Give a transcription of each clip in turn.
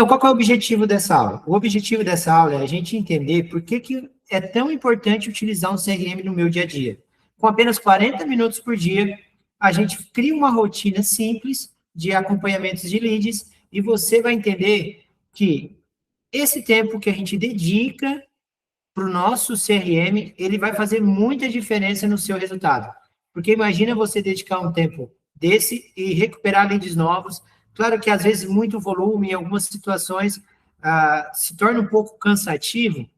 Então, qual que é o objetivo dessa aula? O objetivo dessa aula é a gente entender por que é tão importante utilizar um CRM no meu dia a dia. Com apenas 40 minutos por dia, a gente cria uma rotina simples de acompanhamentos de leads e você vai entender que esse tempo que a gente dedica para o nosso CRM, ele vai fazer muita diferença no seu resultado. Porque imagina você dedicar um tempo desse e recuperar leads novos. Claro que às vezes muito volume, em algumas situações, se torna um pouco cansativo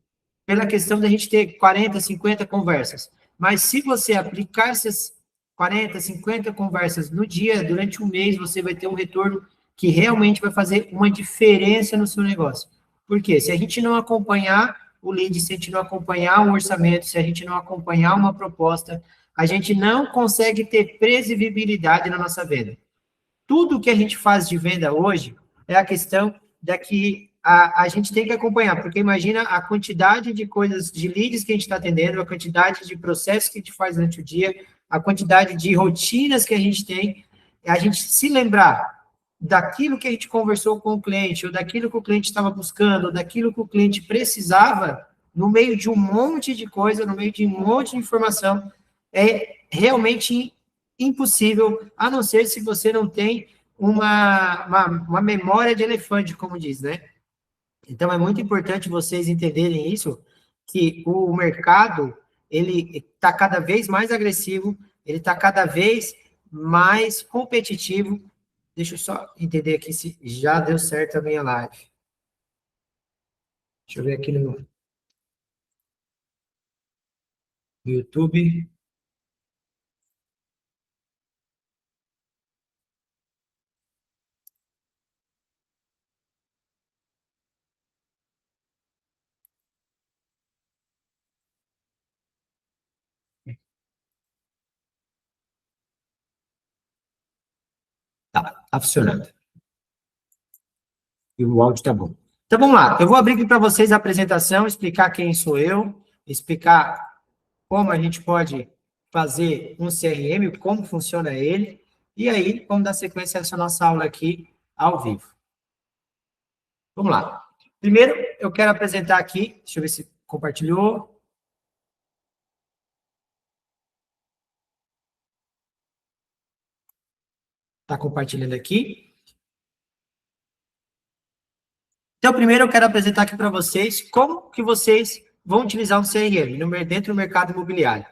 pela questão da gente ter 40, 50 conversas. Mas se você aplicar essas 40, 50 conversas no dia, durante um mês, você vai ter um retorno que realmente vai fazer uma diferença no seu negócio. Por quê? Se a gente não acompanhar o lead, se a gente não acompanhar um orçamento, se a gente não acompanhar uma proposta, a gente não consegue ter previsibilidade na nossa venda. Tudo que a gente faz de venda hoje é a questão da que a gente tem que acompanhar, porque imagina a quantidade de coisas, de leads que a gente está atendendo, a quantidade de processos que a gente faz durante o dia, a quantidade de rotinas que a gente tem, a gente se lembrar daquilo que a gente conversou com o cliente, ou daquilo que o cliente estava buscando, ou daquilo que o cliente precisava, no meio de um monte de coisa, no meio de um monte de informação, é realmente impossível, a não ser se você não tem uma memória de elefante, como diz, né? Então, é muito importante vocês entenderem isso, que o mercado, ele está cada vez mais agressivo, ele está cada vez mais competitivo. Deixa eu só entender aqui se já deu certo a minha live. Deixa eu ver aqui no YouTube. Tá funcionando. E o áudio tá bom. Então, vamos lá. Eu vou abrir aqui para vocês a apresentação, explicar quem sou eu, explicar como a gente pode fazer um CRM, como funciona ele, e aí vamos dar sequência a essa nossa aula aqui ao vivo. Vamos lá. Primeiro, eu quero apresentar aqui, deixa eu ver se compartilhou. Está compartilhando aqui. Então, primeiro eu quero apresentar aqui para vocês como que vocês vão utilizar um CRM dentro do mercado imobiliário.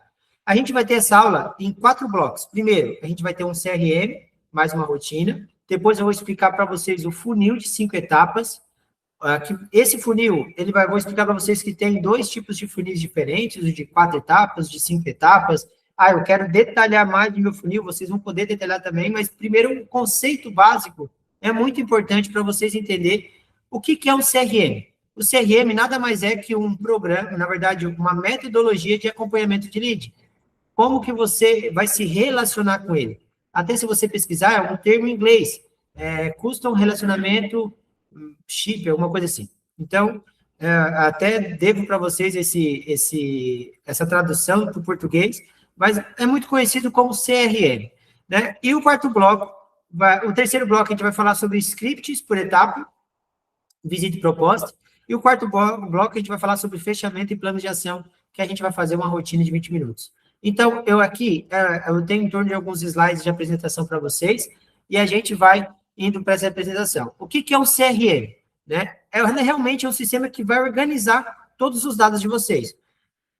A gente vai ter essa aula em 4 blocos. Primeiro, a gente vai ter um CRM, mais uma rotina. Depois eu vou explicar para vocês o funil de 5 etapas. Esse funil, vou explicar para vocês que tem 2 tipos de funis diferentes, o de 4 etapas, de 5 etapas. Eu quero detalhar mais do meu funil, vocês vão poder detalhar também, mas primeiro o conceito básico é muito importante para vocês entenderem o que é um CRM. O CRM nada mais é que um programa, na verdade, uma metodologia de acompanhamento de lead. Como que você vai se relacionar com ele? Até se você pesquisar, é um termo em inglês, custom relacionamento chip, alguma coisa assim. Então, até devo para vocês essa tradução para o português, mas é muito conhecido como CRM, né? E o quarto bloco, o terceiro bloco a gente vai falar sobre scripts por etapa, visita e proposta, e o quarto bloco a gente vai falar sobre fechamento e plano de ação, que a gente vai fazer uma rotina de 20 minutos. Então, eu tenho em torno de alguns slides de apresentação para vocês, e a gente vai indo para essa apresentação. O que é um CRM? Né? Realmente é um sistema que vai organizar todos os dados de vocês.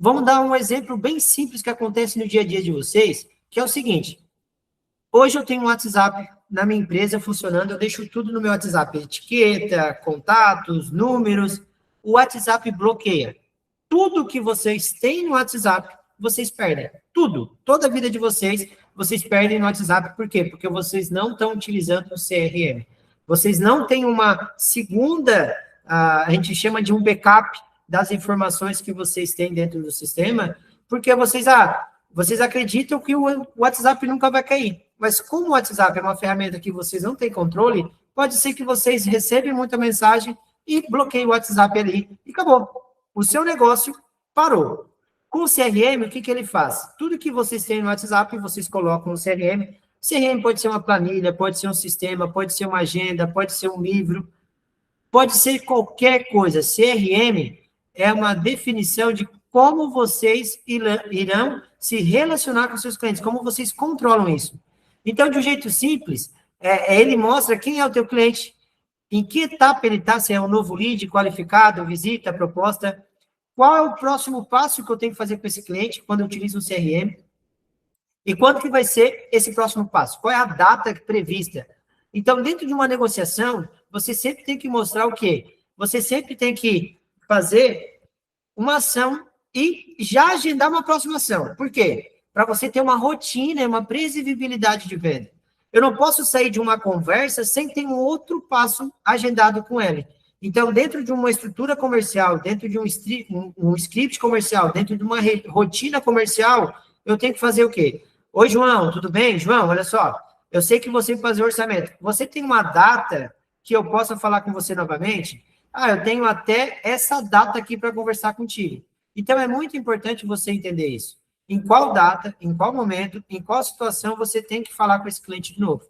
Vamos dar um exemplo bem simples que acontece no dia a dia de vocês, que é o seguinte. Hoje eu tenho um WhatsApp na minha empresa funcionando, eu deixo tudo no meu WhatsApp, etiqueta, contatos, números. O WhatsApp bloqueia. Tudo que vocês têm no WhatsApp, vocês perdem. Tudo. Toda a vida de vocês perdem no WhatsApp. Por quê? Porque vocês não estão utilizando o CRM. Vocês não têm uma segunda, a gente chama de um backup das informações que vocês têm dentro do sistema, porque vocês acreditam que o WhatsApp nunca vai cair. Mas como o WhatsApp é uma ferramenta que vocês não têm controle, pode ser que vocês recebem muita mensagem e bloqueiem o WhatsApp ali e acabou. O seu negócio parou. Com o CRM, o que ele faz? Tudo que vocês têm no WhatsApp, vocês colocam no CRM. O CRM pode ser uma planilha, pode ser um sistema, pode ser uma agenda, pode ser um livro. Pode ser qualquer coisa. CRM é uma definição de como vocês irão se relacionar com seus clientes, como vocês controlam isso. Então, de um jeito simples, ele mostra quem é o teu cliente, em que etapa ele está, se é um novo lead, qualificado, visita, proposta, qual é o próximo passo que eu tenho que fazer com esse cliente quando eu utilizo o CRM, e quando que vai ser esse próximo passo? Qual é a data prevista? Então, dentro de uma negociação, você sempre tem que mostrar o quê? Você sempre tem que fazer uma ação e já agendar uma próxima ação. Por quê? Para você ter uma rotina, uma previsibilidade de venda. Eu não posso sair de uma conversa sem ter um outro passo agendado com ele. Então, dentro de uma estrutura comercial, dentro de um script comercial, dentro de uma rotina comercial, eu tenho que fazer o quê? Oi, João, tudo bem? João, olha só, eu sei que você vai fazer orçamento. Você tem uma data que eu possa falar com você novamente? Eu tenho até essa data aqui para conversar contigo. Então, é muito importante você entender isso. Em qual data, em qual momento, em qual situação você tem que falar com esse cliente de novo.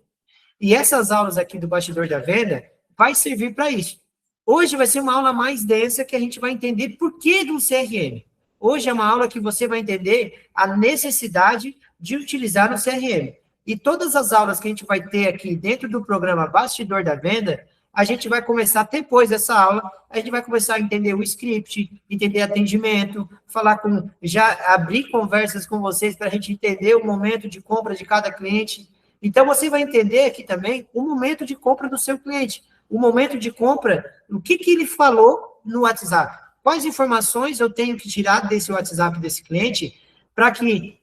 E essas aulas aqui do Bastidor da Venda vai servir para isso. Hoje vai ser uma aula mais densa que a gente vai entender por que do CRM. Hoje é uma aula que você vai entender a necessidade de utilizar o CRM. E todas as aulas que a gente vai ter aqui dentro do programa Bastidor da Venda, a gente vai começar, depois dessa aula, a gente vai começar a entender o script, entender atendimento, já abrir conversas com vocês para a gente entender o momento de compra de cada cliente. Então, você vai entender aqui também o momento de compra do seu cliente, o momento de compra, o que ele falou no WhatsApp. Quais informações eu tenho que tirar desse WhatsApp desse cliente para que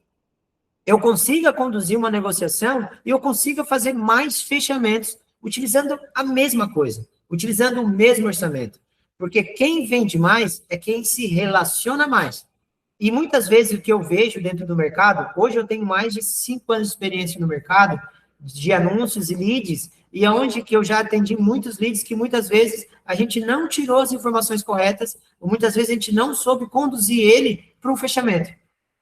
eu consiga conduzir uma negociação e eu consiga fazer mais fechamentos utilizando a mesma coisa, utilizando o mesmo orçamento. Porque quem vende mais é quem se relaciona mais. E muitas vezes o que eu vejo dentro do mercado, hoje eu tenho mais de 5 anos de experiência no mercado, de anúncios e leads, e aonde que eu já atendi muitos leads que muitas vezes a gente não tirou as informações corretas, ou muitas vezes a gente não soube conduzir ele para um fechamento.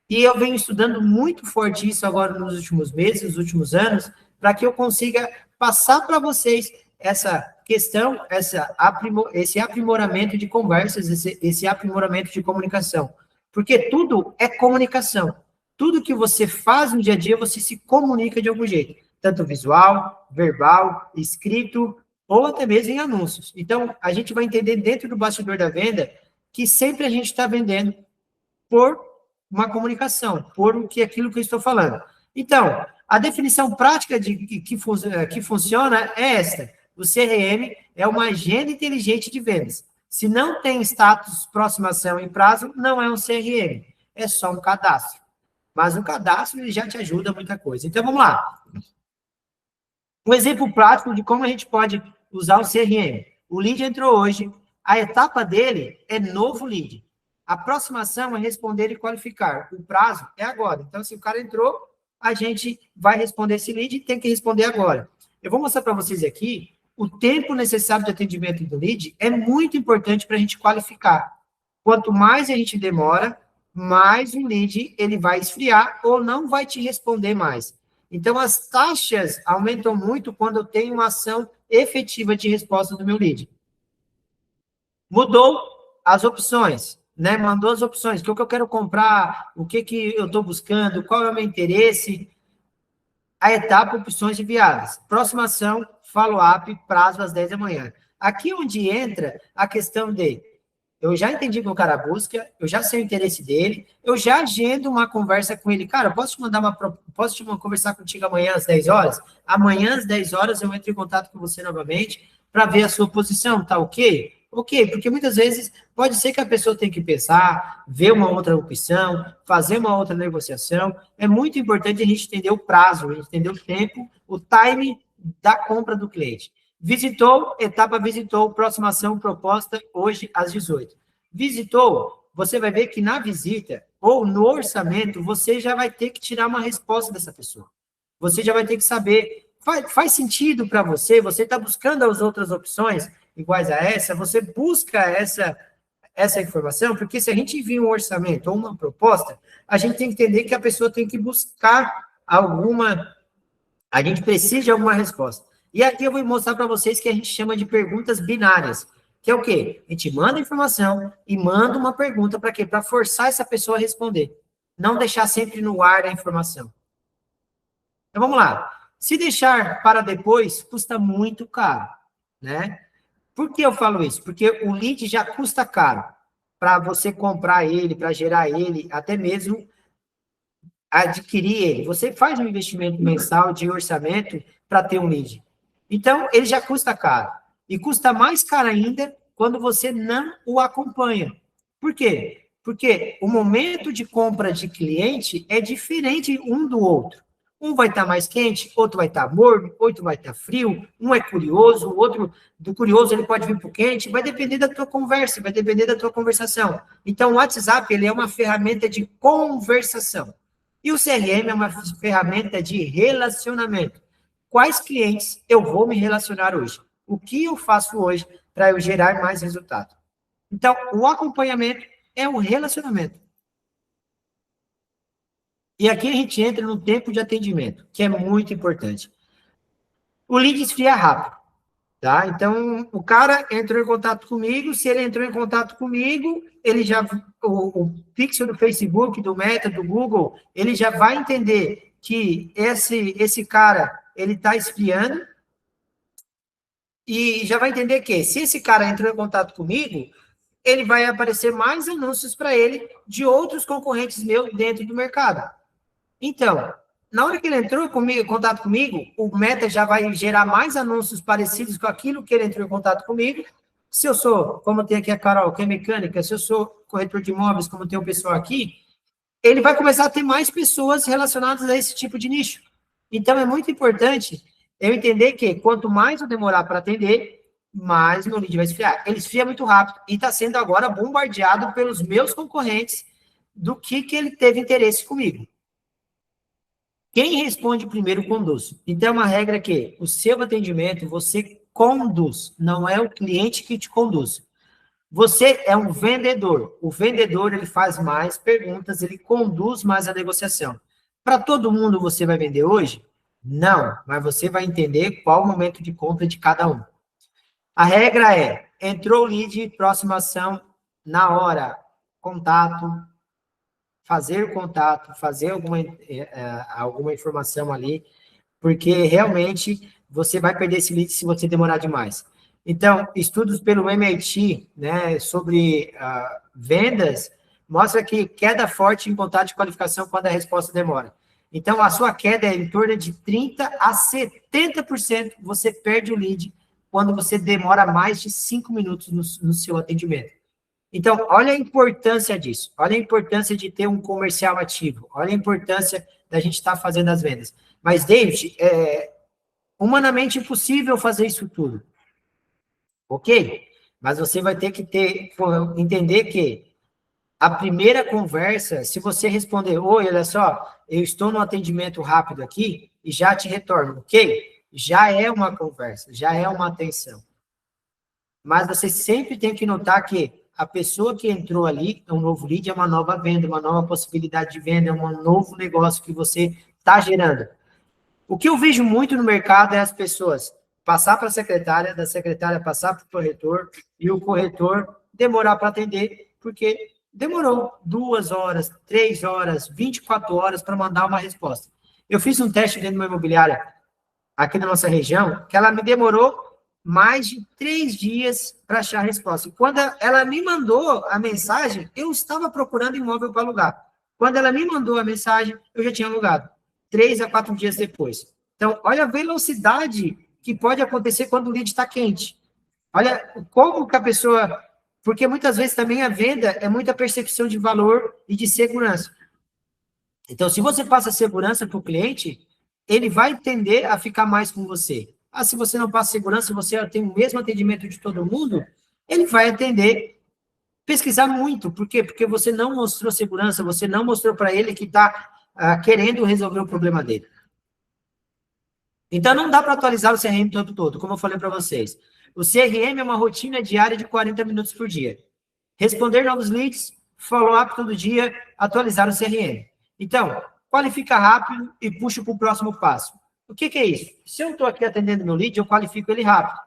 E eu venho estudando muito forte isso agora nos últimos meses, nos últimos anos, para que eu consiga passar para vocês essa questão, esse aprimoramento de conversas, esse aprimoramento de comunicação. Porque tudo é comunicação. Tudo que você faz no dia a dia, você se comunica de algum jeito. Tanto visual, verbal, escrito, ou até mesmo em anúncios. Então, a gente vai entender dentro do bastidor da venda que sempre a gente está vendendo por uma comunicação, por aquilo que eu estou falando. Então, a definição prática de que funciona é esta. O CRM é uma agenda inteligente de vendas. Se não tem status, próxima ação e prazo, não é um CRM, é só um cadastro. Mas o cadastro ele já te ajuda muita coisa. Então, vamos lá. Um exemplo prático de como a gente pode usar o CRM. O lead entrou hoje, a etapa dele é novo lead. A aproximação é responder e qualificar. O prazo é agora. Então, se o cara entrou, a gente vai responder esse lead e tem que responder agora. Eu vou mostrar para vocês aqui o tempo necessário de atendimento do lead é muito importante para a gente qualificar. Quanto mais a gente demora, mais o lead ele vai esfriar ou não vai te responder mais. Então, as taxas aumentam muito quando eu tenho uma ação efetiva de resposta do meu lead. Mudou as opções, né? Mandou as opções. O que eu quero comprar, o que eu estou buscando, qual é o meu interesse. A etapa opções enviadas. Próxima ação, follow-up, prazo às 10 da manhã. Aqui onde entra a questão de eu já entendi o que o cara busca, eu já sei o interesse dele, eu já agendo uma conversa com ele. Cara, posso conversar contigo amanhã às 10 horas? Amanhã às 10 horas eu entro em contato com você novamente para ver a sua posição, tá ok? Ok, porque muitas vezes pode ser que a pessoa tenha que pensar, ver uma outra opção, fazer uma outra negociação. É muito importante a gente entender o prazo, a gente entender o tempo, o time da compra do cliente. Visitou, etapa visitou, próxima ação proposta hoje às 18. Visitou, você vai ver que na visita ou no orçamento, você já vai ter que tirar uma resposta dessa pessoa. Você já vai ter que saber, faz sentido para você? Você está buscando as outras opções iguais a essa? Você busca essa informação? Porque se a gente envia um orçamento ou uma proposta, a gente tem que entender que a pessoa tem que buscar a gente precisa de alguma resposta. E aqui eu vou mostrar para vocês que a gente chama de perguntas binárias. que é o quê? A gente manda informação e manda uma pergunta para quê? Para forçar essa pessoa a responder. Não deixar sempre no ar a informação. Então, vamos lá. Se deixar para depois, custa muito caro, né? Por que eu falo isso? Porque o lead já custa caro para você comprar ele, para gerar ele, até mesmo adquirir ele. Você faz um investimento mensal de orçamento para ter um lead. Então, ele já custa caro. E custa mais caro ainda quando você não o acompanha. Por quê? Porque o momento de compra de cliente é diferente um do outro. Um vai estar mais quente, outro vai estar morno, outro vai estar frio, um é curioso, o outro, do curioso, ele pode vir para o quente, vai depender da tua conversa, vai depender da tua conversação. Então, o WhatsApp, ele é uma ferramenta de conversação. E o CRM é uma ferramenta de relacionamento. Quais clientes eu vou me relacionar hoje? O que eu faço hoje para eu gerar mais resultado? Então, o acompanhamento é o relacionamento. E aqui a gente entra no tempo de atendimento, que é muito importante. O lead esfria rápido, tá? Então, o cara entrou em contato comigo, se ele entrou em contato comigo, ele já, o pixel do Facebook, do Meta, do Google, ele já vai entender que esse cara, ele está esfriando, e já vai entender que, se esse cara entrou em contato comigo, ele vai aparecer mais anúncios para ele de outros concorrentes meus dentro do mercado. Então, na hora que ele entrou em contato comigo, o Meta já vai gerar mais anúncios parecidos com aquilo que ele entrou em contato comigo. Se eu sou, como tem aqui a Carol, que é mecânica, se eu sou corretor de imóveis, como tem o pessoal aqui, ele vai começar a ter mais pessoas relacionadas a esse tipo de nicho. Então, é muito importante eu entender que quanto mais eu demorar para atender, mais meu lead vai esfriar. Ele esfria muito rápido e está sendo agora bombardeado pelos meus concorrentes do que ele teve interesse comigo. Quem responde primeiro conduz. Então, é uma regra que o seu atendimento você conduz, não é o cliente que te conduz. Você é um vendedor. O vendedor, ele faz mais perguntas, ele conduz mais a negociação. Para todo mundo você vai vender hoje? Não, mas você vai entender qual o momento de compra de cada um. A regra é, entrou o lead, próxima ação, na hora, contato, fazer o contato, fazer alguma informação ali, porque realmente você vai perder esse lead se você demorar demais. Então, estudos pelo MIT, né, sobre vendas, mostra que queda forte em contato de qualificação quando a resposta demora. Então, a sua queda é em torno de 30% a 70%, você perde o lead quando você demora mais de 5 minutos no seu atendimento. Então, olha a importância disso, olha a importância de ter um comercial ativo, olha a importância da gente estar fazendo as vendas. Mas, David, é humanamente impossível fazer isso tudo, ok? Mas você vai ter que entender que a primeira conversa, se você responder, oi, olha só, eu estou no atendimento rápido aqui e já te retorno, ok? Já é uma conversa, já é uma atenção. Mas você sempre tem que notar que a pessoa que entrou ali, é um novo lead, é uma nova venda, uma nova possibilidade de venda, é um novo negócio que você está gerando. O que eu vejo muito no mercado é as pessoas passar para a secretária, da secretária passar para o corretor, e o corretor demorar para atender, porque demorou 2 horas, 3 horas, 24 horas para mandar uma resposta. Eu fiz um teste dentro de uma imobiliária aqui na nossa região, que ela me demorou mais de 3 dias para achar a resposta. E quando ela me mandou a mensagem, eu estava procurando imóvel para alugar. Quando ela me mandou a mensagem, eu já tinha alugado. 3 a 4 dias depois. Então, olha a velocidade que pode acontecer quando o lead está quente. Olha como que a pessoa... Porque muitas vezes também a venda é muita percepção de valor e de segurança. Então, se você passa segurança para o cliente, ele vai tender a ficar mais com você. Ah, se você não passa segurança, você tem o mesmo atendimento de todo mundo, ele vai atender, pesquisar muito. Por quê? Porque você não mostrou segurança, você não mostrou para ele que está querendo resolver o problema dele. Então, não dá para atualizar o CRM o tempo todo, como eu falei para vocês. O CRM é uma rotina diária de 40 minutos por dia. Responder novos leads, follow-up todo dia, atualizar o CRM. Então, qualifica rápido e puxa para o próximo passo. O que é isso? Se eu estou aqui atendendo meu lead, eu qualifico ele rápido.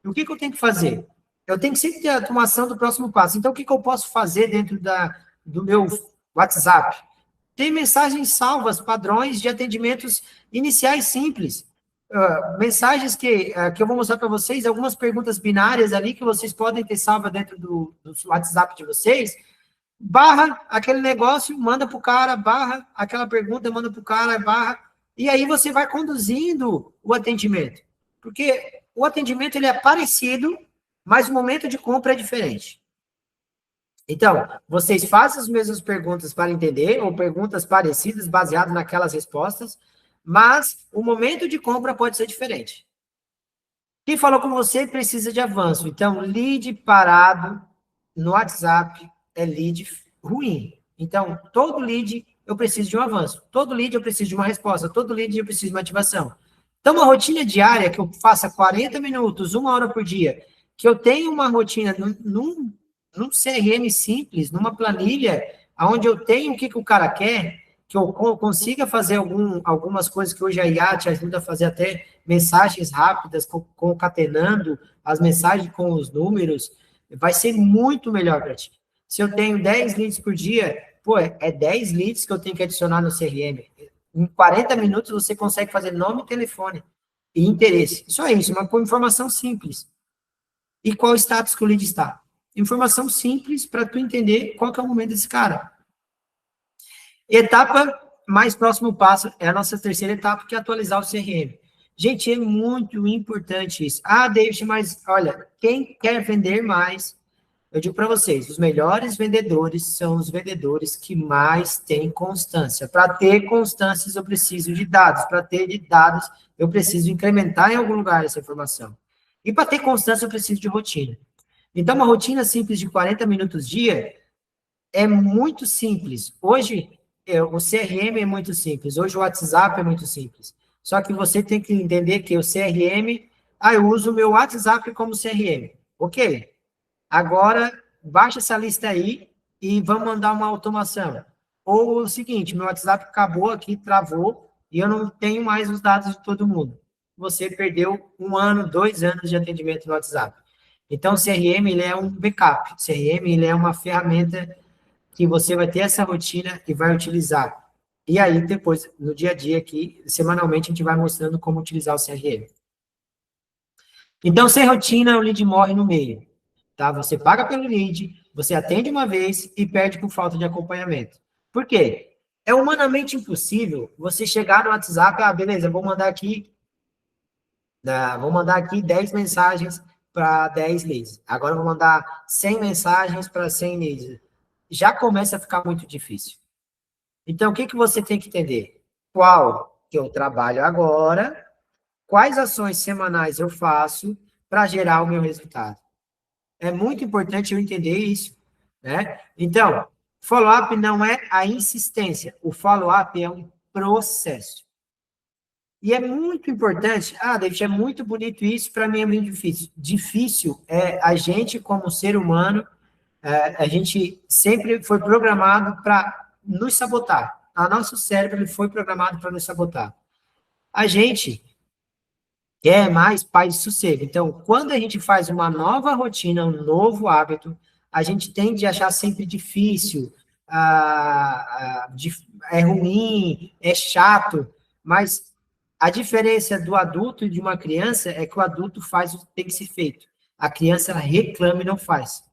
E o que eu tenho que fazer? Eu tenho que sempre ter a automação do próximo passo. Então, o que eu posso fazer dentro do meu WhatsApp? Tem mensagens salvas, padrões de atendimentos iniciais simples. Mensagens que eu vou mostrar para vocês, algumas perguntas binárias ali que vocês podem ter salva dentro do WhatsApp de vocês, barra aquele negócio, manda para o cara, barra aquela pergunta, manda para o cara, barra, e aí você vai conduzindo o atendimento. Porque o atendimento ele é parecido, mas o momento de compra é diferente. Então, vocês fazem as mesmas perguntas para entender, ou perguntas parecidas, baseadas naquelas respostas, mas o momento de compra pode ser diferente. Quem falou com você precisa de avanço. Então, lead parado no WhatsApp é lead ruim. Então, todo lead eu preciso de um avanço. Todo lead eu preciso de uma resposta. Todo lead eu preciso de uma ativação. Então, uma rotina diária que eu faça 40 minutos, 1 hora por dia, que eu tenha uma rotina num CRM simples, numa planilha, onde eu tenho o que o cara quer, que eu consiga fazer algumas coisas que hoje a IA te ajuda a fazer até mensagens rápidas, concatenando as mensagens com os números, vai ser muito melhor para ti. Se eu tenho 10 leads por dia, pô, é 10 leads que eu tenho que adicionar no CRM. Em 40 minutos você consegue fazer nome, telefone e interesse. Só isso, uma informação simples. E qual status que o lead está? Informação simples para tu entender qual que é o momento desse cara. Etapa mais próximo passo é a nossa terceira etapa, que é atualizar o CRM. Gente, é muito importante isso. Ah, David, mas olha, quem quer vender mais, eu digo para vocês, os melhores vendedores são os vendedores que mais têm constância. Para ter constâncias, eu preciso de dados. Para ter dados, eu preciso incrementar em algum lugar essa informação. E para ter constância, eu preciso de rotina. Então, uma rotina simples de 40 minutos dia é muito simples. Hoje, o CRM é muito simples. Hoje, o WhatsApp é muito simples. Só que você tem que entender que o CRM... eu uso o meu WhatsApp como CRM. Ok. Agora, baixa essa lista aí e vamos mandar uma automação. Ou o seguinte, meu WhatsApp acabou aqui, travou, e eu não tenho mais os dados de todo mundo. Você perdeu 1 ano, 2 anos de atendimento no WhatsApp. Então, o CRM, ele é um backup. O CRM, ele é uma ferramenta que você vai ter essa rotina e vai utilizar. E aí, depois, no dia a dia aqui, semanalmente, a gente vai mostrando como utilizar o CRM. Então, sem rotina, o lead morre no meio. Tá? Você paga pelo lead, você atende uma vez e perde por falta de acompanhamento. Por quê? É humanamente impossível você chegar no WhatsApp, beleza, vou mandar aqui 10 mensagens para 10 leads. Agora eu vou mandar 100 mensagens para 100 leads. Já começa a ficar muito difícil. Então, o que você tem que entender? Qual que eu trabalho agora, quais ações semanais eu faço para gerar o meu resultado. É muito importante eu entender isso, né? Então, follow-up não é a insistência, o follow-up é um processo. E é muito importante, David, é muito bonito isso, para mim é muito difícil. Difícil é a gente, como ser humano, a gente sempre foi programado para nos sabotar. O nosso cérebro ele foi programado para nos sabotar. A gente quer mais paz e sossego. Então, quando a gente faz uma nova rotina, um novo hábito, a gente tende a achar sempre difícil, é ruim, é chato, mas a diferença do adulto e de uma criança é que o adulto faz o que tem que ser feito. A criança ela reclama e não faz.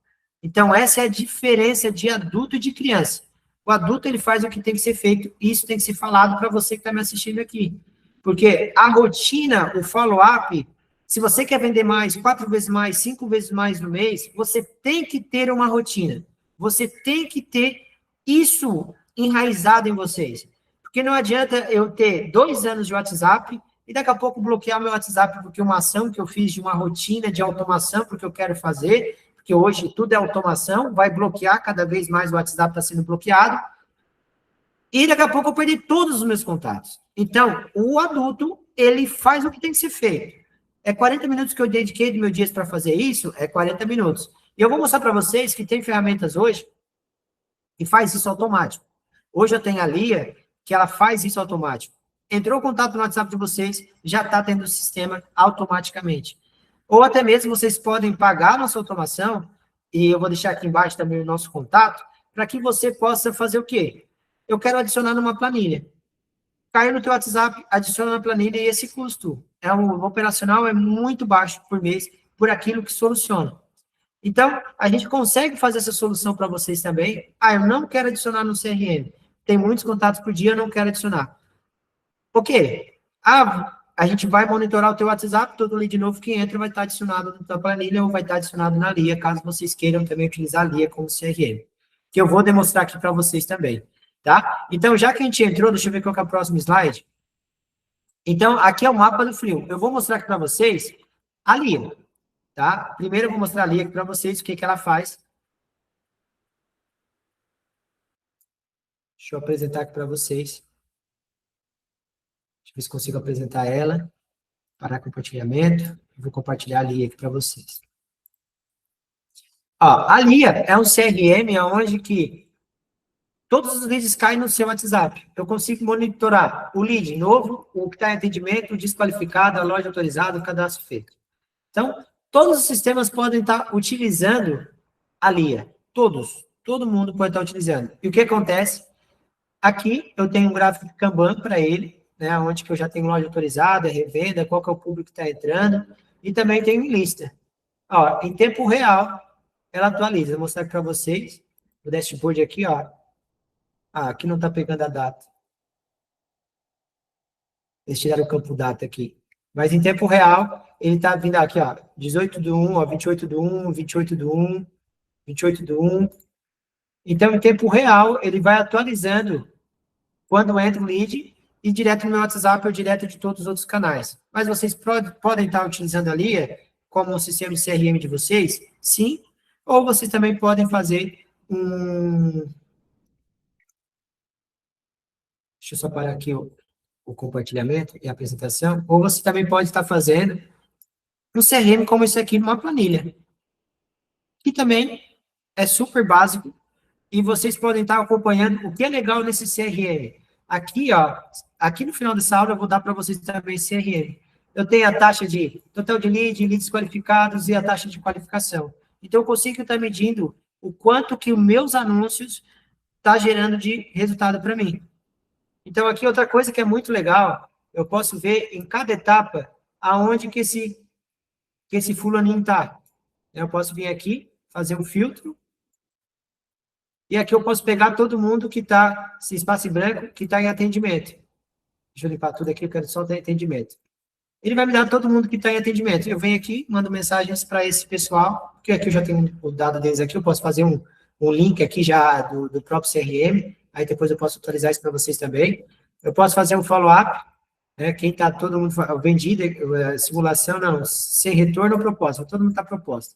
Então, essa é a diferença de adulto e de criança. O adulto ele faz o que tem que ser feito, e isso tem que ser falado para você que está me assistindo aqui. Porque a rotina, o follow-up, se você quer vender mais, 4 vezes mais, 5 vezes mais no mês, você tem que ter uma rotina. Você tem que ter isso enraizado em vocês. Porque não adianta eu ter 2 anos de WhatsApp e daqui a pouco bloquear meu WhatsApp porque uma ação que eu fiz de uma rotina de automação, porque eu quero fazer, porque hoje tudo é automação, vai bloquear cada vez mais o WhatsApp está sendo bloqueado. E daqui a pouco eu perdi todos os meus contatos. Então, o adulto, ele faz o que tem que ser feito. É 40 minutos que eu dediquei do meu dia para fazer isso, é 40 minutos. E eu vou mostrar para vocês que tem ferramentas hoje que faz isso automático. Hoje eu tenho a Lia, que ela faz isso automático. Entrou o contato no WhatsApp de vocês, já está tendo o sistema automaticamente. Ou até mesmo vocês podem pagar nossa automação, e eu vou deixar aqui embaixo também o nosso contato, para que você possa fazer o quê? Eu quero adicionar numa planilha. Caiu no teu WhatsApp, adiciona na planilha e esse custo o operacional é muito baixo por mês por aquilo que soluciona. Então, a gente consegue fazer essa solução para vocês também. Ah, eu não quero adicionar no CRM. Tem muitos contatos por dia, eu não quero adicionar. Ok. Ah, a gente vai monitorar o teu WhatsApp, todo lead novo que entra vai estar adicionado na tua planilha ou vai estar adicionado na Lia, caso vocês queiram também utilizar a Lia como CRM. Que eu vou demonstrar aqui para vocês também, tá? Então, já que a gente entrou, deixa eu ver qual que é o próximo slide. Então, aqui é o mapa do frio. Eu vou mostrar aqui para vocês a Lia, tá? Primeiro eu vou mostrar a Lia aqui para vocês, o que ela faz. Deixa eu apresentar aqui para vocês. Deixa eu ver se consigo apresentar ela. Parar compartilhamento. Vou compartilhar a Lia aqui para vocês. Ó, a Lia é um CRM onde que todos os leads caem no seu WhatsApp. Eu consigo monitorar o lead novo, o que está em atendimento, o desqualificado, a loja autorizada, o cadastro feito. Então, todos os sistemas podem estar utilizando a Lia. Todos. Todo mundo pode estar utilizando. E o que acontece? Aqui eu tenho um gráfico de Kanban para ele, né, onde que eu já tenho loja autorizada, revenda, qual que é o público que está entrando, e também tenho lista. Ó, em tempo real, ela atualiza. Vou mostrar para vocês o dashboard aqui, ó. Ah, aqui não está pegando a data. Eles tiraram o campo data aqui. Mas em tempo real, ele está vindo aqui, ó, 18/1, ó, 28/1, 28/1, 28/1. Então, em tempo real, ele vai atualizando quando entra o lead e direto no meu WhatsApp ou direto de todos os outros canais. Mas vocês podem estar utilizando a Lia como um sistema de CRM de vocês? Sim. Ou vocês também podem fazer um... Deixa eu só parar aqui o compartilhamento e a apresentação. Ou você também pode estar fazendo um CRM como esse aqui numa planilha. Que também é super básico. E vocês podem estar acompanhando o que é legal nesse CRM. Aqui, ó, aqui no final dessa aula eu vou dar para vocês também CRM. Eu tenho a taxa de total de leads qualificados e a taxa de qualificação. Então, eu consigo estar medindo o quanto que os meus anúncios estão gerando de resultado para mim. Então, aqui outra coisa que é muito legal, eu posso ver em cada etapa aonde que esse fulaninho está. Eu posso vir aqui, fazer um filtro, e aqui eu posso pegar todo mundo que está, esse espaço em branco, que está em atendimento. Deixa eu limpar tudo aqui, eu quero só ter atendimento. Ele vai me dar todo mundo que está em atendimento. Eu venho aqui, mando mensagens para esse pessoal, porque aqui eu já tenho o dado deles aqui, eu posso fazer um link aqui já do próprio CRM, aí depois eu posso atualizar isso para vocês também. Eu posso fazer um follow-up, né, quem está todo mundo vendido, simulação, não, sem retorno ou proposta, todo mundo está proposta.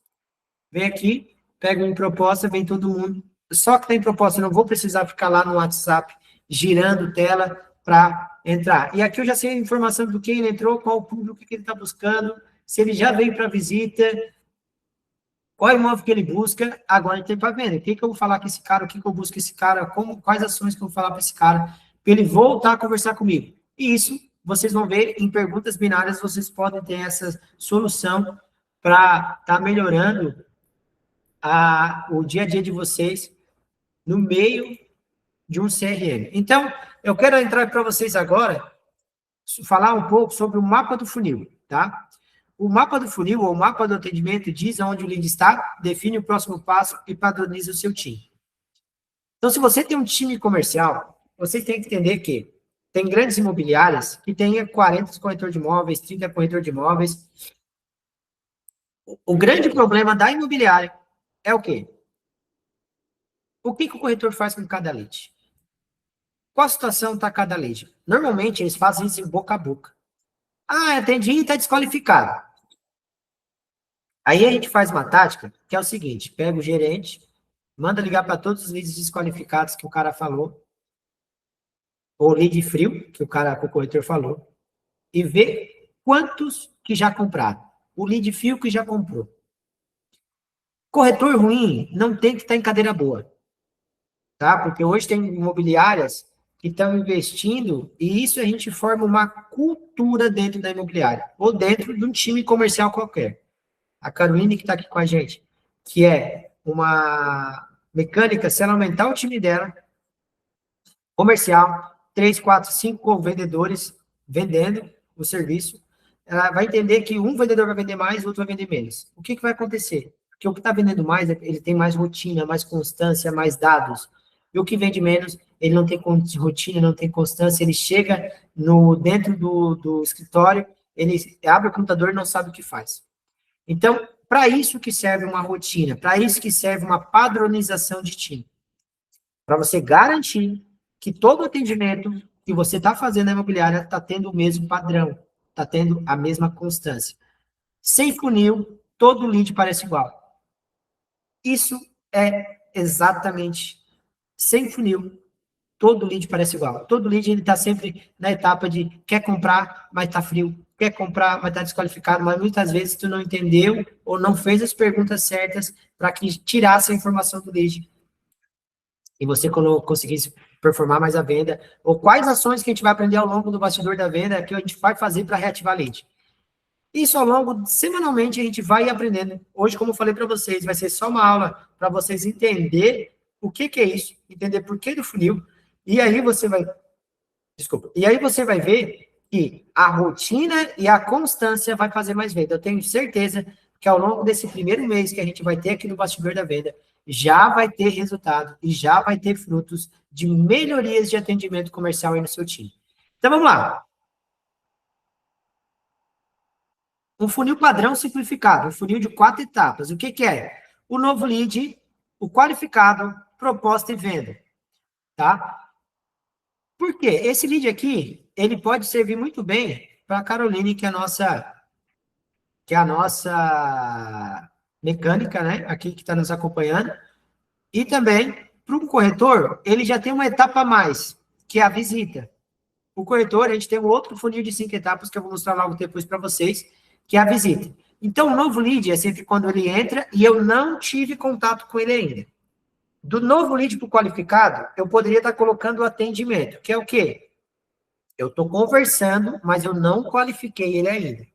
Vem aqui, pega uma proposta, vem todo mundo. Só que tem proposta, eu não vou precisar ficar lá no WhatsApp girando tela para entrar. E aqui eu já sei a informação do que ele entrou, qual o público que ele está buscando, se ele já veio para visita, qual imóvel que ele busca, agora ele tem para venda. O que eu vou falar com esse cara, o que eu busco esse cara, quais ações que eu vou falar para esse cara, para ele voltar a conversar comigo. E isso, vocês vão ver em perguntas binárias, vocês podem ter essa solução para estar melhorando o dia a dia de vocês no meio de um CRM. Então, eu quero entrar para vocês agora, falar um pouco sobre o mapa do funil, tá? O mapa do funil, ou o mapa do atendimento, diz onde o lead está, define o próximo passo e padroniza o seu time. Então, se você tem um time comercial, você tem que entender que tem grandes imobiliárias que têm 40 corretores de imóveis, 30 corretores de imóveis. O grande problema da imobiliária é o quê? O que o corretor faz com cada lead? Qual a situação está cada lead? Normalmente, eles fazem isso em boca a boca. Ah, atendi e está desqualificado. Aí a gente faz uma tática, que é o seguinte, pega o gerente, manda ligar para todos os leads desqualificados que o cara falou, ou lead frio, que o corretor falou, e vê quantos que já compraram. O lead frio que já comprou. Corretor ruim não tem que estar em cadeira boa. Tá? Porque hoje tem imobiliárias que estão investindo, e isso a gente forma uma cultura dentro da imobiliária, ou dentro de um time comercial qualquer. a Caroline que está aqui com a gente, que é uma mecânica, se ela aumentar o time dela, comercial, 3, 4, 5 vendedores vendendo o serviço, ela vai entender que um vendedor vai vender mais, o outro vai vender menos. O que, que vai acontecer? Porque o que está vendendo mais, ele tem mais rotina, mais constância, mais dados. E o que vende menos, ele não tem rotina, não tem constância, ele chega dentro do escritório, ele abre o computador e não sabe o que faz. Então, para isso que serve uma rotina, para isso que serve uma padronização de time. Para você garantir que todo atendimento que você está fazendo na imobiliária está tendo o mesmo padrão, está tendo a mesma constância. Sem funil, todo lead parece igual. Isso é exatamente sem funil, todo lead parece igual. Todo lead ele está sempre na etapa de quer comprar, mas está frio. Quer comprar, mas está desqualificado. Mas muitas vezes tu não entendeu ou não fez as perguntas certas para que tirasse a informação do lead e você conseguisse performar mais a venda, ou quais ações que a gente vai aprender ao longo do bastidor da venda que a gente vai fazer para reativar lead. Isso ao longo, semanalmente, a gente vai aprendendo. Hoje, como eu falei para vocês, vai ser só uma aula para vocês entender o que é isso, entender por que do funil, e aí você vai, e aí você vai ver que a rotina e a constância vai fazer mais venda. Eu tenho certeza que ao longo desse primeiro mês que a gente vai ter aqui no bastidor da venda, já vai ter resultado e já vai ter frutos de melhorias de atendimento comercial aí no seu time. Então, vamos lá. Um funil padrão simplificado, um funil de 4 etapas. O que, que é? O novo lead, o qualificado, proposta e venda. Tá? Por quê? Esse lead aqui, ele pode servir muito bem para a Caroline, que é a nossa mecânica, né? Aqui que está nos acompanhando. E também, para um corretor, ele já tem uma etapa a mais, que é a visita. O corretor, a gente tem um outro funil de 5 etapas, que eu vou mostrar logo depois para vocês, que é a visita. Então, o novo lead é sempre quando ele entra e eu não tive contato com ele ainda. Do novo lead para o qualificado, eu poderia estar colocando o atendimento, que é o quê? Eu estou conversando, mas eu não qualifiquei ele ainda.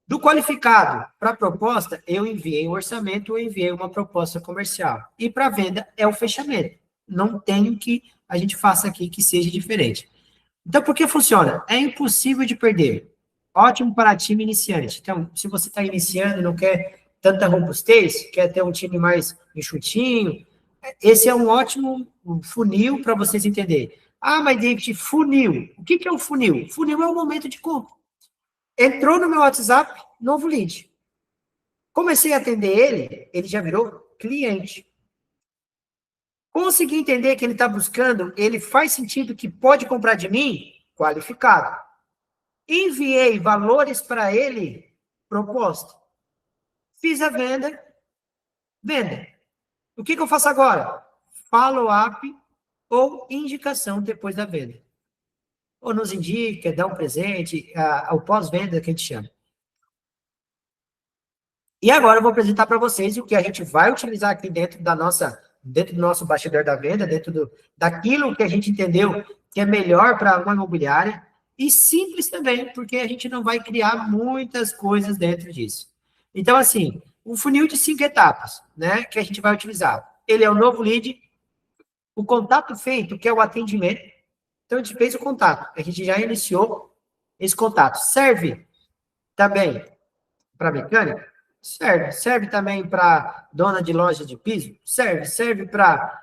Do qualificado para a proposta, eu enviei um orçamento, eu enviei uma proposta comercial. E para venda é o fechamento. Não tem que a gente faça aqui que seja diferente. Então, por que funciona? É impossível de perder. Ótimo para time iniciante. Então, se você está iniciando e não quer tanta robustez, quer ter um time mais enxutinho, esse é um ótimo funil para vocês entenderem. Ah, mas David, funil. O que é um funil? Funil é o momento de compra. Entrou no meu WhatsApp, novo lead. Comecei a atender ele já virou cliente. Consegui entender que ele está buscando, ele faz sentido que pode comprar de mim? Qualificado. Enviei valores para ele, proposta. Fiz a venda, venda. O que eu faço agora? Follow-up ou indicação depois da venda. Ou nos indica, dá um presente, o pós-venda que a gente chama. E agora eu vou apresentar para vocês o que a gente vai utilizar aqui dentro do nosso bastidor da venda, daquilo que a gente entendeu que é melhor para uma imobiliária, e simples também, porque a gente não vai criar muitas coisas dentro disso. Então, assim, um funil de 5 etapas, né, que a gente vai utilizar. Ele é o novo lead, o contato feito, que é o atendimento. Então, a gente fez o contato, a gente já iniciou esse contato. Serve também para mecânica? Serve também para dona de loja de piso? Serve para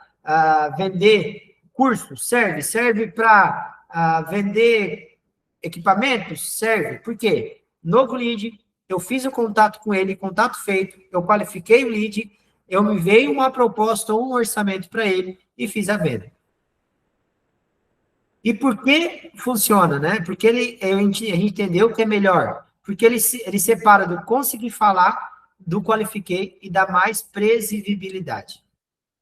vender curso? Serve para vender equipamentos? Serve. Por quê? Novo lead, eu fiz o contato com ele, contato feito, eu qualifiquei o lead, eu me veio uma proposta ou um orçamento para ele e fiz a venda. E por que funciona, né? Porque a gente entendeu que é melhor. Porque ele separa do conseguir falar, do qualifiquei e dá mais previsibilidade.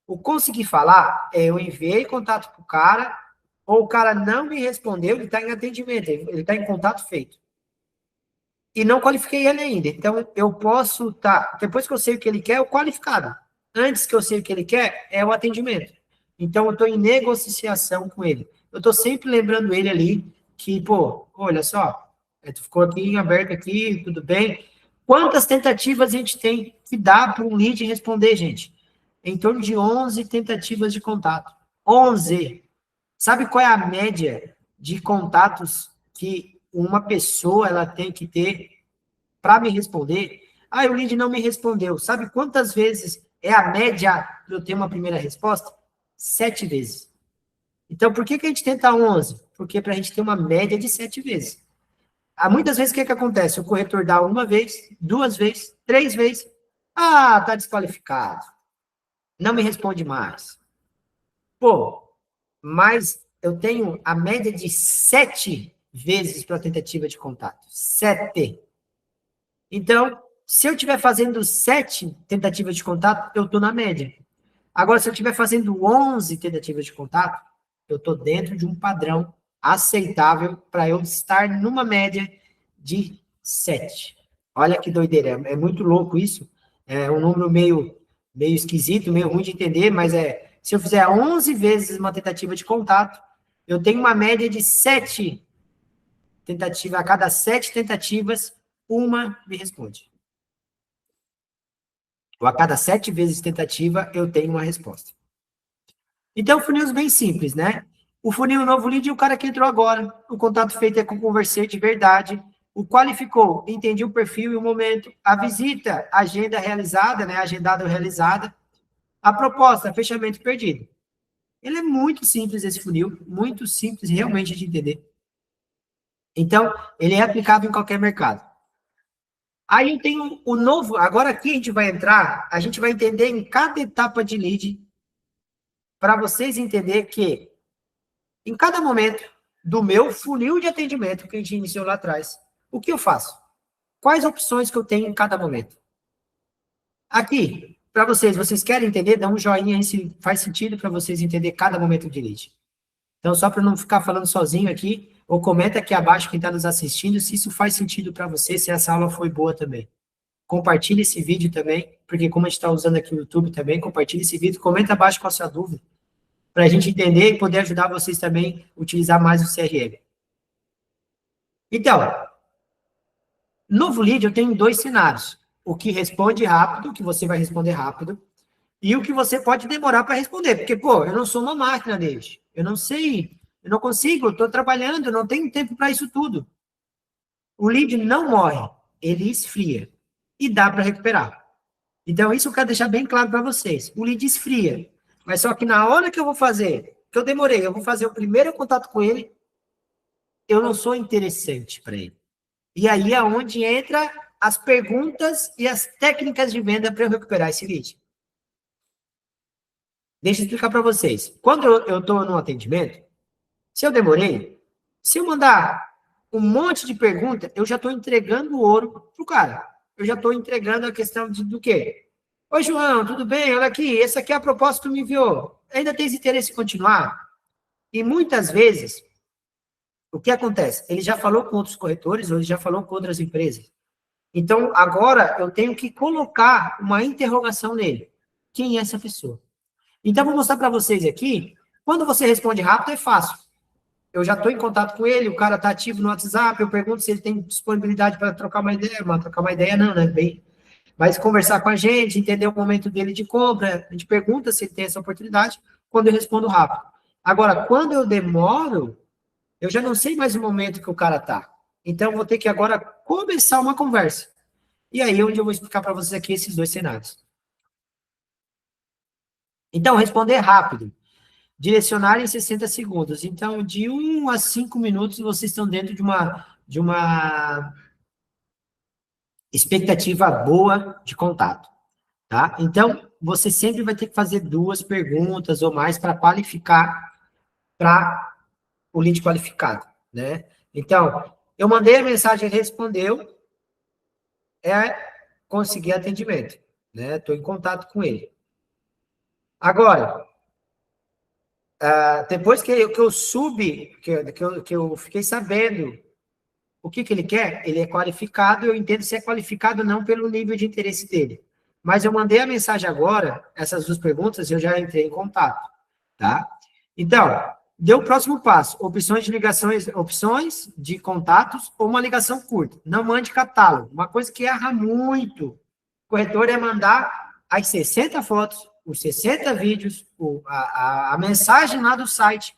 O conseguir falar é eu enviei contato para o cara, ou o cara não me respondeu, ele está em atendimento, ele está em contato feito. E não qualifiquei ele ainda. Então, eu posso depois que eu sei o que ele quer, é o qualificado. Antes que eu sei o que ele quer, é o atendimento. Então, eu estou em negociação com ele. Eu estou sempre lembrando ele ali que, pô, olha só, tu ficou aqui aberto aqui, tudo bem, Quantas tentativas a gente tem que dar para um lead responder, gente? Em torno de 11 tentativas de contato. 11. Sabe qual é a média de contatos que uma pessoa ela tem que ter para me responder? Ah, o lead não me respondeu. Sabe quantas vezes é a média para eu ter uma primeira resposta? 7 vezes. Então, por que a gente tenta 11? Porque para a gente ter uma média de 7 vezes. Muitas vezes, o que acontece? O corretor dá uma vez, 2 vezes, 3 vezes. Ah, tá desqualificado. Não me responde mais. Pô, mas eu tenho a média de 7 vezes para tentativa de contato. 7. Então, se eu estiver fazendo 7 tentativas de contato, eu estou na média. Agora, se eu estiver fazendo 11 tentativas de contato, eu estou dentro de um padrão aceitável para eu estar numa média de 7. Olha que doideira, é muito louco isso. É um número meio esquisito, meio ruim de entender, mas se eu fizer 11 vezes uma tentativa de contato, eu tenho uma média de 7 tentativas. A cada 7 tentativas, uma me responde. Ou a cada 7 vezes tentativa, eu tenho uma resposta. Então, funil bem simples, né? O funil novo lead é o cara que entrou agora. O contato feito é com conversei de verdade. O qualificou, entendi o perfil e o momento. A visita, agenda realizada, né? Agendada ou realizada. A proposta, fechamento perdido. Ele é muito simples, esse funil. Muito simples, realmente, de entender. Então, ele é aplicável em qualquer mercado. Aí eu tenho o novo... Agora aqui a gente vai entrar, a gente vai entender em cada etapa de lead, para vocês entenderem que, em cada momento do meu funil de atendimento que a gente iniciou lá atrás, o que eu faço? Quais opções que eu tenho em cada momento? Aqui, para vocês querem entender? Dá um joinha aí se faz sentido para vocês entenderem cada momento de lead. Então, só para não ficar falando sozinho aqui, ou comenta aqui abaixo quem está nos assistindo, se isso faz sentido para você, se essa aula foi boa também. Compartilhe esse vídeo também, porque como a gente está usando aqui o YouTube também, compartilhe esse vídeo, comenta abaixo com a sua dúvida, para a gente entender e poder ajudar vocês também a utilizar mais o CRM. Então, novo lead eu tenho 2 cenários. O que responde rápido, que você vai responder rápido, e o que você pode demorar para responder, porque, pô, eu não sou uma máquina deles. Eu não sei, eu não consigo, eu estou trabalhando, não tenho tempo para isso tudo. O lead não morre, ele esfria. E dá para recuperar. Então, isso eu quero deixar bem claro para vocês. O lead esfria. Mas só que na hora que eu vou fazer, que eu demorei, eu vou fazer o primeiro contato com ele, eu não sou interessante para ele. E aí é onde entra as perguntas e as técnicas de venda para eu recuperar esse lead. Deixa eu explicar para vocês. Quando eu estou no atendimento, se eu demorei, se eu mandar um monte de pergunta, eu já estou entregando o ouro pro cara. Eu já estou entregando a questão do quê? Oi, João, tudo bem? Olha aqui, essa aqui é a proposta que tu me enviou. Ainda tens interesse em continuar? E muitas vezes, o que acontece? Ele já falou com outros corretores, ou ele já falou com outras empresas. Então, agora, eu tenho que colocar uma interrogação nele. Quem é essa pessoa? Então, vou mostrar para vocês aqui. Quando você responde rápido, é fácil. Eu já estou em contato com ele, o cara está ativo no WhatsApp, eu pergunto se ele tem disponibilidade para trocar uma ideia. Mas trocar uma ideia não, né? Bem, mas conversar com a gente, entender o momento dele de compra, a gente pergunta se ele tem essa oportunidade, quando eu respondo rápido. Agora, quando eu demoro, eu já não sei mais o momento que o cara está. Então, eu vou ter que agora começar uma conversa. E aí, onde eu vou explicar para vocês aqui esses 2 cenários. Então, responder rápido. Direcionar em 60 segundos. Então, de 1 a 5 minutos, vocês estão dentro de uma expectativa boa de contato. Tá? Então, você sempre vai ter que fazer 2 perguntas ou mais para qualificar para o lead qualificado. Né? Então, eu mandei a mensagem, ele respondeu, conseguir atendimento. Estou em contato com ele. Agora, depois que eu subi, que eu fiquei sabendo o que ele quer, ele é qualificado, eu entendo se é qualificado ou não pelo nível de interesse dele. Mas eu mandei a mensagem agora, essas 2 perguntas, eu já entrei em contato, tá? Então, Deu o próximo passo, opções de ligações, opções de contatos ou uma ligação curta. Não mande catálogo. Uma coisa que erra muito o corretor é mandar as 60 fotos, os 60 vídeos, a mensagem lá do site.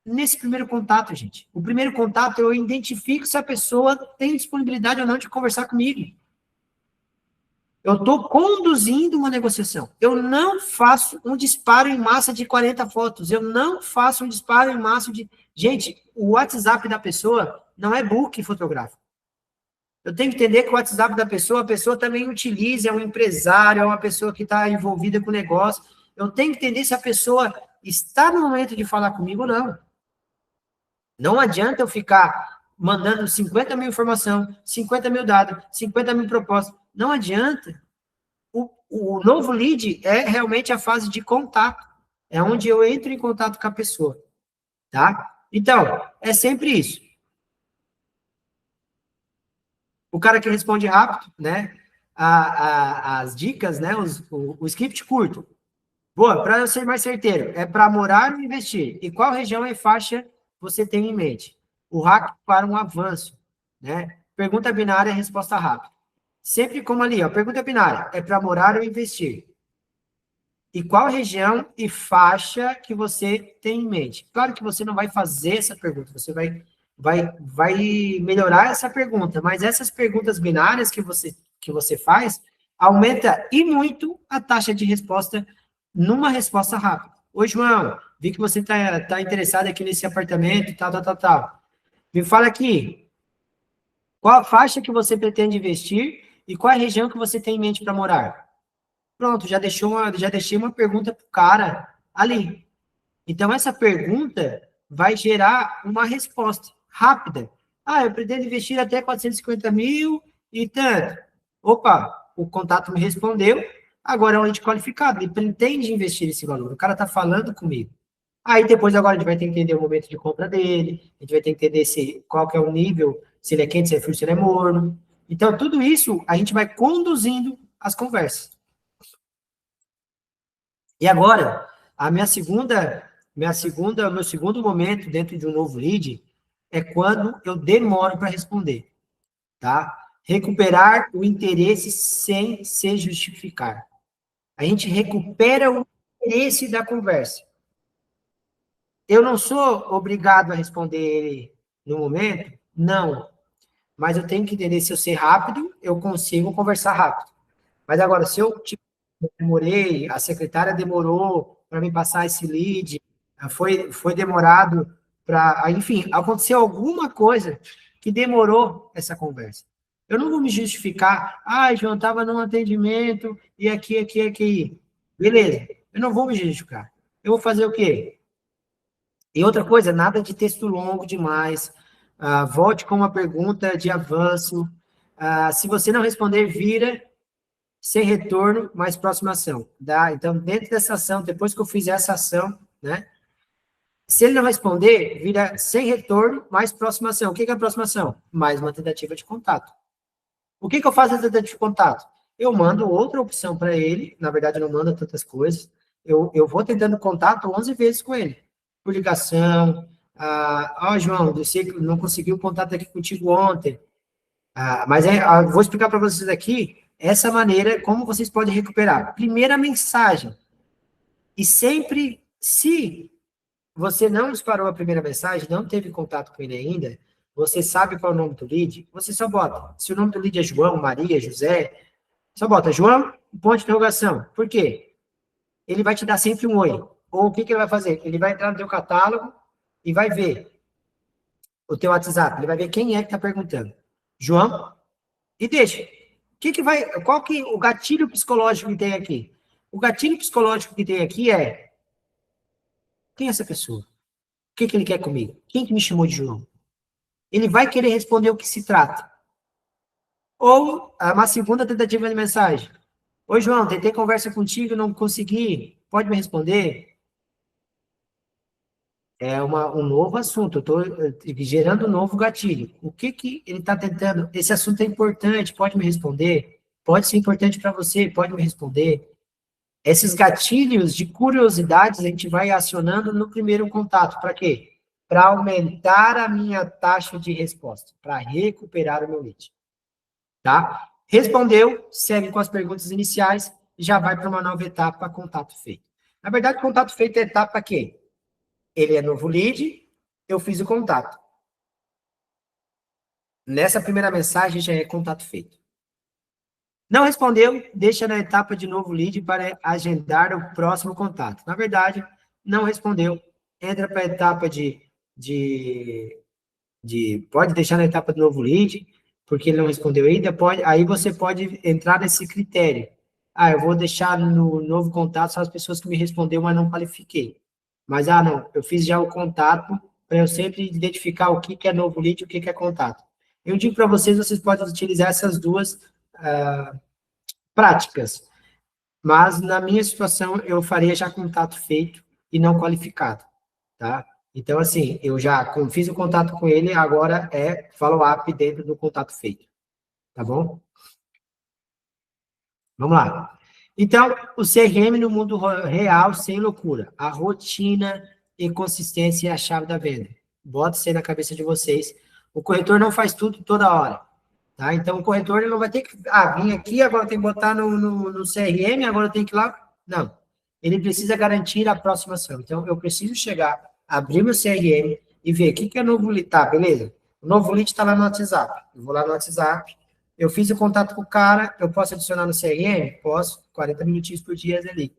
Nesse primeiro contato, gente. O primeiro contato, eu identifico se a pessoa tem disponibilidade ou não de conversar comigo. Eu estou conduzindo uma negociação. Eu não faço um disparo em massa de 40 fotos. Eu não faço um disparo em massa de... Gente, o WhatsApp da pessoa não é book fotográfico. Eu tenho que entender que o WhatsApp da pessoa, a pessoa também utiliza, é um empresário, é uma pessoa que está envolvida com o negócio. Eu tenho que entender se a pessoa está no momento de falar comigo ou não. Não adianta eu ficar mandando 50 mil informação, 50 mil dados, 50 mil propostas. Não adianta. O novo lead é realmente a fase de contato. É onde eu entro em contato com a pessoa. Tá? Então, é sempre isso. O cara que responde rápido, né? As dicas, né? O script curto. Boa, para eu ser mais certeiro, é para morar ou investir? E qual região e faixa você tem em mente? O hack para um avanço, né? Pergunta binária, resposta rápida. Sempre como ali, ó, pergunta binária, é para morar ou investir? E qual região e faixa que você tem em mente? Claro que você não vai fazer essa pergunta, você vai melhorar essa pergunta, mas essas perguntas binárias que você faz, aumenta e muito a taxa de resposta numa resposta rápida. Oi, João, vi que você tá interessado aqui nesse apartamento, tal. Me fala aqui, qual a faixa que você pretende investir e qual a região que você tem em mente para morar? Pronto, já deixei uma pergunta para o cara ali. Então, essa pergunta vai gerar uma resposta rápida. Ah, eu pretendo investir até 450 mil e tanto. Opa, o contato me respondeu, agora é um lead qualificado, ele pretende investir esse valor, o cara está falando comigo. Aí depois agora a gente vai ter que entender o momento de compra dele, a gente vai ter que entender qual que é o nível, se ele é quente, se é frio, se ele é morno. Então, tudo isso a gente vai conduzindo as conversas. E agora, o meu segundo momento dentro de um novo lead é quando eu demoro para responder, tá? Recuperar o interesse sem se justificar. A gente recupera o interesse da conversa. Eu não sou obrigado a responder ele no momento? Não. Mas eu tenho que entender, se eu ser rápido, eu consigo conversar rápido. Mas agora, se eu demorei, a secretária demorou para me passar esse lead, foi demorado para... Enfim, aconteceu alguma coisa que demorou essa conversa. Eu não vou me justificar, João, estava num atendimento, e aqui. Beleza, eu não vou me justificar. Eu vou fazer o quê? E outra coisa, nada de texto longo demais. Volte com uma pergunta de avanço. Se você não responder, vira sem retorno, mais próxima ação. Tá? Então, dentro dessa ação, depois que eu fizer essa ação, né? Se ele não responder, vira sem retorno, mais próxima ação. O que é a próxima ação? Mais uma tentativa de contato. O que eu faço na tentativa de contato? Eu mando outra opção para ele, na verdade, eu não mando tantas coisas, eu vou tentando contato 11 vezes com ele, por ligação, João, eu sei que não consegui o contato aqui contigo ontem, mas vou explicar para vocês aqui, essa maneira, como vocês podem recuperar. Primeira mensagem, e sempre, se você não disparou a primeira mensagem, não teve contato com ele ainda, você sabe qual é o nome do lead, você só bota. Se o nome do lead é João, Maria, José, só bota João, ponto de interrogação. Por quê? Ele vai te dar sempre um oi. Ou o que ele vai fazer? Ele vai entrar no teu catálogo e vai ver o teu WhatsApp. Ele vai ver quem é que está perguntando. João, e deixa. Qual que o gatilho psicológico que tem aqui? O gatilho psicológico que tem aqui é: quem é essa pessoa? O que ele quer comigo? Quem que me chamou de João? Ele vai querer responder o que se trata. Ou uma segunda tentativa de mensagem. Oi, João, tentei conversa contigo, não consegui. Pode me responder? É um novo assunto. Eu estou gerando um novo gatilho. O que ele está tentando? Esse assunto é importante, pode me responder? Pode ser importante para você, pode me responder? Esses gatilhos de curiosidades a gente vai acionando no primeiro contato. Para quê? Para aumentar a minha taxa de resposta, para recuperar o meu lead. Tá? Respondeu, segue com as perguntas iniciais e já vai para uma nova etapa, contato feito. Na verdade, contato feito é etapa que ele é novo lead, eu fiz o contato. Nessa primeira mensagem já é contato feito. Não respondeu, deixa na etapa de novo lead para agendar o próximo contato. Na verdade, não respondeu, entra para a etapa pode deixar na etapa de novo lead, porque ele não respondeu ainda, aí você pode entrar nesse critério. Ah, eu vou deixar no novo contato só as pessoas que me responderam, mas não qualifiquei. Mas, não, eu fiz já o contato, para eu sempre identificar o que é novo lead e o que é contato. Eu digo para vocês, vocês podem utilizar essas duas práticas, mas na minha situação, eu faria já contato feito e não qualificado, tá? Então, assim, eu já fiz o contato com ele, agora é follow-up dentro do contato feito, tá bom? Vamos lá. Então, o CRM no mundo real, sem loucura. A rotina e consistência é a chave da venda. Bota isso aí na cabeça de vocês. O corretor não faz tudo toda hora, tá? Então, o corretor ele não vai ter que, vim aqui, agora tem que botar no CRM, agora eu tenho que ir lá. Não. Ele precisa garantir a aproximação. Então, eu preciso chegar, abrir meu CRM e ver o que é novo lead. Tá, beleza? O novo lead está lá no WhatsApp. Eu vou lá no WhatsApp, eu fiz o contato com o cara, eu posso adicionar no CRM? Posso, 40 minutinhos por dia ali.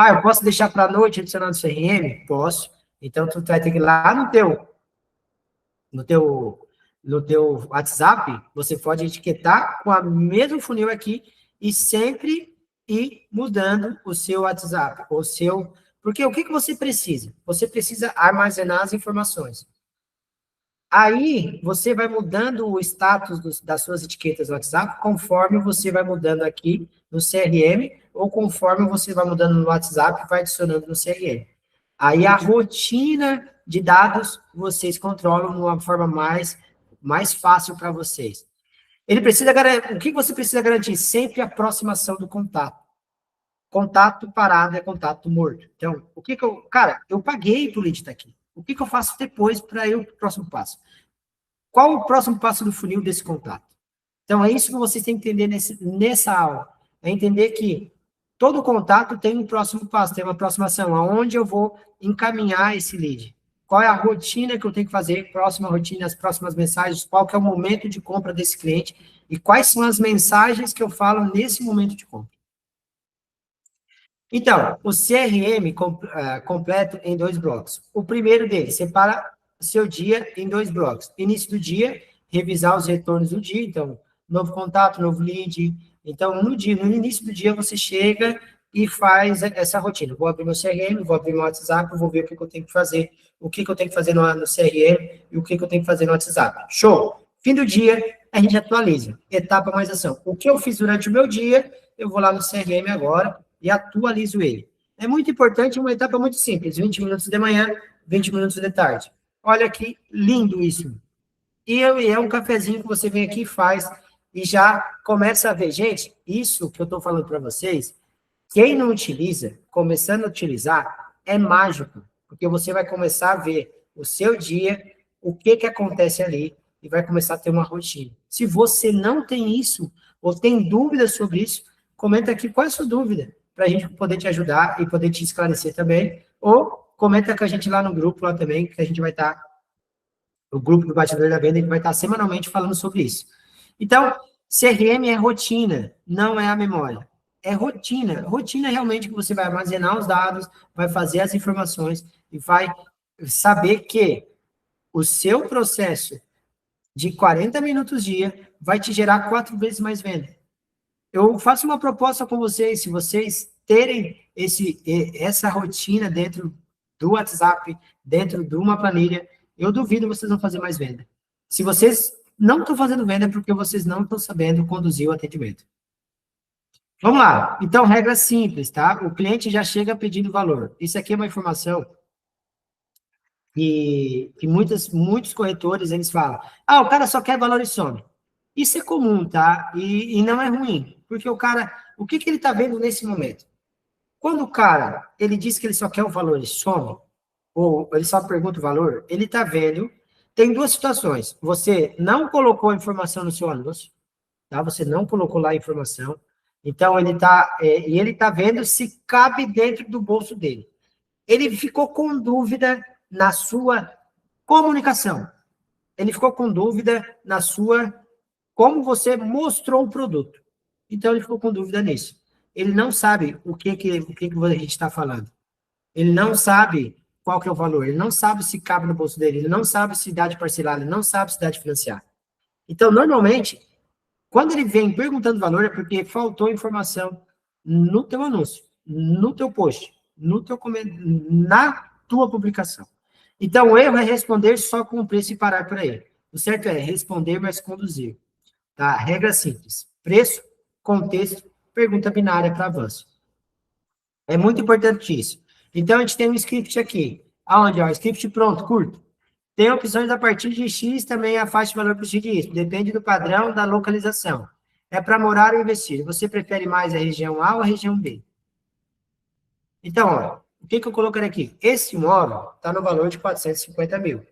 Eu posso deixar para a noite adicionar no CRM? Posso. Então, tu vai ter que ir lá no teu WhatsApp, você pode etiquetar com a mesmo funil aqui e sempre ir mudando o seu WhatsApp, porque o que você precisa? Você precisa armazenar as informações. Aí, você vai mudando o status das suas etiquetas no WhatsApp, conforme você vai mudando aqui no CRM, ou conforme você vai mudando no WhatsApp e vai adicionando no CRM. Aí, a rotina de dados, vocês controlam de uma forma mais fácil para vocês. O que você precisa garantir? Sempre a aproximação do contato. Contato parado é contato morto. Então, eu paguei para o lead estar aqui. O que eu faço depois para ir para o próximo passo? Qual o próximo passo do funil desse contato? Então, é isso que vocês têm que entender nessa aula. É entender que todo contato tem um próximo passo, tem uma aproximação, aonde eu vou encaminhar esse lead. Qual é a rotina que eu tenho que fazer, próxima rotina, as próximas mensagens, qual que é o momento de compra desse cliente e quais são as mensagens que eu falo nesse momento de compra. Então, o CRM completo em 2 blocos. O primeiro deles, separa o seu dia em 2 blocos. Início do dia, revisar os retornos do dia, então, novo contato, novo lead. Então, no início do dia, você chega e faz essa rotina. Vou abrir meu CRM, vou abrir meu WhatsApp, vou ver o que eu tenho que fazer, o que eu tenho que fazer no CRM e o que eu tenho que fazer no WhatsApp. Show! Fim do dia, a gente atualiza. Etapa mais ação. O que eu fiz durante o meu dia, eu vou lá no CRM agora e atualizo ele. É muito importante, uma etapa muito simples, 20 minutos de manhã, 20 minutos de tarde. Olha que lindo isso. E é um cafezinho que você vem aqui e faz e já começa a ver. Gente, isso que eu estou falando para vocês, quem não utiliza, começando a utilizar, é mágico, porque você vai começar a ver o seu dia, o que acontece ali, e vai começar a ter uma rotina. Se você não tem isso, ou tem dúvidas sobre isso, comenta aqui qual é a sua dúvida, para a gente poder te ajudar e poder te esclarecer também, ou comenta com a gente lá no grupo, lá também, que a gente vai estar, o grupo do Batidor da Venda, que vai estar semanalmente falando sobre isso. Então, CRM é rotina, não é a memória. É rotina. Rotina é realmente que você vai armazenar os dados, vai fazer as informações e vai saber que o seu processo de 40 minutos dia vai te gerar 4 vezes mais venda. Eu faço uma proposta com vocês, se vocês terem essa rotina dentro do WhatsApp, dentro de uma planilha, eu duvido vocês vão fazer mais venda. Se vocês não estão fazendo venda, é porque vocês não estão sabendo conduzir o atendimento. Vamos lá. Então, regra simples, tá? O cliente já chega pedindo valor. Isso aqui é uma informação que muitos corretores, eles falam, o cara só quer valor e some. Isso é comum, tá? E não é ruim, porque o cara, o que ele está vendo nesse momento? Quando o cara, ele diz que ele só quer o valor e some, ou ele só pergunta o valor, ele está vendo, tem duas situações. Você não colocou a informação no seu anúncio, tá? Você não colocou lá a informação, então ele está vendo se cabe dentro do bolso dele. Ele ficou com dúvida na sua comunicação. Ele ficou com dúvida na sua, como você mostrou o produto. Então, ele ficou com dúvida nisso. Ele não sabe o que a gente está falando. Ele não sabe qual que é o valor. Ele não sabe se cabe no bolso dele. Ele não sabe se dá de parcelar. Ele não sabe se dá de financiar. Então, normalmente, quando ele vem perguntando valor, é porque faltou informação no teu anúncio, no teu post, no teu na tua publicação. Então, o erro é responder só com o preço e parar por aí. O certo é responder, mas conduzir. Tá? Regra simples. Preço, contexto, pergunta binária para avanço. É muito importante isso. Então, a gente tem um script aqui. Aonde? Ó, script pronto, curto. Tem opções a partir de X, também a faixa de valor para de Y. Depende do padrão da localização. É para morar ou investir. Você prefere mais a região A ou a região B? Então, ó, o que eu coloquei aqui? Esse imóvel está no valor de 450 mil.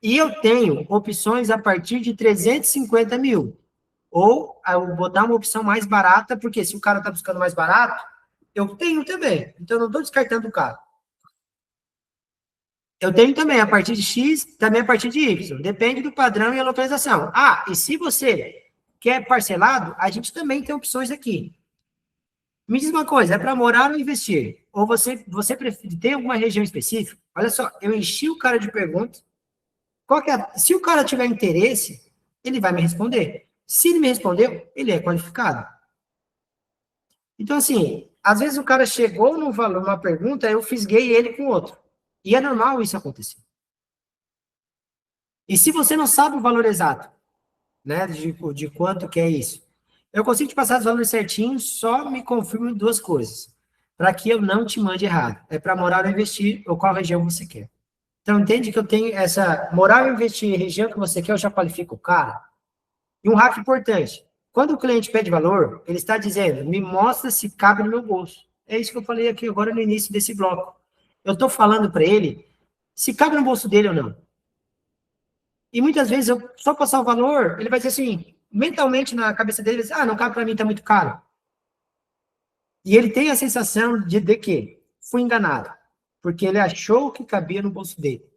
E eu tenho opções a partir de 350 mil. Ou eu vou dar uma opção mais barata, porque se o cara está buscando mais barato, eu tenho também. Então, eu não estou descartando o cara. Eu tenho também a partir de X, também a partir de Y. Depende do padrão e a localização. Ah, e se você quer parcelado, a gente também tem opções aqui. Me diz uma coisa, é para morar ou investir? Ou você prefere, tem alguma região específica? Olha só, eu enchi o cara de perguntas. Se o cara tiver interesse, ele vai me responder. Se ele me respondeu, ele é qualificado. Então, assim, às vezes o cara chegou num valor, numa pergunta, eu fisguei ele com outro. E é normal isso acontecer. E se você não sabe o valor exato, né, de quanto que é isso, eu consigo te passar os valores certinhos, só me confirme duas coisas, para que eu não te mande errado. É para morar ou investir, ou qual região você quer. Então, entende que eu tenho essa morar ou investir, região que você quer, eu já qualifico o cara. E um hack importante, quando o cliente pede valor, ele está dizendo, me mostra se cabe no meu bolso. É isso que eu falei aqui agora no início desse bloco. Eu estou falando para ele se cabe no bolso dele ou não. E muitas vezes, eu só passar o valor, ele vai dizer assim, mentalmente na cabeça dele, ah, não cabe para mim, está muito caro. E ele tem a sensação de que fui enganado, porque ele achou que cabia no bolso dele.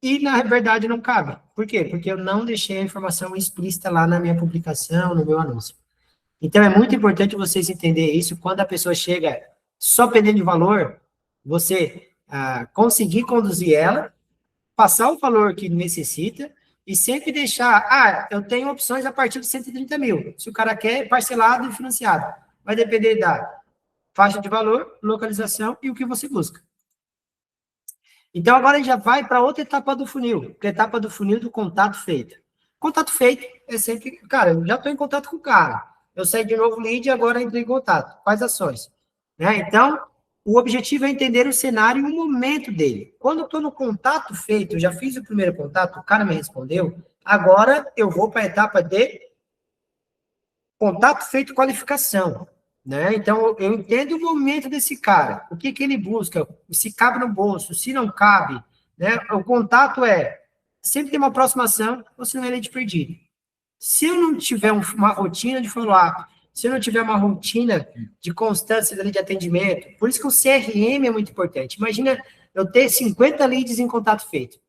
E, na verdade, não cabe. Por quê? Porque eu não deixei a informação explícita lá na minha publicação, no meu anúncio. Então, é muito importante vocês entenderem isso. Quando a pessoa chega só pedindo de valor, você conseguir conduzir ela, passar o valor que necessita e sempre deixar, eu tenho opções a partir de 130 mil. Se o cara quer, parcelado e financiado. Vai depender da faixa de valor, localização e o que você busca. Então, agora a gente já vai para outra etapa do funil, que é a etapa do funil do contato feito. Contato feito é sempre, cara, eu já estou em contato com o cara. Eu saí de novo lead e agora entrei em contato. Quais ações? Né? Então, o objetivo é entender o cenário e o momento dele. Quando eu estou no contato feito, eu já fiz o primeiro contato, o cara me respondeu, agora eu vou para a etapa de contato feito qualificação. Né? Então, eu entendo o momento desse cara, o que ele busca, se cabe no bolso, se não cabe. Né? O contato sempre tem uma aproximação, você não é lead perdido. Se eu não tiver uma rotina de follow-up, se eu não tiver uma rotina de constância de atendimento, por isso que o CRM é muito importante. Imagina eu ter 50 leads em contato feito.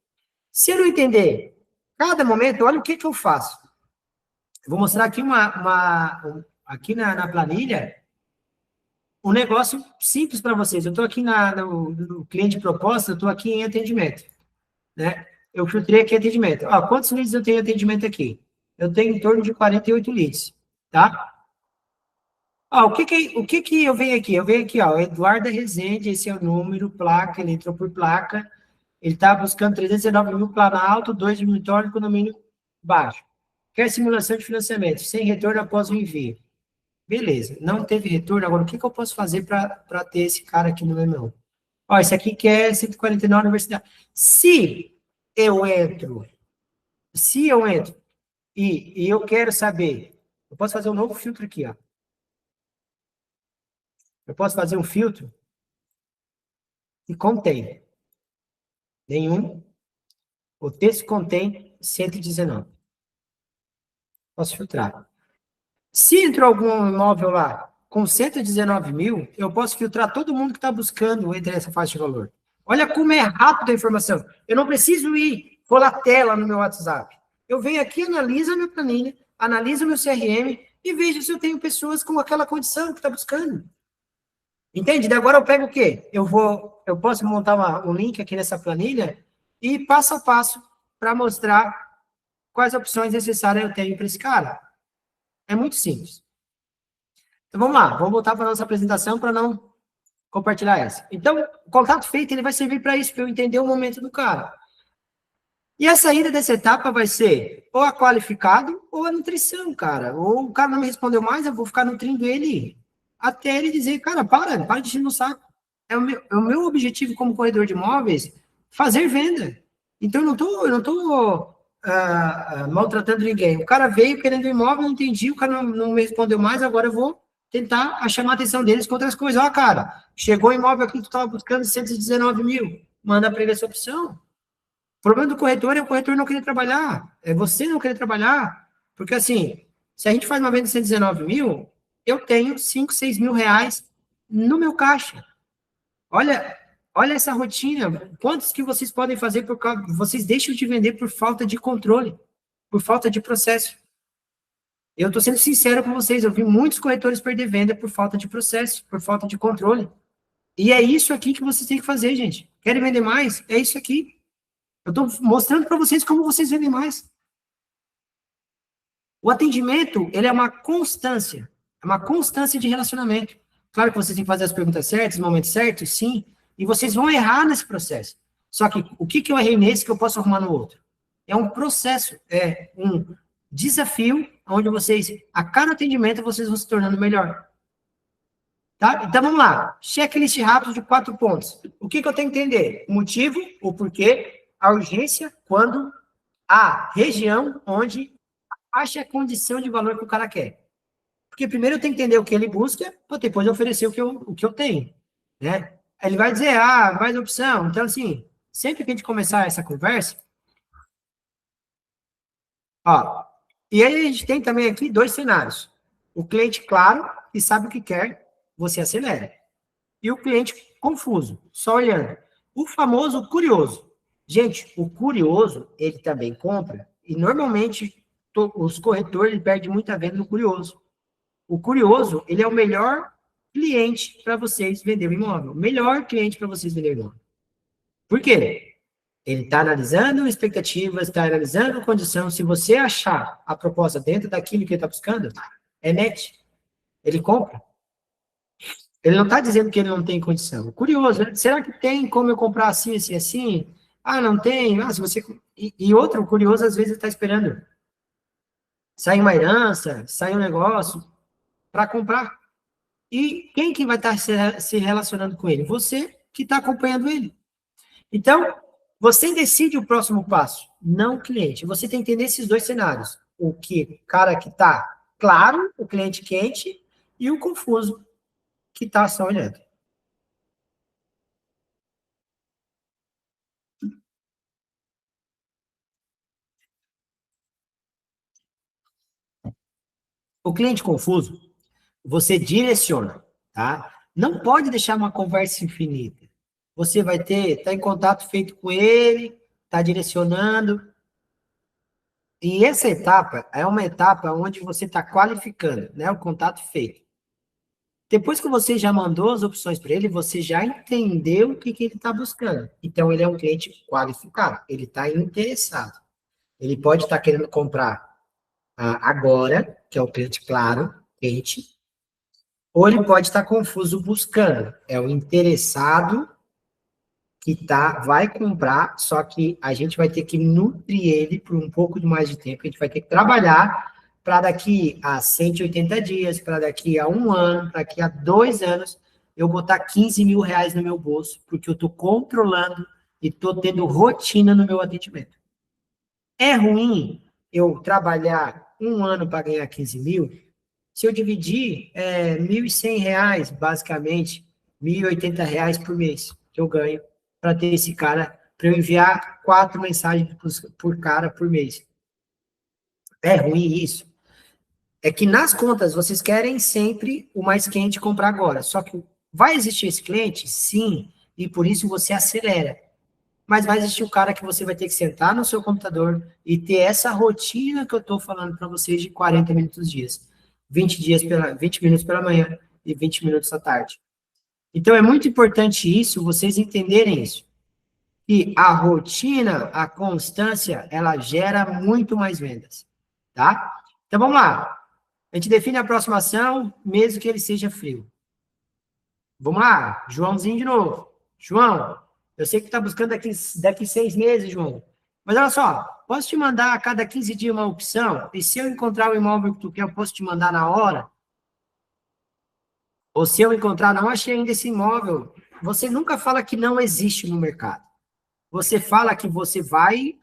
Se eu não entender cada momento, olha o que eu faço. Eu vou mostrar aqui aqui na planilha um negócio simples para vocês. Eu estou aqui no cliente proposta, eu estou aqui em atendimento. Né? Eu filtrei aqui atendimento. Ó, quantos leads eu tenho em atendimento aqui? Eu tenho em torno de 48 leads, tá? Ó, o que eu venho aqui? Eu venho aqui, ó, Eduardo Rezende, esse é o número, placa, ele entrou por placa, ele está buscando 319 mil planalto, 2 dormitório, condomínio baixo. Quer simulação de financiamento, sem retorno após o envio. Beleza, não teve retorno, agora o que eu posso fazer para ter esse cara aqui no meu nome? Ó, esse aqui quer 149 universidade. Se eu entro e eu quero saber, eu posso fazer um novo filtro aqui, ó. Eu posso fazer um filtro e contém. Nenhum. O texto contém 119. Posso filtrar. Se entrou algum imóvel lá com 119 mil, eu posso filtrar todo mundo que está buscando entre essa faixa de valor. Olha como é rápido a informação. Eu não preciso ir rolar tela no meu WhatsApp. Eu venho aqui, analiso a minha planilha, analiso o meu CRM e vejo se eu tenho pessoas com aquela condição que está buscando. Entende? Daí agora eu pego o quê? Eu posso montar um link aqui nessa planilha e passo a passo para mostrar quais opções necessárias eu tenho para esse cara. É muito simples. Então vamos lá, vamos voltar para a nossa apresentação para não compartilhar essa. Então, o contato feito ele vai servir para isso, para eu entender o momento do cara. E a saída dessa etapa vai ser ou a qualificado ou a nutrição, cara. Ou o cara não me respondeu mais, eu vou ficar nutrindo ele até ele dizer, cara, para de encher no saco. É o meu objetivo como corretor de imóveis fazer venda. Então, eu não tô maltratando ninguém. O cara veio querendo um imóvel, não entendi, o cara não me respondeu mais, agora eu vou tentar chamar a atenção deles com outras coisas. Ó, cara, chegou o imóvel aqui que tu estava buscando 119 mil, manda para ele essa opção. O problema do corretor é o corretor não querer trabalhar, é você não querer trabalhar, porque assim, se a gente faz uma venda de 119 mil, eu tenho 5, 6 mil reais no meu caixa. Olha essa rotina, quantos que vocês podem fazer por causa, vocês deixam de vender por falta de controle, por falta de processo. Eu estou sendo sincero com vocês, eu vi muitos corretores perder venda por falta de processo, por falta de controle. E é isso aqui que vocês têm que fazer, gente. Querem vender mais? É isso aqui. Eu estou mostrando para vocês como vocês vendem mais. O atendimento, ele é uma constância de relacionamento. Claro que vocês têm que fazer as perguntas certas, no momento certo, sim, e vocês vão errar nesse processo. Só que o que eu errei nesse que eu posso arrumar no outro? É um processo, é um desafio onde vocês, a cada atendimento, vocês vão se tornando melhor. Tá? Então, vamos lá. Checklist rápido de 4 pontos. O que eu tenho que entender? O motivo, o porquê, a urgência, quando, a região onde acha a condição de valor que o cara quer. Porque primeiro eu tenho que entender o que ele busca, para depois oferecer o que eu tenho. Né? Ele vai dizer, mais opção. Então, assim, sempre que a gente começar essa conversa, ó, e aí a gente tem também aqui 2 cenários. O cliente claro, que sabe o que quer, você acelera. E o cliente confuso, só olhando. O famoso curioso. Gente, o curioso, ele também compra, e normalmente os corretores perdem muita venda no curioso. O curioso, ele é o melhor cliente para vocês vender o imóvel. O melhor cliente para vocês vender o imóvel. Por quê? Ele está analisando expectativas, está analisando condição. Se você achar a proposta dentro daquilo que ele está buscando, é net. Ele compra. Ele não está dizendo que ele não tem condição. Curioso, né? Será que tem como eu comprar assim, assim, assim? Não tem. Se você... E outro curioso, às vezes, está esperando. Sai uma herança, sai um negócio para comprar. E quem que vai estar se relacionando com ele? Você que está acompanhando ele. Então, você decide o próximo passo, não o cliente. Você tem que entender esses 2 cenários. O cara que está claro, o cliente quente, e o confuso, que está só olhando. O cliente confuso, você direciona, tá? Não pode deixar uma conversa infinita. Você vai tá em contato feito com ele, tá direcionando. E essa etapa é uma etapa onde você está qualificando, né? O contato feito. Depois que você já mandou as opções para ele, você já entendeu o que ele está buscando. Então, ele é um cliente qualificado, ele está interessado. Ele pode estar querendo comprar agora, que é o cliente claro, quente, ou ele pode estar confuso buscando. É o interessado que vai comprar, só que a gente vai ter que nutrir ele por um pouco mais de tempo, a gente vai ter que trabalhar para daqui a 180 dias, para daqui a 1 ano, para daqui a 2 anos, eu botar 15 mil reais no meu bolso, porque eu estou controlando e estou tendo rotina no meu atendimento. É ruim eu trabalhar 1 ano para ganhar 15 mil? Se eu dividir, R$ 1.100, basicamente, R$ 1.080 por mês. que eu ganho para ter esse cara, para eu enviar 4 mensagens por cara por mês. É ruim isso? É que nas contas vocês querem sempre o mais quente comprar agora. Só que vai existir esse cliente? Sim. E por isso você acelera. Mas vai existir o cara que você vai ter que sentar no seu computador e ter essa rotina que eu estou falando para vocês de 40 minutos dias. 20 minutos pela manhã e 20 minutos à tarde. Então é muito importante isso, vocês entenderem isso. E a rotina, a constância, ela gera muito mais vendas. Tá? Então vamos lá. A gente define a próxima ação, mesmo que ele seja frio. Vamos lá, Joãozinho de novo. João, eu sei que está buscando daqui 6 meses, João. Mas olha só, posso te mandar a cada 15 dias uma opção? E se eu encontrar o imóvel que tu quer, eu posso te mandar na hora? Ou se eu encontrar, não achei ainda esse imóvel. Você nunca fala que não existe no mercado. Você fala que você vai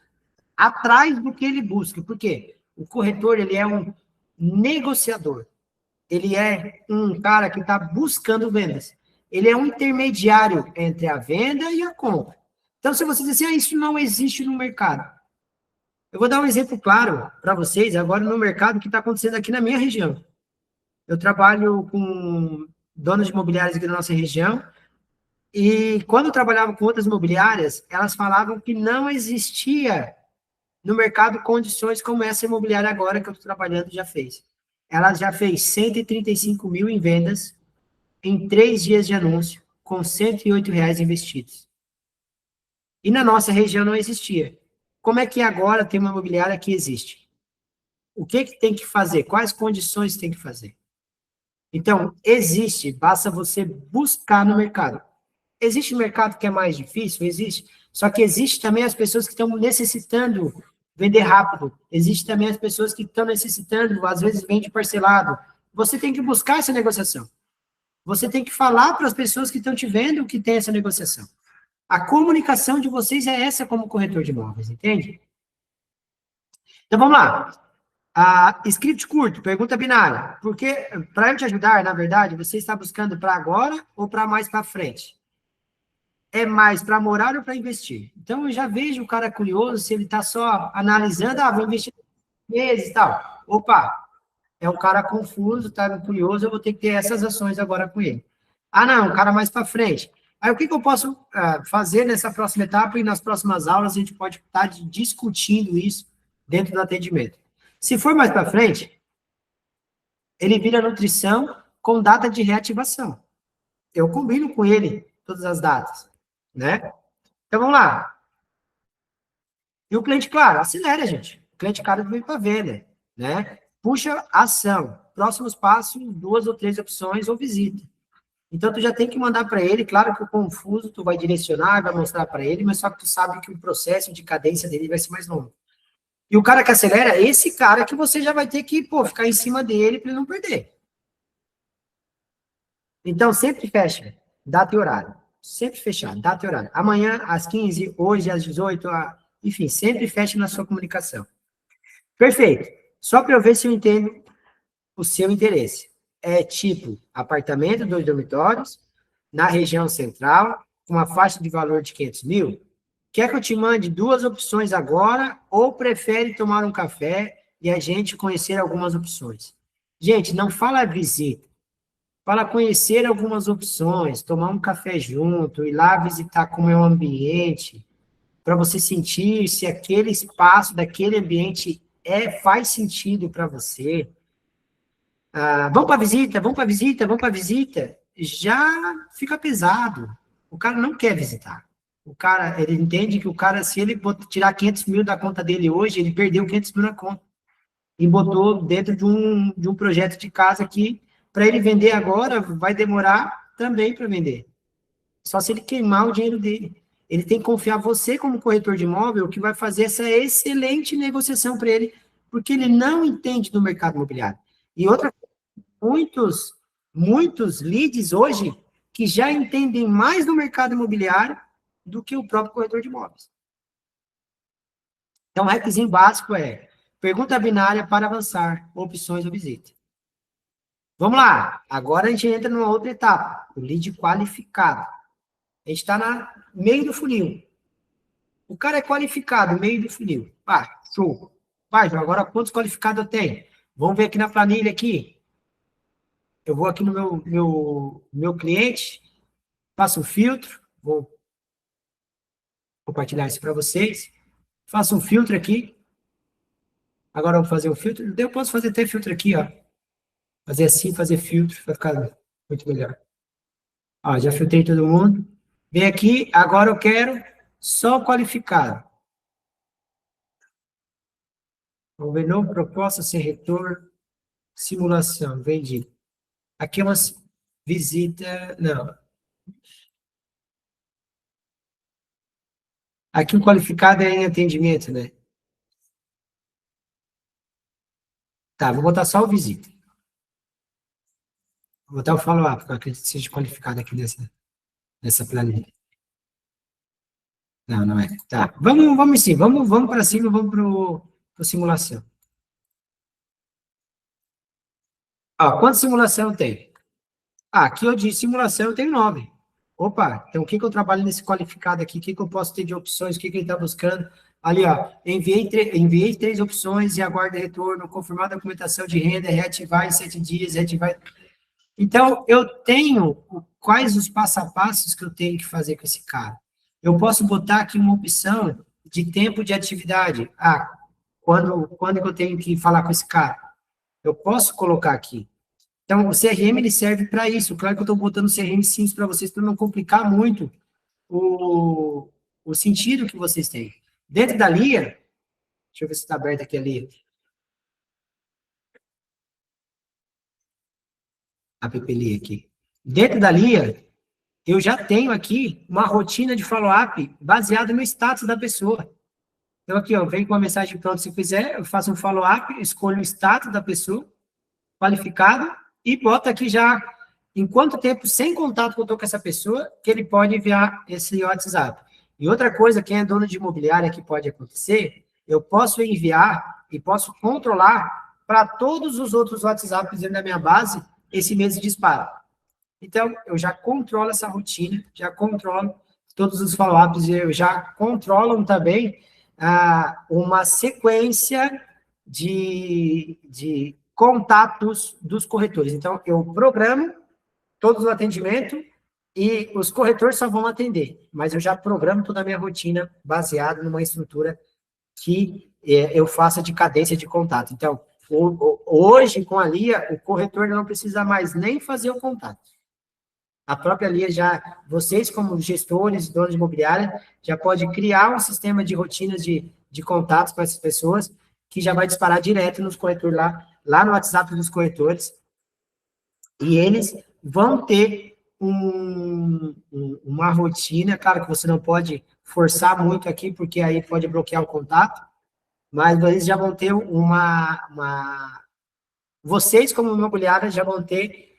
atrás do que ele busca. Por quê? O corretor, ele é um negociador. Ele é um cara que está buscando vendas. Ele é um intermediário entre a venda e a compra. Então, se você dizer assim, isso não existe no mercado. Eu vou dar um exemplo claro para vocês, agora no mercado que está acontecendo aqui na minha região. Eu trabalho com donos de imobiliárias aqui da nossa região, e quando eu trabalhava com outras imobiliárias, elas falavam que não existia no mercado condições como essa imobiliária agora que eu estou trabalhando já fez. Ela já fez 135 mil em vendas em 3 dias de anúncio, com R$ 108 investidos. E na nossa região não existia. Como é que agora tem uma imobiliária que existe? O que tem que fazer? Quais condições tem que fazer? Então, existe, basta você buscar no mercado. Existe mercado que é mais difícil? Existe. Só que existe também as pessoas que estão necessitando vender rápido. Existe também as pessoas que estão necessitando, às vezes, vende parcelado. Você tem que buscar essa negociação. Você tem que falar para as pessoas que estão te vendo que tem essa negociação. A comunicação de vocês é essa como corretor de imóveis, entende? Então, vamos lá. Script curto, pergunta binária. Porque, para eu te ajudar, na verdade, você está buscando para agora ou para mais para frente? É mais para morar ou para investir? Então, eu já vejo o cara curioso, se ele está só analisando, vou investir meses e tal. Opa, é um cara confuso, tá curioso, eu vou ter que ter essas ações agora com ele. Não, um cara mais para frente. Aí, o que eu posso fazer nessa próxima etapa e nas próximas aulas a gente pode estar discutindo isso dentro do atendimento. Se for mais para frente, ele vira nutrição com data de reativação. Eu combino com ele todas as datas, né? Então, vamos lá. E o cliente, claro, acelera, gente. O cliente, cara, vem para venda, né? Puxa ação. Próximos passos, 2 ou 3 opções ou visita. Então, tu já tem que mandar para ele, claro que o confuso tu vai direcionar, vai mostrar para ele, mas só que tu sabe que o processo de cadência dele vai ser mais longo. E o cara que acelera é esse cara que você já vai ter que, ficar em cima dele para ele não perder. Então, sempre fecha data e horário. Sempre fechar, data e horário. Amanhã, às 15, hoje, às 18, enfim, sempre fecha na sua comunicação. Perfeito. Só para eu ver se eu entendo o seu interesse. É tipo apartamento, 2 dormitórios, na região central, com uma faixa de valor de 500 mil? Quer que eu te mande 2 opções agora ou prefere tomar um café e a gente conhecer algumas opções? Gente, não fala visita. Fala conhecer algumas opções, tomar um café junto, ir lá visitar como é o ambiente, para você sentir se aquele espaço daquele ambiente faz sentido para você. Vamos para visita, vamos para visita, vamos para visita. Já fica pesado. O cara não quer visitar. O cara, ele entende que o cara, se ele tirar 500 mil da conta dele hoje, ele perdeu 500 mil na conta. E botou dentro de um projeto de casa que, para ele vender agora, vai demorar também para vender. Só se ele queimar o dinheiro dele. Ele tem que confiar você como corretor de imóvel que vai fazer essa excelente negociação para ele, porque ele não entende do mercado imobiliário. E outra, muitos leads hoje que já entendem mais do mercado imobiliário do que o próprio corretor de imóveis. Então, o requisito básico é pergunta binária para avançar, opções ou visita. Vamos lá, agora a gente entra numa outra etapa, o lead qualificado. A gente está no meio do funil. O cara é qualificado, meio do funil. Ah, show. Vai, João, agora quantos qualificados eu tenho? Vamos ver aqui na planilha aqui. Eu vou aqui no meu cliente, faço um filtro, vou compartilhar isso para vocês. Faço um filtro aqui. Agora eu vou fazer um filtro. Eu posso fazer até filtro aqui, ó. Fazer assim, fazer filtro, vai ficar muito melhor. Ó, já filtrei todo mundo. Vem aqui, agora eu quero só qualificado. Vamos ver, novo, proposta, sem retorno, simulação, vendido. Aqui é uma visita, não. Aqui o qualificado é em atendimento, né? Tá, vou botar só o visita. Vou botar o follow-up, porque eu acredito que seja qualificado aqui nessa planilha. Não, não é. Tá, vamos sim, vamos para cima, vamos para simulação. Ó, quantas simulação tem? Ah, aqui eu disse simulação, eu tenho 9. Opa, então o que eu trabalho nesse qualificado aqui? O que eu posso ter de opções? O que ele está buscando? Ali, ó, enviei 3 opções e aguardo retorno, confirmar a documentação de renda, reativar em 7 dias, reativar. Então, eu tenho quais os passo a passos que eu tenho que fazer com esse cara. Eu posso botar aqui uma opção de tempo de atividade. Ah, quando que eu tenho que falar com esse cara? Eu posso colocar aqui. Então, o CRM ele serve para isso. Claro que eu estou botando o CRM simples para vocês, para não complicar muito o, o sentido que vocês têm. Dentro da LIA, deixa eu ver se está aberta aqui a LIA. App LIA aqui. Dentro da LIA, eu já tenho aqui uma rotina de follow-up baseada no status da pessoa. Então, aqui, ó, vem com uma mensagem pronta, se quiser, eu faço um follow-up, escolho o status da pessoa, qualificado, e boto aqui já em quanto tempo, sem contato que eu estou com essa pessoa, que ele pode enviar esse WhatsApp. E outra coisa, quem é dono de imobiliária que pode acontecer, eu posso enviar e posso controlar para todos os outros WhatsApps dentro da minha base esse mesmo disparo. Então, eu já controlo essa rotina, já controlo todos os follow-ups, eu já controlo também uma sequência de contatos dos corretores. Então, eu programo todos os atendimentos e os corretores só vão atender, mas eu já programo toda a minha rotina baseada numa estrutura que eu faça de cadência de contato. Então, hoje, com a LIA, o corretor não precisa mais nem fazer o contato. A própria LIA já, vocês como gestores, donos de imobiliária, já pode criar um sistema de rotinas de contatos com essas pessoas, que já vai disparar direto nos corretores lá no WhatsApp dos corretores, e eles vão ter uma rotina, claro que você não pode forçar muito aqui, porque aí pode bloquear o contato, mas eles já vão ter vocês como imobiliária já vão ter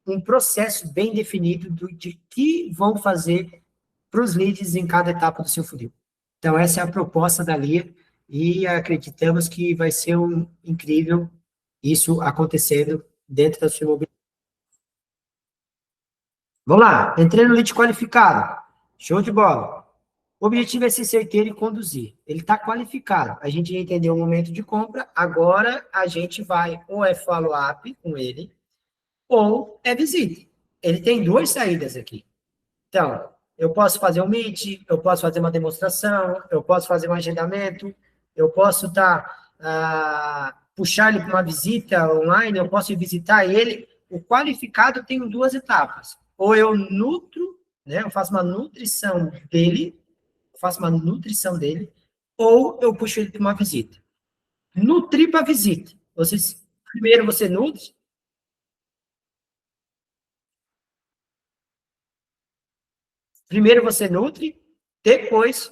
um processo bem definido de que vão fazer para os leads em cada etapa do seu funil. Então, essa é a proposta da LIA e acreditamos que vai ser incrível isso acontecendo dentro da sua imobiliária. Vamos lá, entrei no lead qualificado. Show de bola. O objetivo é ser certeiro e conduzir. Ele está qualificado. A gente entendeu o momento de compra, agora a gente vai ou é follow-up com ele, ou é visita. Ele tem 2 saídas aqui. Então, eu posso fazer um meet, eu posso fazer uma demonstração, eu posso fazer um agendamento, eu posso puxar ele para uma visita online, eu posso ir visitar ele. O qualificado tem 2 etapas. Ou eu nutro, né, eu faço uma nutrição dele, ou eu puxo ele para uma visita. Nutrir para visita. Primeiro você nutre, depois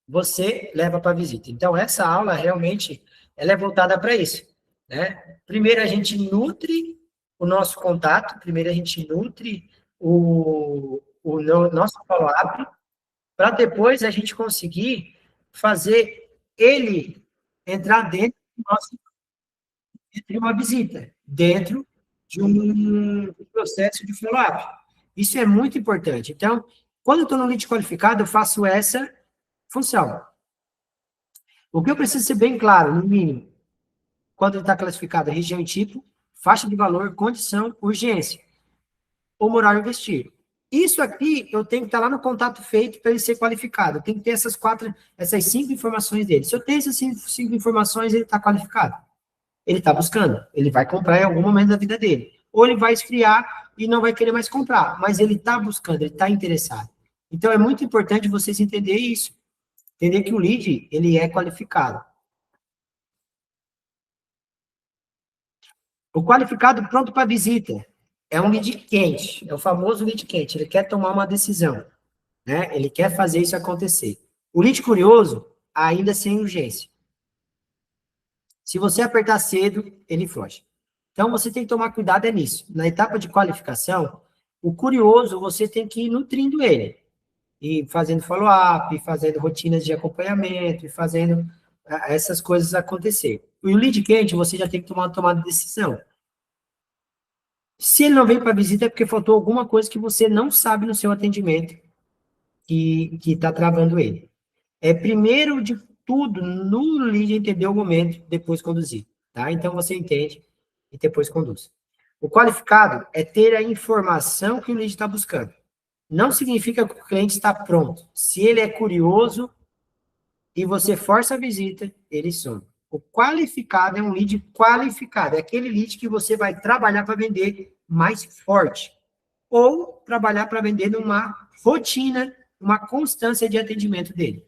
você leva para visita. Então, essa aula realmente ela é voltada para isso. Né? Primeiro, a gente nutre o nosso contato, primeiro a gente nutre o nosso follow-up, para depois a gente conseguir fazer ele entrar dentro de uma visita, dentro de um processo de follow-up. Isso é muito importante. Então, quando eu estou no lead qualificado, eu faço essa função. O que eu preciso ser bem claro, no mínimo, quando ele está classificado, região e tipo, faixa de valor, condição, urgência, ou moral investir. Isso aqui, eu tenho que estar lá no contato feito para ele ser qualificado. Eu tenho que ter essas 5 informações dele. Se eu tenho essas 5 informações, ele está qualificado. Ele está buscando. Ele vai comprar em algum momento da vida dele. Ou ele vai esfriar e não vai querer mais comprar. Mas ele está buscando, ele está interessado. Então, é muito importante vocês entenderem isso. Entender que o lead, ele é qualificado. O qualificado pronto para visita é um lead quente, é o famoso lead quente. Ele quer tomar uma decisão, né? Ele quer fazer isso acontecer. O lead curioso, ainda sem urgência. Se você apertar cedo, ele foge. Então, você tem que tomar cuidado nisso. Na etapa de qualificação, o curioso, você tem que ir nutrindo ele. E fazendo follow-up, fazendo rotinas de acompanhamento, e fazendo essas coisas acontecer. E o lead quente, você já tem que tomar uma tomada de decisão. Se ele não veio para visita, é porque faltou alguma coisa que você não sabe no seu atendimento que está travando ele. É primeiro de tudo, no lead, entender o momento, depois conduzir. Tá? Então, você entende e depois conduz. O qualificado é ter a informação que o lead está buscando. Não significa que o cliente está pronto. Se ele é curioso e você força a visita, ele some. O qualificado é um lead qualificado. É aquele lead que você vai trabalhar para vender mais forte. Ou trabalhar para vender numa rotina, uma constância de atendimento dele.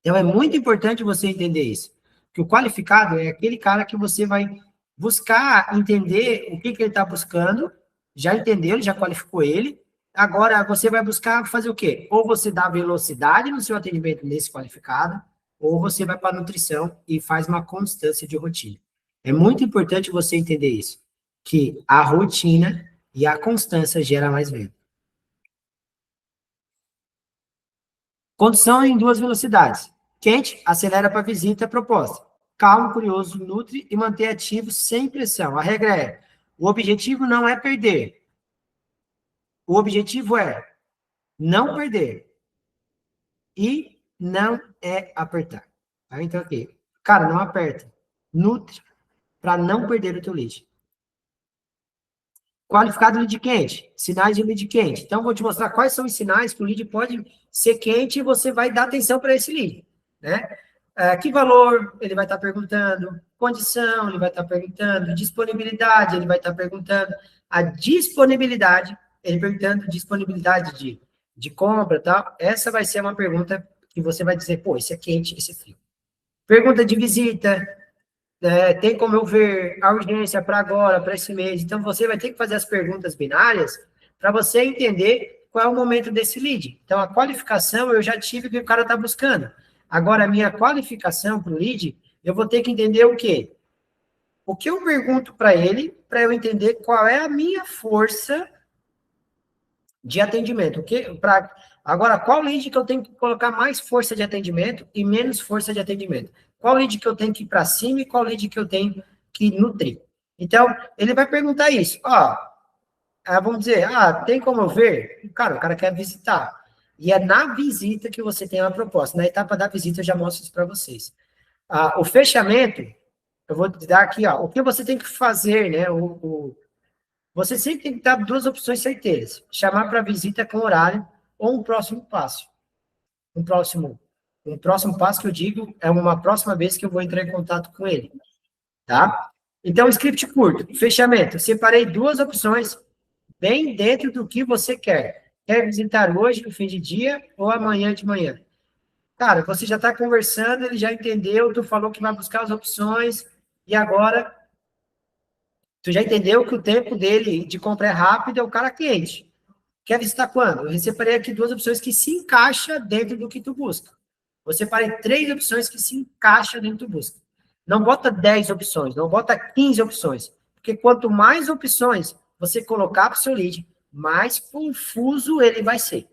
Então, é muito importante você entender isso. Que o qualificado é aquele cara que você vai buscar entender o que ele está buscando, já entendeu, ele já qualificou ele. Agora, você vai buscar fazer o quê? Ou você dá velocidade no seu atendimento nesse qualificado, ou você vai para a nutrição e faz uma constância de rotina. É muito importante você entender isso, que a rotina e a constância gera mais venda. Condução em 2 velocidades. Quente, acelera para visita, proposta. Calmo, curioso, nutre e manter ativo sem pressão. A regra é, o objetivo não é perder. O objetivo é não perder. E não é apertar. Tá? Então, aqui. Cara, não aperta. Nutre para não perder o teu lead. Qualificado lead quente. Sinais de lead quente. Então, vou te mostrar quais são os sinais que o lead pode ser quente e você vai dar atenção para esse lead. Né? Que valor ele vai estar perguntando, condição ele vai estar perguntando, disponibilidade ele vai estar perguntando, a disponibilidade, ele perguntando disponibilidade de compra, tá? Essa vai ser uma pergunta que você vai dizer, pô, esse é quente, esse é frio. Pergunta de visita, tem como eu ver a urgência para agora, para esse mês, então você vai ter que fazer as perguntas binárias para você entender qual é o momento desse lead. Então, a qualificação eu já tive o que o cara está buscando. Agora, a minha qualificação para o lead, eu vou ter que entender o quê? O que eu pergunto para ele, para eu entender qual é a minha força de atendimento. Agora, qual lead que eu tenho que colocar mais força de atendimento e menos força de atendimento? Qual lead que eu tenho que ir para cima e qual lead que eu tenho que nutrir? Então, ele vai perguntar isso. Vamos dizer, tem como eu ver? Cara, o cara quer visitar. E é na visita que você tem uma proposta. Na etapa da visita, eu já mostro isso para vocês. O fechamento, eu vou te dar aqui, o que você tem que fazer, né? Você sempre tem que dar 2 opções certeiras. Chamar para visita com horário ou um próximo passo. Um próximo passo que eu digo é uma próxima vez que eu vou entrar em contato com ele. Tá? Então, script curto. Fechamento. Separei 2 opções bem dentro do que você quer. Quer visitar hoje, no fim de dia, ou amanhã de manhã? Cara, você já está conversando, ele já entendeu, tu falou que vai buscar as opções, e agora tu já entendeu que o tempo dele de compra é rápido, é o cara quente. Quer visitar quando? Eu separei aqui 2 opções que se encaixam dentro do que tu busca. Eu separei 3 opções que se encaixam dentro do que tu busca. Não bota 10 opções, não bota 15 opções. Porque quanto mais opções você colocar para o seu lead, mais confuso ele vai ser.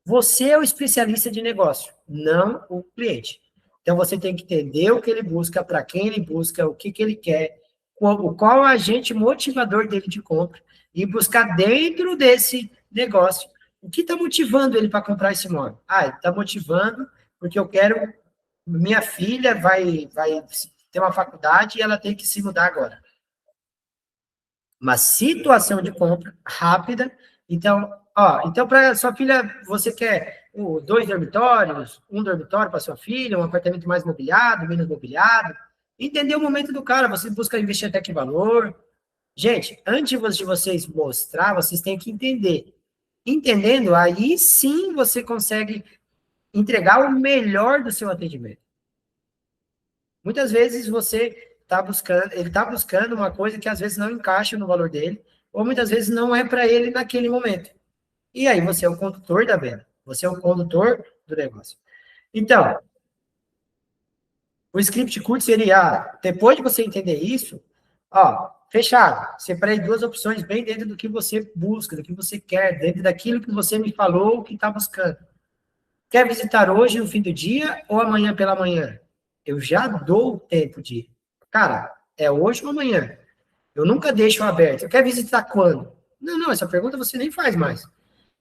Você é o especialista de negócio, não o cliente. Então, você tem que entender o que ele busca, para quem ele busca, o que ele quer, qual o agente motivador dele de compra, e buscar dentro desse negócio o que está motivando ele para comprar esse imóvel. Ah, ele está motivando porque eu quero, minha filha vai ter uma faculdade e ela tem que se mudar agora. Uma situação de compra rápida. Então, então para sua filha, você quer 2 dormitórios, um dormitório para sua filha, um apartamento mais mobiliado, menos mobiliado. Entender o momento do cara, você busca investir até que valor. Gente, antes de vocês mostrar, vocês têm que entender. Entendendo, aí sim você consegue entregar o melhor do seu atendimento. Muitas vezes ele está buscando uma coisa que às vezes não encaixa no valor dele, ou muitas vezes não é para ele naquele momento. E aí você é o condutor da venda, você é o condutor do negócio. Então, o script curto seria, depois de você entender isso, fechado. Separei 2 opções bem dentro do que você busca, do que você quer, dentro daquilo que você me falou que está buscando. Quer visitar hoje no fim do dia ou amanhã pela manhã? Eu já dou o tempo de, cara, é hoje ou amanhã? Eu nunca deixo aberto. Quer visitar quando? Não, essa pergunta você nem faz mais.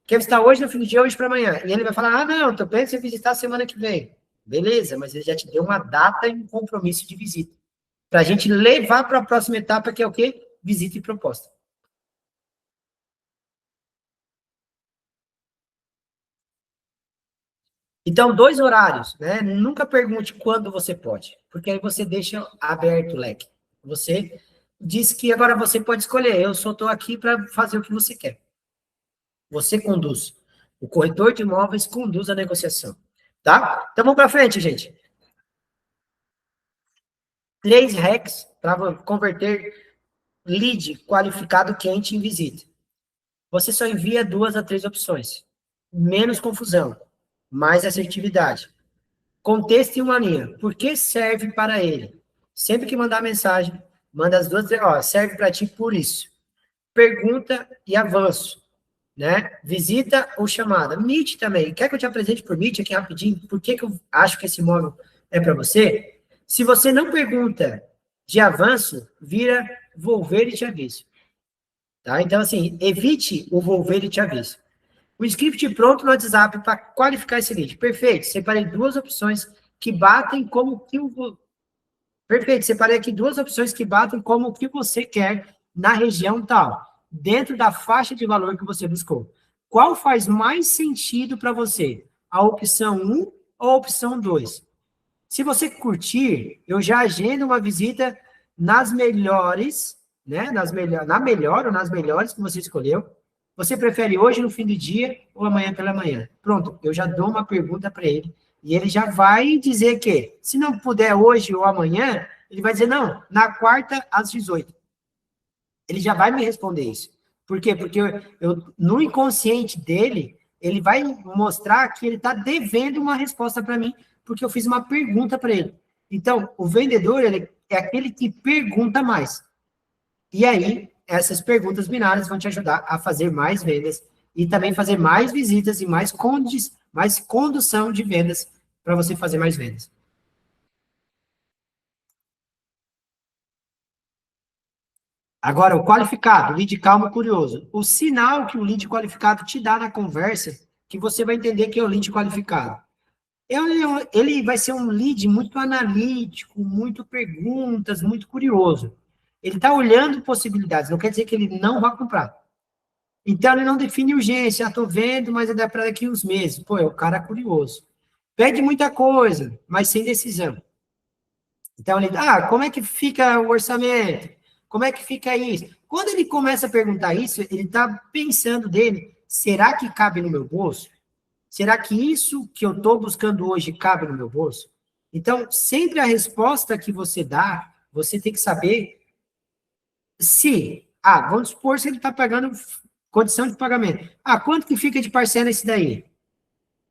Quer visitar hoje no fim do dia, hoje para amanhã? E ele vai falar, não, tô pensando em visitar semana que vem. Beleza, mas ele já te deu uma data e um compromisso de visita. Para a gente levar para a próxima etapa, que é o quê? Visita e proposta. Então, 2 horários, né? Nunca pergunte quando você pode, porque aí você deixa aberto o leque. Você diz que agora você pode escolher, eu só estou aqui para fazer o que você quer. Você conduz. O corretor de imóveis conduz a negociação. Tá? Então, vamos para frente, gente. 3 hacks para converter lead qualificado quente em visita. Você só envia 2 a 3 opções. Menos confusão, mais assertividade. Contexto em uma linha. Por que serve para ele? Sempre que mandar mensagem, manda as 2, serve para ti por isso. Pergunta e avanço, né? Visita ou chamada. Meet também. Quer que eu te apresente por Meet aqui rapidinho? Por que eu acho que esse imóvel é para você? Se você não pergunta de avanço, vira vou ver e te aviso. Tá? Então, assim, evite o vou ver e te aviso. O script pronto no WhatsApp para qualificar esse lead. Perfeito. Separei 2 opções que batem como que o... Perfeito. Separei aqui 2 opções que batem como o que você quer na região tal, dentro da faixa de valor que você buscou. Qual faz mais sentido para você? A opção 1 ou a opção 2? Se você curtir, eu já agendo uma visita nas melhores, né? Na melhor ou nas melhores que você escolheu. Você prefere hoje no fim do dia ou amanhã pela manhã? Pronto, eu já dou uma pergunta para ele e ele já vai dizer que, se não puder hoje ou amanhã, ele vai dizer, não, na quarta às 18. Ele já vai me responder isso. Por quê? Porque no inconsciente dele, ele vai mostrar que ele está devendo uma resposta para mim, porque eu fiz uma pergunta para ele. Então, o vendedor, ele é aquele que pergunta mais. E aí, essas perguntas binárias vão te ajudar a fazer mais vendas e também fazer mais visitas e mais condução de vendas para você fazer mais vendas. Agora, o qualificado, lead calmo curioso. O sinal que o lead qualificado te dá na conversa, que você vai entender que é o lead qualificado. Ele vai ser um lead muito analítico, muito perguntas, muito curioso. Ele está olhando possibilidades, não quer dizer que ele não vai comprar. Então, ele não define urgência. Estou vendo, mas é para daqui uns meses. Pô, é o cara curioso. Pede muita coisa, mas sem decisão. Então, ele, como é que fica o orçamento? Como é que fica isso? Quando ele começa a perguntar isso, ele está pensando dele, será que cabe no meu bolso? Será que isso que eu estou buscando hoje cabe no meu bolso? Então, sempre a resposta que você dá, você tem que saber se, vamos supor se ele está pagando condição de pagamento. Quanto que fica de parcela esse daí?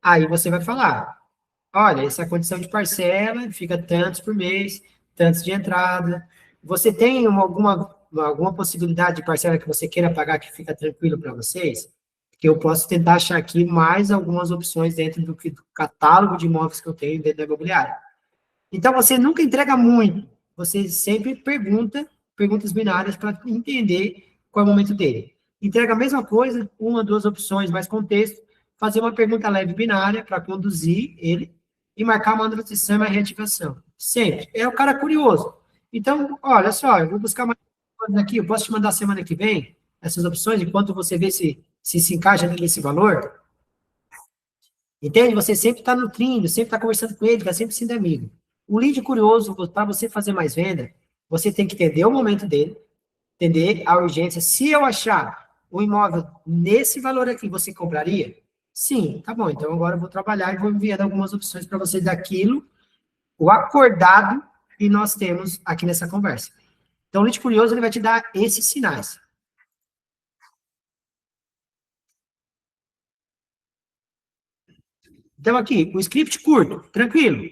Aí você vai falar, olha, essa condição de parcela fica tantos por mês, tantos de entrada. Você tem alguma possibilidade de parcela que você queira pagar que fica tranquilo para vocês? Que eu posso tentar achar aqui mais algumas opções dentro do catálogo de imóveis que eu tenho dentro da imobiliária. Então, você nunca entrega muito. Você sempre perguntas binárias para entender qual é o momento dele. Entrega a mesma coisa, uma, duas opções, mais contexto, fazer uma pergunta leve binária para conduzir ele e marcar uma nutrição e uma reativação. Sempre. É o cara curioso. Então, olha só, eu vou buscar mais aqui, eu posso te mandar semana que vem essas opções, enquanto você vê se encaixa nesse valor. Entende? Você sempre está nutrindo, sempre está conversando com ele, está sempre sendo amigo. O lead curioso, para você fazer mais venda, você tem que entender o momento dele, entender a urgência. Se eu achar o imóvel nesse valor aqui, você compraria? Sim, tá bom. Então agora eu vou trabalhar e vou enviar algumas opções para você daquilo, o acordado que nós temos aqui nessa conversa. Então o lead curioso ele vai te dar esses sinais. Então aqui, o script curto, tranquilo.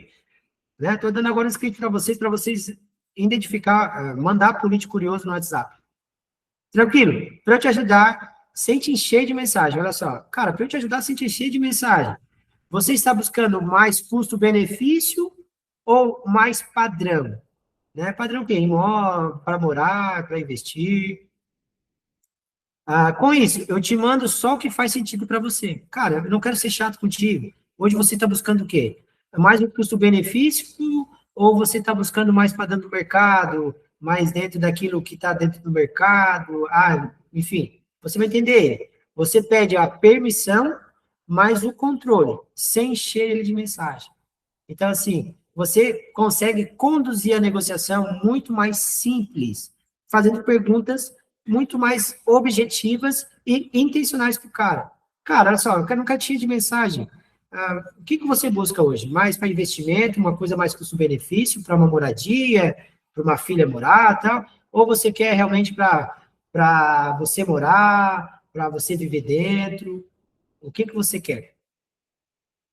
Estou dando agora um script para vocês identificar, mandar para o lead curioso no WhatsApp. Tranquilo? Para eu te ajudar, sem te encher de mensagem. Olha só, cara, para eu te ajudar sem te encher de mensagem, você está buscando mais custo-benefício ou mais padrão? Né? Padrão o quê? Imóvel, para morar, para investir. Com isso, eu te mando só o que faz sentido para você. Cara, eu não quero ser chato contigo. Hoje você está buscando o quê? Mais um custo-benefício ou você está buscando mais padrão do mercado, mais dentro daquilo que está dentro do mercado? Enfim, você vai entender. Você pede a permissão, mais o controle, sem encher ele de mensagem. Então, assim, você consegue conduzir a negociação muito mais simples, fazendo perguntas muito mais objetivas e intencionais para o cara. Cara, olha só, eu quero um caixinha de mensagem. O que você busca hoje? Mais para investimento, uma coisa mais custo-benefício, para uma moradia, para uma filha morar, tal? Ou você quer realmente para você morar, para você viver dentro? O que você quer?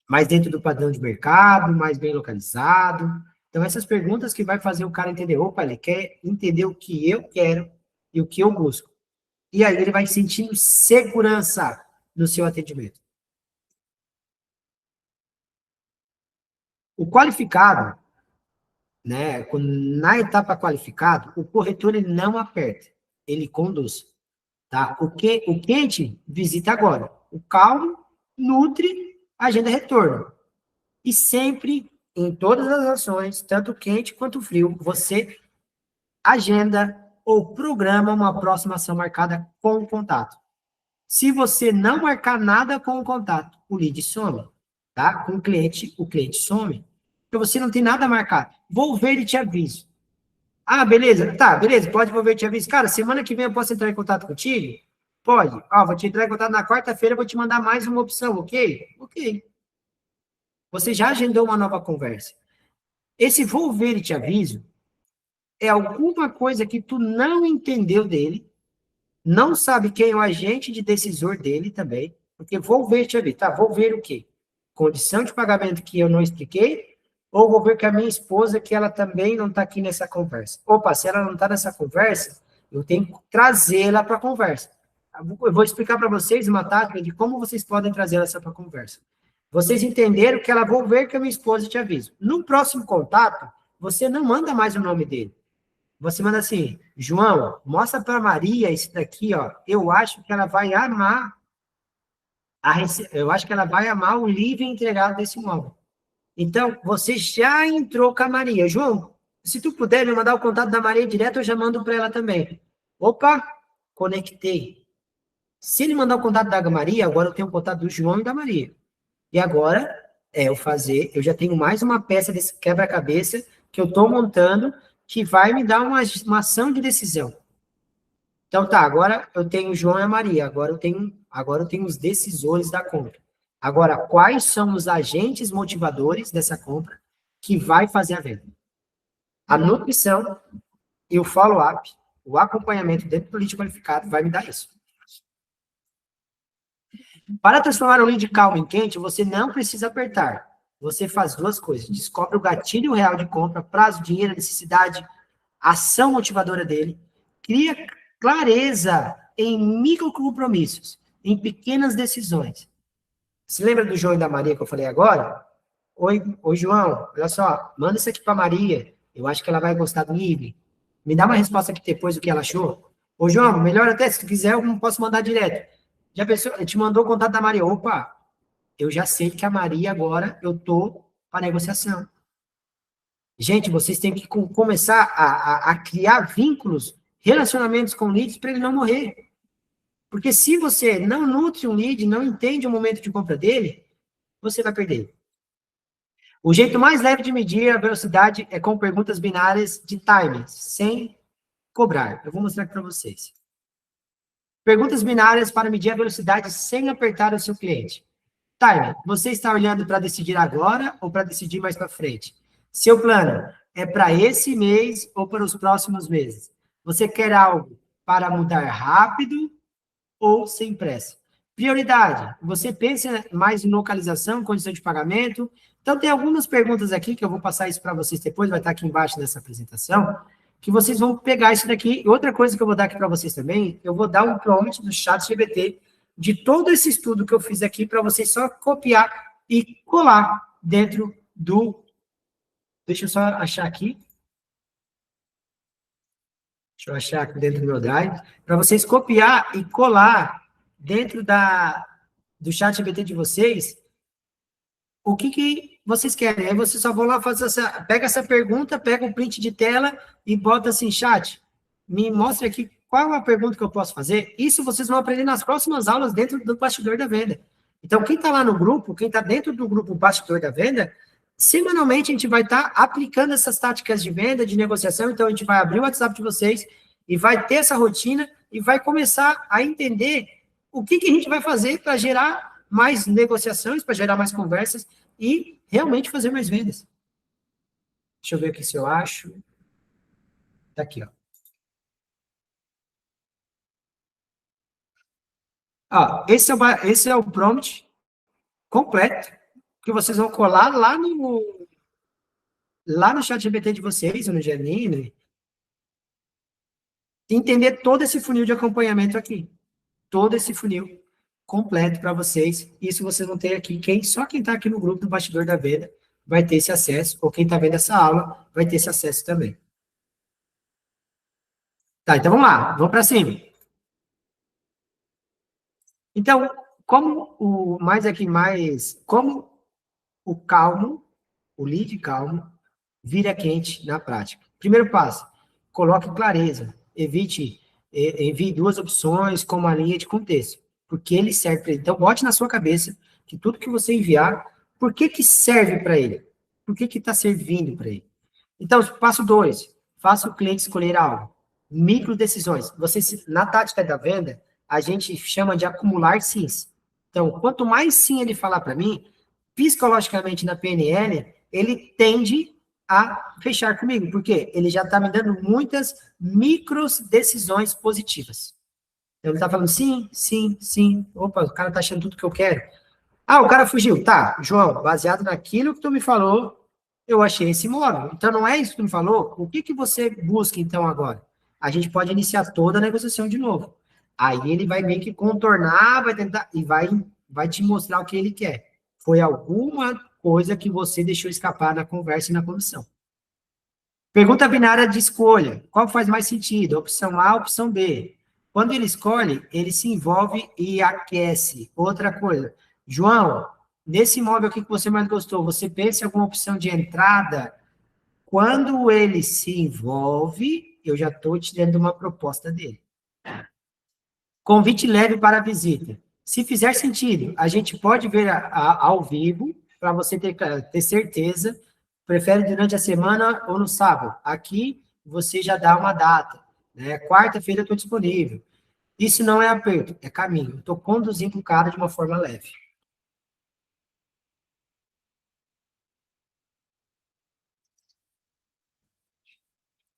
Mais dentro do padrão de mercado, mais bem localizado? Então, essas perguntas que vai fazer o cara entender, opa, ele quer entender o que eu quero e o que eu busco. E aí ele vai sentindo segurança no seu atendimento. O qualificado, né, na etapa qualificado, o corretor ele não aperta, ele conduz. Tá? O quente visita agora. O calmo nutre, agenda retorno. E sempre, em todas as ações, tanto quente quanto frio, você agenda ou programa uma próxima ação marcada com o contato. Se você não marcar nada com o contato, o lead some, tá? Com o cliente some. Porque você não tem nada marcado. Vou ver e te aviso. Beleza. Tá, beleza. Pode ver e te aviso. Cara, semana que vem eu posso entrar em contato contigo? Pode. Vou te entrar em contato na quarta-feira, vou te mandar mais uma opção, ok? Ok. Você já agendou uma nova conversa. Esse vou ver e te aviso é alguma coisa que tu não entendeu dele, não sabe quem é o agente de decisor dele também, porque vou ver e te aviso. Tá, vou ver o quê? Condição de pagamento que eu não expliquei, ou vou ver que a minha esposa, que ela também não está aqui nessa conversa. Opa, se ela não está nessa conversa, eu tenho que trazê-la para a conversa. Eu vou explicar para vocês uma tática de como vocês podem trazer essa para a conversa. Vocês entenderam que ela vou ver que a minha esposa te aviso. No próximo contato, você não manda mais o nome dele. Você manda assim, João, mostra para Maria esse daqui, ó. Eu acho que ela vai amar o livro entregado desse imóvel. Então, você já entrou com a Maria. João, se tu puder me mandar o contato da Maria direto, eu já mando para ela também. Opa, conectei. Se ele mandar o contato da Maria, agora eu tenho o contato do João e da Maria. E agora eu já tenho mais uma peça desse quebra-cabeça que eu estou montando que vai me dar uma ação de decisão. Então tá, agora eu tenho o João e a Maria, agora eu tenho os decisores da compra. Agora, quais são os agentes motivadores dessa compra que vai fazer a venda? A nutrição e o follow-up, o acompanhamento dentro do lead qualificado vai me dar isso. Para transformar um lead calmo em quente, você não precisa apertar. Você faz duas coisas. Descobre o gatilho real de compra, prazo, dinheiro, necessidade, ação motivadora dele. Cria clareza em microcompromissos, em pequenas decisões. Você lembra do João e da Maria que eu falei agora? Oi, João, olha só, manda isso aqui para Maria. Eu acho que ela vai gostar do livro. Me dá uma resposta aqui depois do que ela achou. Ô, João, melhor até, se tu quiser, eu não posso mandar direto. Já pensou, te mandou o contato da Maria. Opa, eu já sei que a Maria agora, eu tô para negociação. Gente, vocês têm que começar a criar vínculos, relacionamentos com leads para ele não morrer. Porque se você não nutre um lead, não entende o momento de compra dele, você vai perder. O jeito mais leve de medir a velocidade é com perguntas binárias de timing, sem cobrar. Eu vou mostrar aqui para vocês. Perguntas binárias para medir a velocidade sem apertar o seu cliente. Timer, você está olhando para decidir agora ou para decidir mais para frente? Seu plano é para esse mês ou para os próximos meses? Você quer algo para mudar rápido ou sem pressa? Prioridade, você pensa mais em localização, condição de pagamento? Então, tem algumas perguntas aqui, que eu vou passar isso para vocês depois, vai estar aqui embaixo dessa apresentação, que vocês vão pegar isso daqui. Outra coisa que eu vou dar aqui para vocês também, eu vou dar um prompt do ChatGPT de todo esse estudo que eu fiz aqui para vocês só copiar e colar dentro do... Deixa eu só achar aqui. Deixa eu achar aqui dentro do meu Drive. Para vocês copiar e colar dentro do ChatGPT de vocês o que vocês querem. Aí vocês só vão lá fazer pega essa pergunta, pega um print de tela e bota assim, chat, me mostre aqui qual é a pergunta que eu posso fazer. Isso vocês vão aprender nas próximas aulas dentro do bastidor da venda. Então, quem está lá no grupo, quem está dentro do grupo bastidor da venda, semanalmente a gente vai estar aplicando essas táticas de venda, de negociação. Então, a gente vai abrir o WhatsApp de vocês e vai ter essa rotina e vai começar a entender o que a gente vai fazer para gerar mais negociações, para gerar mais conversas e realmente fazer mais vendas. Deixa eu ver aqui se eu acho. Tá aqui, ó. Esse é o prompt completo que vocês vão colar lá no ChatGPT de vocês, ou no Gemini, e entender todo esse funil de acompanhamento aqui. Todo esse funil completo para vocês. Isso vocês vão ter aqui. Só quem está aqui no grupo do Bastidor da Venda vai ter esse acesso, ou quem está vendo essa aula vai ter esse acesso também. Tá, então vamos lá, vamos para cima. Então, como o calmo, o lead calmo, vira quente na prática. Primeiro passo, coloque clareza, envie 2 opções com uma linha de contexto, porque ele serve para ele. Então, bote na sua cabeça que tudo que você enviar, por que serve para ele? Por que está servindo para ele? Então, passo 2, faça o cliente escolher algo. Micro decisões. Na tática da venda, a gente chama de acumular sims. Então, quanto mais sim ele falar para mim, psicologicamente na PNL, ele tende a fechar comigo, porque ele já está me dando muitas micro decisões positivas. Então, ele está falando sim, sim, sim. Opa, o cara está achando tudo que eu quero. Ah, o cara fugiu. Tá, João, baseado naquilo que tu me falou, eu achei esse imóvel. Então, não é isso que tu me falou? O que você busca, então, agora? A gente pode iniciar toda a negociação de novo. Aí ele vai meio que contornar, vai tentar, e vai te mostrar o que ele quer. Foi alguma coisa que você deixou escapar na conversa e na comissão. Pergunta binária de escolha. Qual faz mais sentido? Opção A, opção B. Quando ele escolhe, ele se envolve e aquece. Outra coisa. João, nesse imóvel aqui que você mais gostou, você pensa em alguma opção de entrada? Quando ele se envolve, eu já estou te dando uma proposta dele. Convite leve para a visita. Se fizer sentido, a gente pode ver ao vivo, para você ter certeza. Prefere durante a semana ou no sábado? Aqui, você já dá uma data. Né? Quarta-feira eu estou disponível. Isso não é aperto, é caminho. Estou conduzindo o cara de uma forma leve.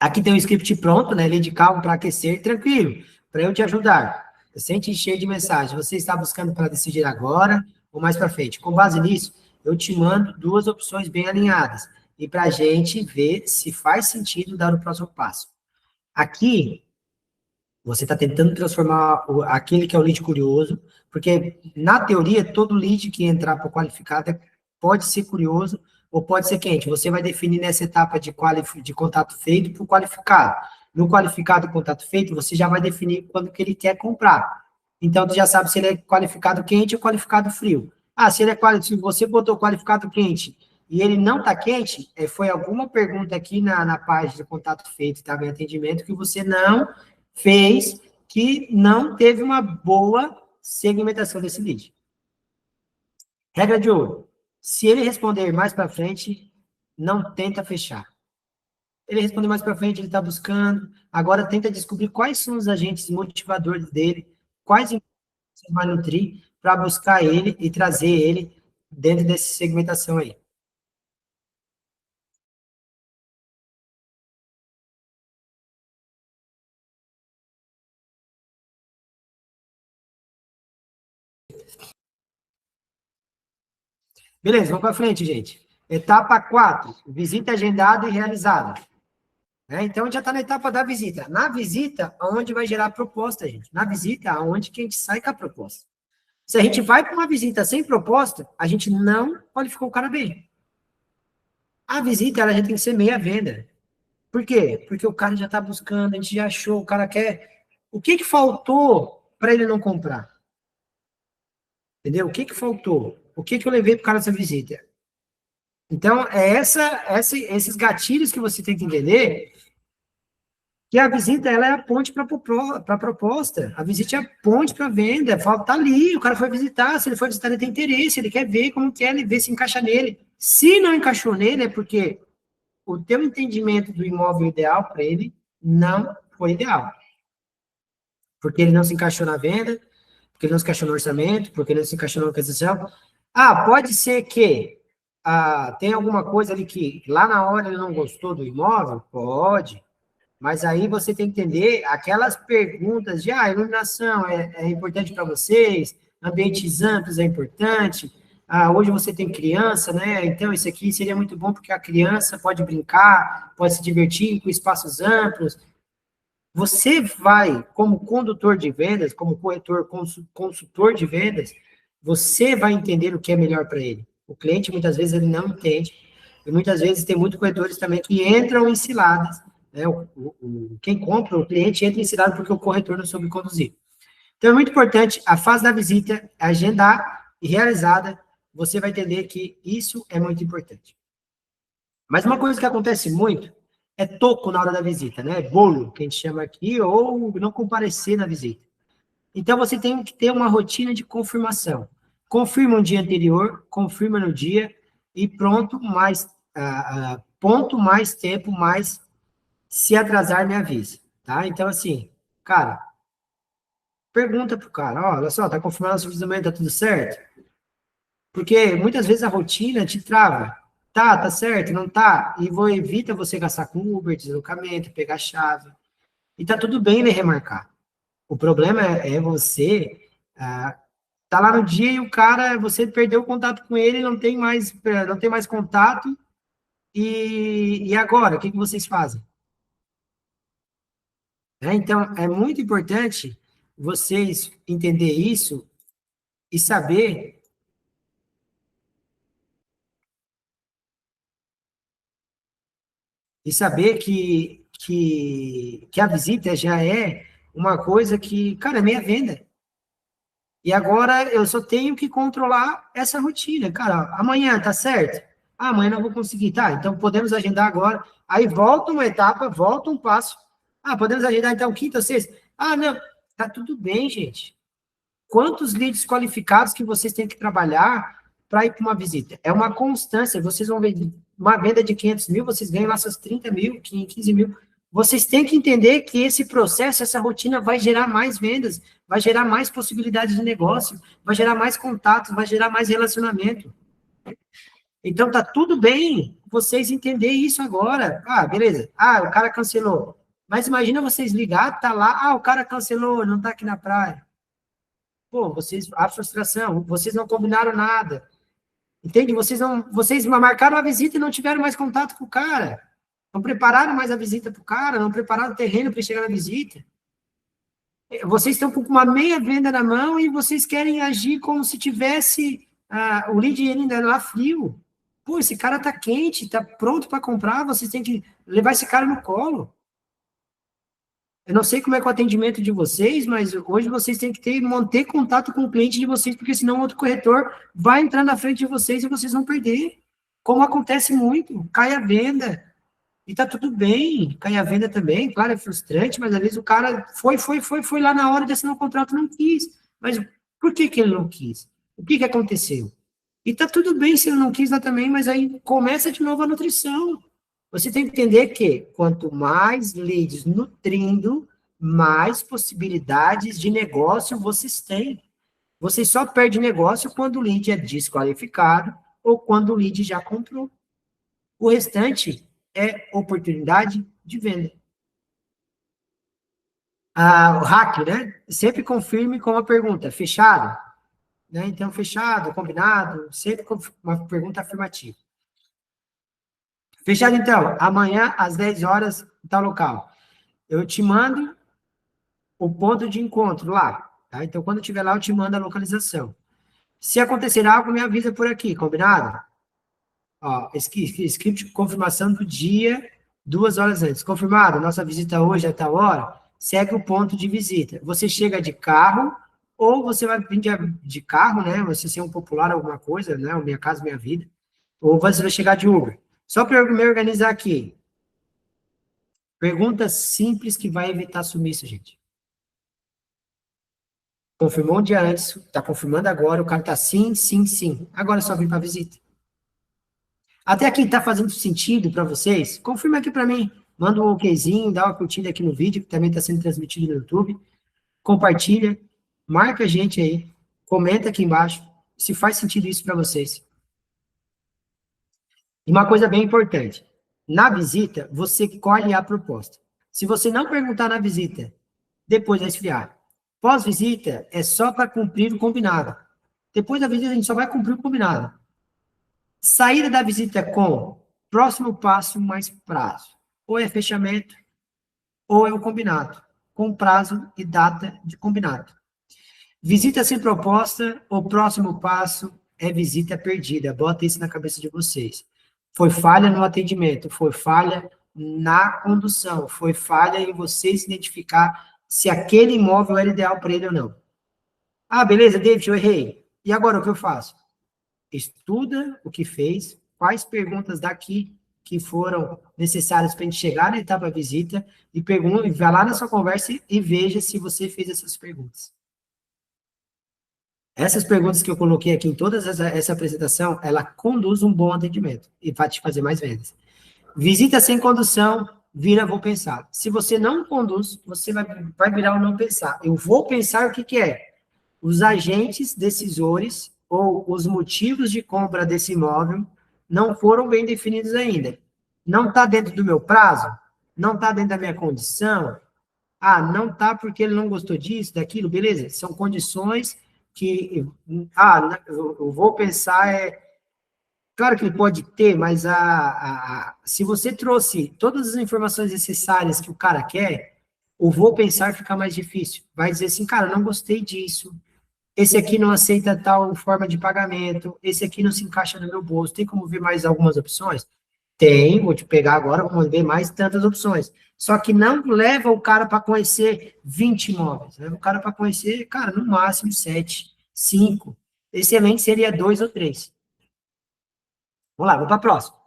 Aqui tem um script pronto, né? Lead calmo para aquecer, tranquilo, para eu te ajudar. Sente cheio de mensagem. Você está buscando para decidir agora ou mais para frente? Com base nisso, eu te mando 2 opções bem alinhadas. E para a gente ver se faz sentido dar o próximo passo. Aqui, você está tentando transformar aquele que é o lead curioso, porque, na teoria, todo lead que entrar para o qualificado pode ser curioso ou pode ser quente. Você vai definir nessa etapa de contato feito para o qualificado. no qualificado contato feito, você já vai definir quando que ele quer comprar. Então, tu já sabe se ele é qualificado quente ou qualificado frio. Ah, se você botou qualificado quente e ele não está quente, foi alguma pergunta aqui na página de contato feito, estava em atendimento, que você não fez, que não teve uma boa segmentação desse lead. Regra de ouro. Se ele responder mais para frente, não tenta fechar. Ele responder mais para frente, ele está buscando. Agora tenta descobrir quais são os agentes motivadores dele, quais você vai nutrir para buscar ele e trazer ele dentro dessa segmentação aí. Beleza, vamos para frente, gente. Etapa 4, visita agendada e realizada. Então, a gente já está na etapa da visita. Na visita, onde vai gerar a proposta, gente. Na visita, aonde que a gente sai com a proposta. Se a gente vai para uma visita sem proposta, a gente não qualificou o cara bem. A visita, ela já tem que ser meia venda. Por quê? Porque o cara já está buscando, a gente já achou, o cara quer... O que faltou para ele não comprar? Entendeu? O que faltou? O que eu levei para o cara nessa visita? Então, esses gatilhos que você tem que entender, que a visita ela é a ponte para a proposta. A visita é a ponte para a venda. Fala, tá ali, o cara foi visitar, se ele for visitar, ele tem interesse, ele quer ver como que é, ele vê se encaixa nele. Se não encaixou nele, é porque o teu entendimento do imóvel ideal para ele não foi ideal. Porque ele não se encaixou na venda, porque ele não se encaixou no orçamento, porque ele não se encaixou na localização. Ah, pode ser que tem alguma coisa ali que lá na hora ele não gostou do imóvel? Pode. Mas aí você tem que entender aquelas perguntas de, iluminação é importante para vocês, ambientes amplos é importante, hoje você tem criança, né? Então isso aqui seria muito bom porque a criança pode brincar, pode se divertir com espaços amplos. Você vai, como condutor de vendas, como corretor, consultor de vendas, você vai entender o que é melhor para ele. O cliente, muitas vezes, ele não entende. E muitas vezes tem muitos corretores também que entram em ciladas. Né? Quem compra, o cliente entra em cilada porque o corretor não soube conduzir. Então, é muito importante, a fase da visita, agendar e realizada, você vai entender que isso é muito importante. Mas uma coisa que acontece muito é toco na hora da visita, né? Bolo, que a gente chama aqui, ou não comparecer na visita. Então, você tem que ter uma rotina de confirmação. Confirma no dia anterior, confirma no dia, e pronto, ponto, mais tempo, mais se atrasar, me avisa, tá? Então, assim, cara, pergunta pro cara, olha só, tá confirmado o serviço, tá tudo certo? Porque muitas vezes a rotina te trava. Tá certo, não tá? E evita você gastar com Uber, deslocamento, pegar chave. E tá tudo bem ele remarcar. O problema é você tá lá no dia e o cara, você perdeu o contato com ele, não tem mais contato. E agora, o que vocês fazem? Então, é muito importante vocês entender isso e saber que a visita já é uma coisa que, cara, é meia venda. E agora eu só tenho que controlar essa rotina. Cara, amanhã tá certo? Amanhã não vou conseguir. Tá, então podemos agendar agora. Aí volta uma etapa, volta um passo. Podemos agendar então quinta, sexta? Não. Tá tudo bem, gente. Quantos leads qualificados que vocês têm que trabalhar para ir para uma visita? É uma constância. Vocês vão ver uma venda de 500 mil, vocês ganham lá seus 30 mil, 15 mil. Vocês têm que entender que esse processo, essa rotina vai gerar mais vendas, vai gerar mais possibilidades de negócio, vai gerar mais contatos, vai gerar mais relacionamento. Então, tá tudo bem vocês entenderem isso agora. Beleza. O cara cancelou. Mas imagina vocês ligar, tá lá, o cara cancelou, não tá aqui na praia. Pô, a frustração, vocês não combinaram nada. Entende? Vocês marcaram a visita e não tiveram mais contato com o cara. Não prepararam mais a visita para o cara, não prepararam o terreno para chegar na visita. Vocês estão com uma meia venda na mão e vocês querem agir como se tivesse o lead ainda lá frio. Pô, esse cara tá quente, tá pronto para comprar, vocês têm que levar esse cara no colo. Eu não sei como é que é o atendimento de vocês, mas hoje vocês têm que manter contato com o cliente de vocês, porque senão outro corretor vai entrar na frente de vocês e vocês vão perder. Como acontece muito, cai a venda. E tá tudo bem, cai a venda também, claro, é frustrante, mas às vezes o cara foi lá na hora de assinar o contrato, não quis. Mas por que que ele não quis? O que que aconteceu? E tá tudo bem se ele não quis lá também, mas aí começa de novo a nutrição. Você tem que entender que quanto mais leads nutrindo, mais possibilidades de negócio vocês têm. Vocês só perdem negócio quando o lead é desqualificado ou quando o lead já comprou. O restante é oportunidade de venda. O hack, né? Sempre confirme com uma pergunta, fechado? Né? Então, fechado, combinado, sempre com uma pergunta afirmativa. Fechado, então, amanhã às 10 horas, em tal local. Eu te mando o ponto de encontro lá, tá? Então, quando estiver lá, eu te mando a localização. Se acontecer algo, me avisa por aqui, combinado? Ó, script de confirmação do dia, 2 horas antes. Confirmado, nossa visita hoje é tal hora, segue o ponto de visita. Você chega de carro, ou você vai vir de carro, né? Você ser um popular, alguma coisa, né? O Minha Casa Minha Vida. Ou você vai chegar de Uber. Só para eu me organizar aqui. Pergunta simples que vai evitar sumiço, gente. Confirmou um dia antes, está confirmando agora, o cara está sim, sim, sim. Agora é só vir para visita. Até aqui está fazendo sentido para vocês? Confirma aqui para mim. Manda um okzinho, dá uma curtida aqui no vídeo, que também está sendo transmitido no YouTube. Compartilha, marca a gente aí, comenta aqui embaixo se faz sentido isso para vocês. E uma coisa bem importante, na visita, você colhe a proposta. Se você não perguntar na visita, depois vai esfriar. Pós-visita é só para cumprir o combinado. Depois da visita, a gente só vai cumprir o combinado. Saída da visita com próximo passo mais prazo. Ou é fechamento, ou é o combinado, com prazo e data de combinado. Visita sem proposta, o próximo passo é visita perdida. Bota isso na cabeça de vocês. Foi falha no atendimento, foi falha na condução, foi falha em vocês identificar se aquele imóvel era ideal para ele ou não. Ah, beleza, David, eu errei. E agora o que eu faço? Estuda o que fez, quais perguntas daqui que foram necessárias para a gente chegar na etapa visita e pergunta, vai lá na sua conversa e veja se você fez essas perguntas. Essas perguntas que eu coloquei aqui em toda essa apresentação, ela conduz um bom atendimento e vai te fazer mais vendas. Visita sem condução, vira vou pensar. Se você não conduz, você vai virar o não pensar. Eu vou pensar o que, que é? Os agentes decisores ou os motivos de compra desse imóvel não foram bem definidos ainda. Não está dentro do meu prazo? Não está dentro da minha condição? Ah, não está porque ele não gostou disso, daquilo, beleza? São condições que... eu vou pensar... Claro que ele pode ter, mas se você trouxe todas as informações necessárias que o cara quer, o vou pensar fica mais difícil. Vai dizer assim, cara, não gostei disso, esse aqui não aceita tal forma de pagamento, esse aqui não se encaixa no meu bolso. Tem como ver mais algumas opções? Tem, vou te pegar agora, vamos ver mais tantas opções. Só que não leva o cara para conhecer 20 imóveis. Leva o cara para conhecer, cara, no máximo 7, 5. Excelente seria 2 ou 3. Vamos lá, vamos para a próxima.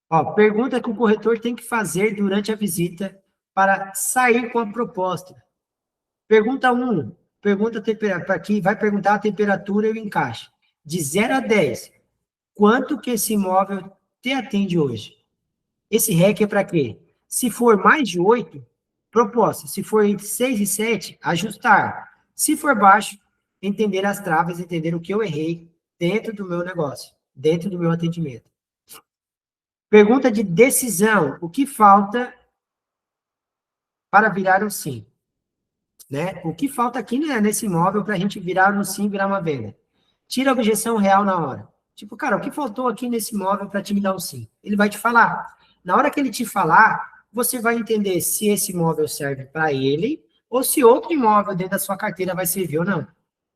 Ó, pergunta que o corretor tem que fazer durante a visita para sair com a proposta. Pergunta 1, aqui, vai perguntar a temperatura e o encaixe. De 0 a 10, quanto que esse imóvel te atende hoje? Esse REC é para quê? Se for mais de 8, proposta. Se for entre 6 e 7, ajustar. Se for baixo, entender as travas, entender o que eu errei dentro do meu negócio, dentro do meu atendimento. Pergunta de decisão. O que falta para virar um sim? Né? O que falta aqui, né, nesse imóvel para a gente virar um sim, virar uma venda? Tira a objeção real na hora. Tipo, cara, o que faltou aqui nesse imóvel para te me dar um sim? Ele vai te falar. Na hora que ele te falar, você vai entender se esse imóvel serve para ele ou se outro imóvel dentro da sua carteira vai servir ou não.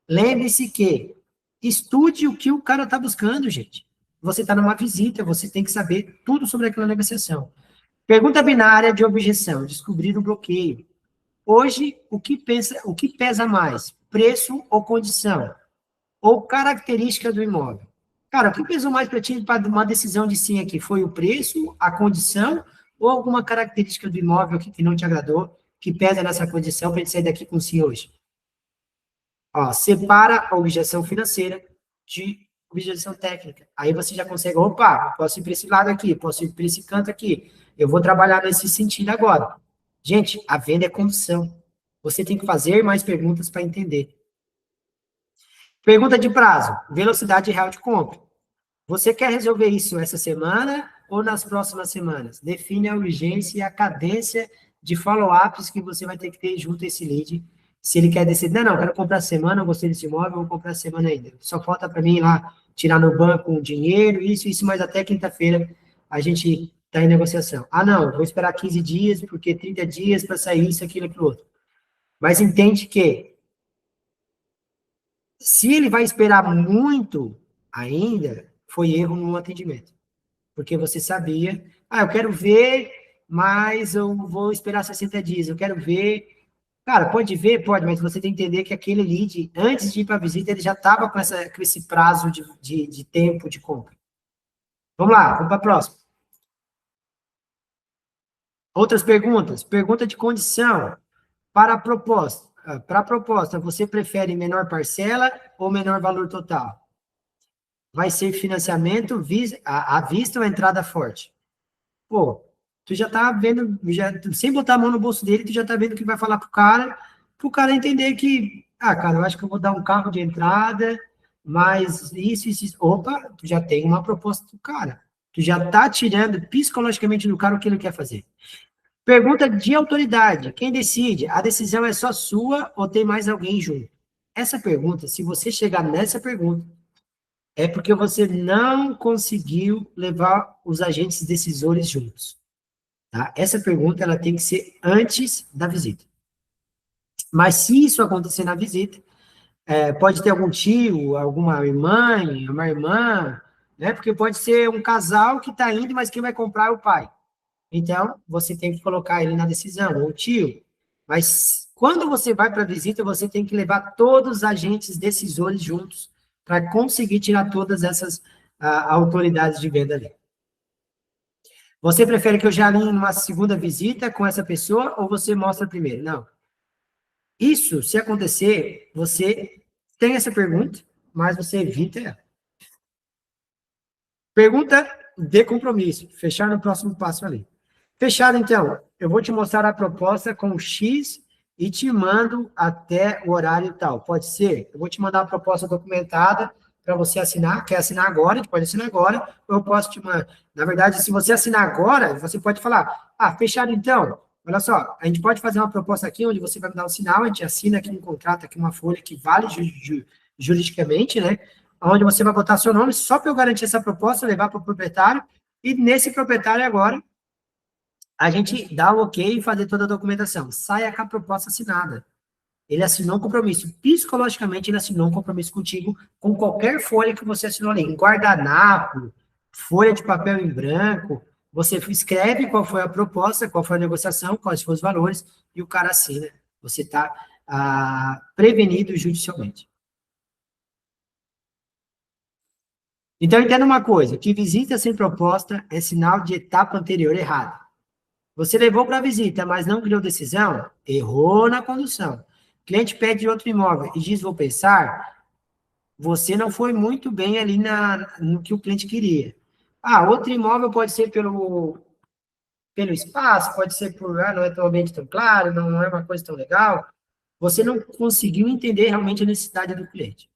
Lembre-se que estude o que o cara está buscando, gente. Você está numa visita, você tem que saber tudo sobre aquela negociação. Pergunta binária de objeção, descobrir o bloqueio. Hoje, o que pesa mais? Preço ou condição? Ou característica do imóvel? Cara, o que pesou mais para ti para uma decisão de sim aqui? Foi o preço, a condição ou alguma característica do imóvel que não te agradou, que pesa nessa condição para a gente sair daqui com sim hoje? Ó, separa a objeção financeira de objeção técnica. Aí você já consegue, opa, posso ir para esse lado aqui, posso ir para esse canto aqui. Eu vou trabalhar nesse sentido agora. Gente, a venda é condição. Você tem que fazer mais perguntas para entender. Pergunta de prazo, velocidade real de compra. Você quer resolver isso essa semana ou nas próximas semanas? Define a urgência e a cadência de follow-ups que você vai ter que ter junto a esse lead. Se ele quer decidir, não, quero comprar semana, eu gostei desse imóvel, vou comprar semana ainda. Só falta para mim ir lá tirar no banco o dinheiro, isso, mas até quinta-feira a gente está em negociação. Ah, não, vou esperar 15 dias, porque 30 dias para sair isso, aquilo e aquilo outro. Mas entende que se ele vai esperar muito ainda, foi erro no atendimento. Porque você sabia, eu quero ver, mas eu vou esperar 60 dias, eu quero ver. Cara, pode ver? Pode, mas você tem que entender que aquele lead, antes de ir para a visita, ele já estava com esse prazo de tempo de compra. Vamos lá, vamos para a próxima. Outras perguntas? Pergunta de condição. Para a proposta, você prefere menor parcela ou menor valor total? Vai ser financiamento à vista ou entrada forte? Pô, tu já tá vendo, sem botar a mão no bolso dele, tu já tá vendo o que vai falar pro cara entender que, cara, eu acho que eu vou dar um carro de entrada, mas isso. Opa, tu já tem uma proposta do cara. Tu já tá tirando psicologicamente do cara o que ele quer fazer. Pergunta de autoridade. Quem decide? A decisão é só sua ou tem mais alguém junto? Essa pergunta, se você chegar nessa pergunta, é porque você não conseguiu levar os agentes decisores juntos. Tá? Essa pergunta ela tem que ser antes da visita. Mas se isso acontecer na visita, pode ter algum tio, alguma mãe, uma irmã, né? Porque pode ser um casal que está indo, mas quem vai comprar é o pai. Então, você tem que colocar ele na decisão, ou o tio. Mas quando você vai para a visita, você tem que levar todos os agentes decisores juntos para conseguir tirar todas essas autoridades de venda ali. Você prefere que eu já alinhe numa segunda visita com essa pessoa ou você mostra primeiro? Não. Isso, se acontecer, você tem essa pergunta, mas você evita ela. Pergunta de compromisso. Fechar no próximo passo ali. Fechado, então. Eu vou te mostrar a proposta com X e te mando até o horário tal. Pode ser? Eu vou te mandar a proposta documentada para você assinar. Quer assinar agora? Pode assinar agora. Ou eu posso te mandar. Na verdade, se você assinar agora, você pode falar, fechado então. Olha só, a gente pode fazer uma proposta aqui, onde você vai me dar um sinal, a gente assina aqui um contrato, aqui uma folha que vale juridicamente, né? Onde você vai botar seu nome, só para eu garantir essa proposta, levar para o proprietário, e nesse proprietário agora, a gente dá o ok e fazer toda a documentação. Saia com a proposta assinada. Ele assinou um compromisso. Psicologicamente, ele assinou um compromisso contigo com qualquer folha que você assinou ali. Em guardanapo, folha de papel em branco, você escreve qual foi a proposta, qual foi a negociação, quais foram os valores, e o cara assina. Você está prevenido judicialmente. Então, entenda uma coisa, que visita sem proposta é sinal de etapa anterior errada. Você levou para a visita, mas não criou decisão, errou na condução. Cliente pede outro imóvel e diz, vou pensar, você não foi muito bem ali no que o cliente queria. Outro imóvel pode ser pelo espaço, pode ser por, não é tão ambiente tão claro, não é uma coisa tão legal. Você não conseguiu entender realmente a necessidade do cliente.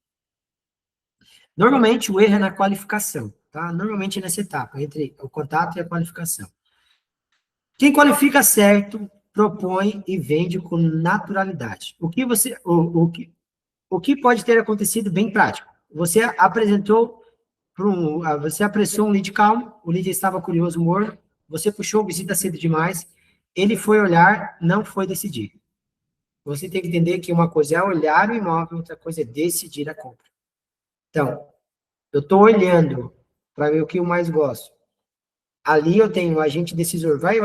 Normalmente, o erro é na qualificação, tá? Normalmente é nessa etapa, entre o contato e a qualificação. Quem qualifica certo, propõe e vende com naturalidade. O que pode ter acontecido bem prático? Você você apressou um lead calmo, o lead estava curioso, morno, você puxou visita cedo demais, ele foi olhar, não foi decidir. Você tem que entender que uma coisa é olhar o imóvel, outra coisa é decidir a compra. Então, eu estou olhando para ver o que eu mais gosto. ali eu tenho o agente decisor, vai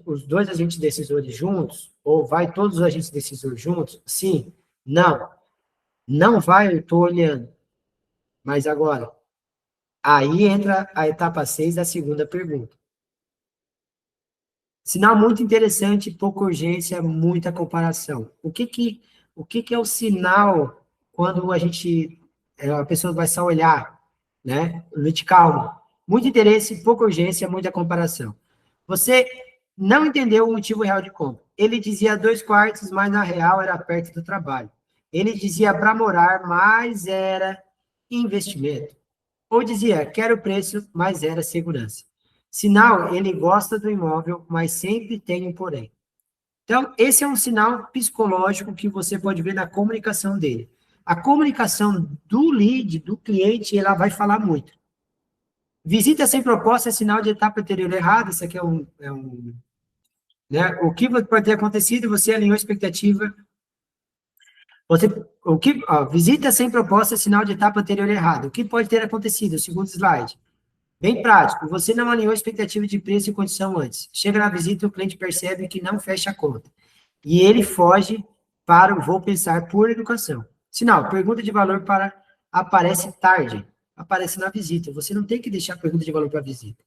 os dois agentes decisores juntos? Ou vai todos os agentes decisores juntos? Sim, não. Não vai, eu estou olhando. Mas agora, aí entra a etapa 6 da segunda pergunta. Sinal muito interessante, pouca urgência, muita comparação. O que que é o sinal quando a pessoa vai só olhar, né? Noite calma. Muito interesse, pouca urgência, muita comparação. Você não entendeu o motivo real de compra. Ele dizia 2 quartos, mas na real era perto do trabalho. Ele dizia para morar, mas era investimento. Ou dizia, quero preço, mas era segurança. Sinal, ele gosta do imóvel, mas sempre tem um porém. Então, esse é um sinal psicológico que você pode ver na comunicação dele. A comunicação do lead, do cliente, ela vai falar muito. Visita sem proposta é sinal de etapa anterior errada. Isso aqui né? O que pode ter acontecido? Você alinhou a expectativa. Visita sem proposta é sinal de etapa anterior errada. O que pode ter acontecido? O segundo slide. Bem prático, você não alinhou a expectativa de preço e condição antes. Chega na visita, o cliente percebe que não fecha a conta. E ele foge para o vou pensar por educação. Sinal, pergunta de valor aparece tarde, aparece na visita. Você não tem que deixar a pergunta de valor para a visita.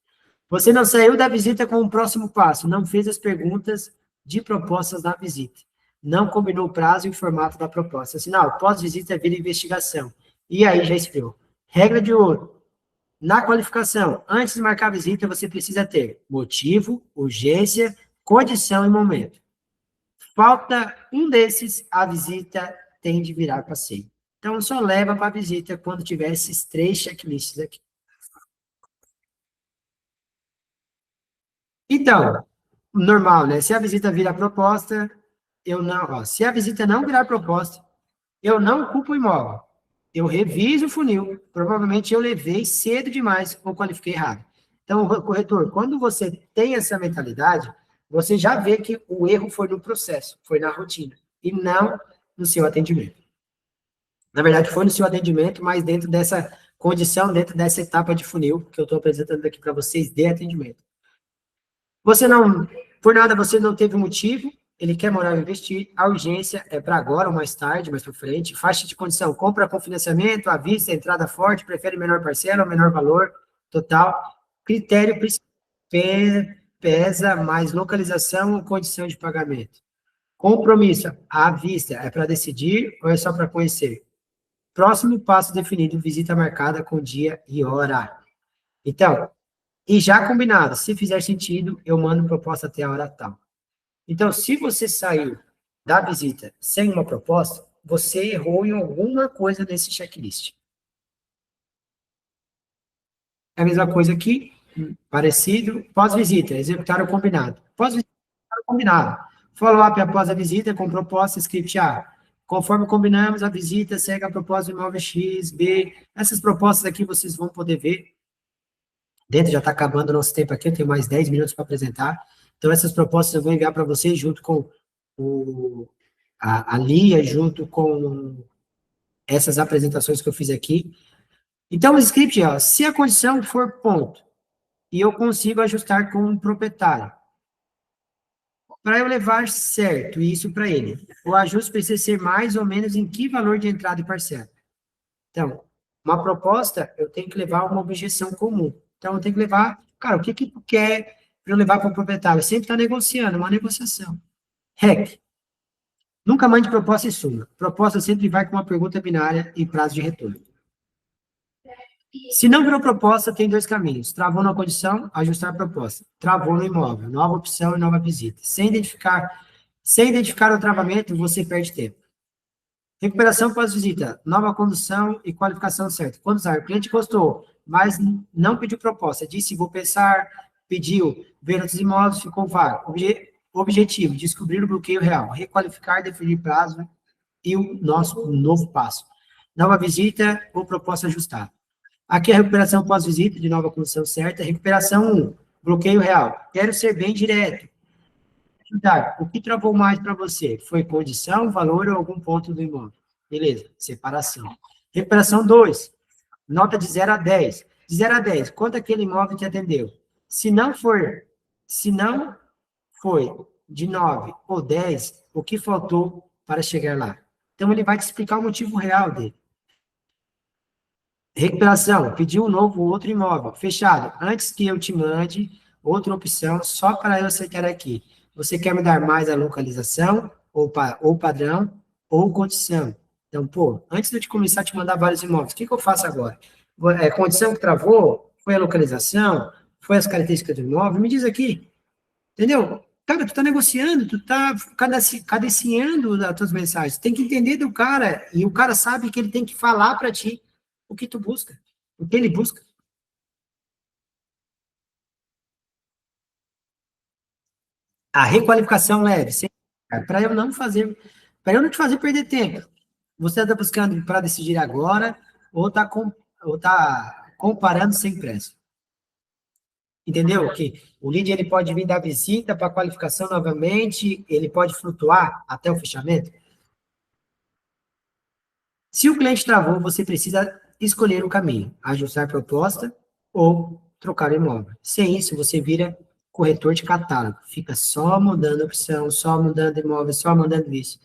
Você não saiu da visita com o próximo passo, não fez as perguntas de propostas na visita. Não combinou o prazo e o formato da proposta. Sinal, pós-visita vira investigação. E aí já esfriou. Regra de ouro. Na qualificação, antes de marcar a visita, você precisa ter motivo, urgência, condição e momento. Falta um desses, a visita tem de virar passeio. Então, só leva para a visita quando tiver esses 3 checklists aqui. Então, normal, né? Se a visita virar proposta, eu não. Se a visita não virar proposta, eu não ocupo o imóvel. Eu reviso o funil. Provavelmente eu levei cedo demais ou qualifiquei errado. Então, corretor, quando você tem essa mentalidade, você já vê que o erro foi no processo, foi na rotina, e não no seu atendimento. Na verdade, foi no seu atendimento, mas dentro dessa condição, dentro dessa etapa de funil que eu estou apresentando aqui para vocês de atendimento. Você não, por nada, você não teve motivo, ele quer morar ou investir, a urgência é para agora ou mais tarde, mais para frente, faixa de condição, compra com financiamento, à vista, entrada forte, prefere menor parcela ou menor valor total, critério pesa mais localização ou condição de pagamento. Compromisso, à vista, é para decidir ou é só para conhecer? Próximo passo definido, visita marcada com dia e hora. Então, e já combinado, se fizer sentido, eu mando proposta até a hora tal. Então, se você saiu da visita sem uma proposta, você errou em alguma coisa nesse checklist. É a mesma coisa aqui, parecido, pós-visita, executar o combinado. Pós-visita, o combinado. Follow-up após a visita com proposta, script A. Conforme combinamos, a visita segue a proposta do imóvel X, B. Essas propostas aqui vocês vão poder ver. Dentro já está acabando o nosso tempo aqui, eu tenho mais 10 minutos para apresentar. Então, essas propostas eu vou enviar para vocês junto com a Lia, junto com essas apresentações que eu fiz aqui. Então, o script, ó, se a condição for ponto, e eu consigo ajustar com o proprietário, para eu levar certo isso para ele, o ajuste precisa ser mais ou menos em que valor de entrada e parcela. Então, uma proposta, eu tenho que levar uma objeção comum. Então, eu tenho que levar, cara, o que que tu quer para eu levar para o proprietário? Sempre está negociando, uma negociação. REC. Nunca mande proposta em suma. Proposta sempre vai com uma pergunta binária e prazo de retorno. Se não virou proposta, tem 2 caminhos. Travou na condição, ajustar a proposta. Travou no imóvel, nova opção e nova visita. Sem identificar o travamento, você perde tempo. Recuperação pós-visita, nova condução e qualificação certa. Quando usar, o cliente gostou, mas não pediu proposta. Disse, vou pensar, pediu, ver outros imóveis, ficou vago. Objetivo, descobrir o bloqueio real. Requalificar, definir prazo e o nosso novo passo. Nova visita ou proposta ajustada. Aqui é a recuperação pós-visita, de nova condição certa. Recuperação 1, bloqueio real. Quero ser bem direto. O que travou mais para você? Foi condição, valor ou algum ponto do imóvel? Beleza, separação. Recuperação 2, nota de 0 a 10. De 0 a 10, quanto aquele imóvel te atendeu? Se não for, se não foi de 9 ou 10, o que faltou para chegar lá? Então, ele vai te explicar o motivo real dele. Recuperação, pediu um novo outro imóvel, fechado. Antes que eu te mande outra opção, só para eu aceitar aqui. Você quer me dar mais a localização, ou padrão, ou condição? Então, pô, antes de eu te começar a te mandar vários imóveis, o que eu faço agora? Condição que travou? Foi a localização? Foi as características do imóvel? Me diz aqui, entendeu? Cara, tu tá negociando, tu tá cadenciando as tuas mensagens. Tem que entender do cara, e o cara sabe que ele tem que falar para ti o que tu busca, o que ele busca. A requalificação leve, para eu não fazer, para eu não te fazer perder tempo. Você está buscando para decidir agora ou tá comparando sem pressa. Entendeu? Que o lead ele pode vir da visita para a qualificação novamente, ele pode flutuar até o fechamento. Se o cliente travou, você precisa escolher o caminho, ajustar a proposta ou trocar o imóvel. Sem isso, você vira corretor de catálogo. Fica só mudando opção, só mudando imóvel, só mudando isso.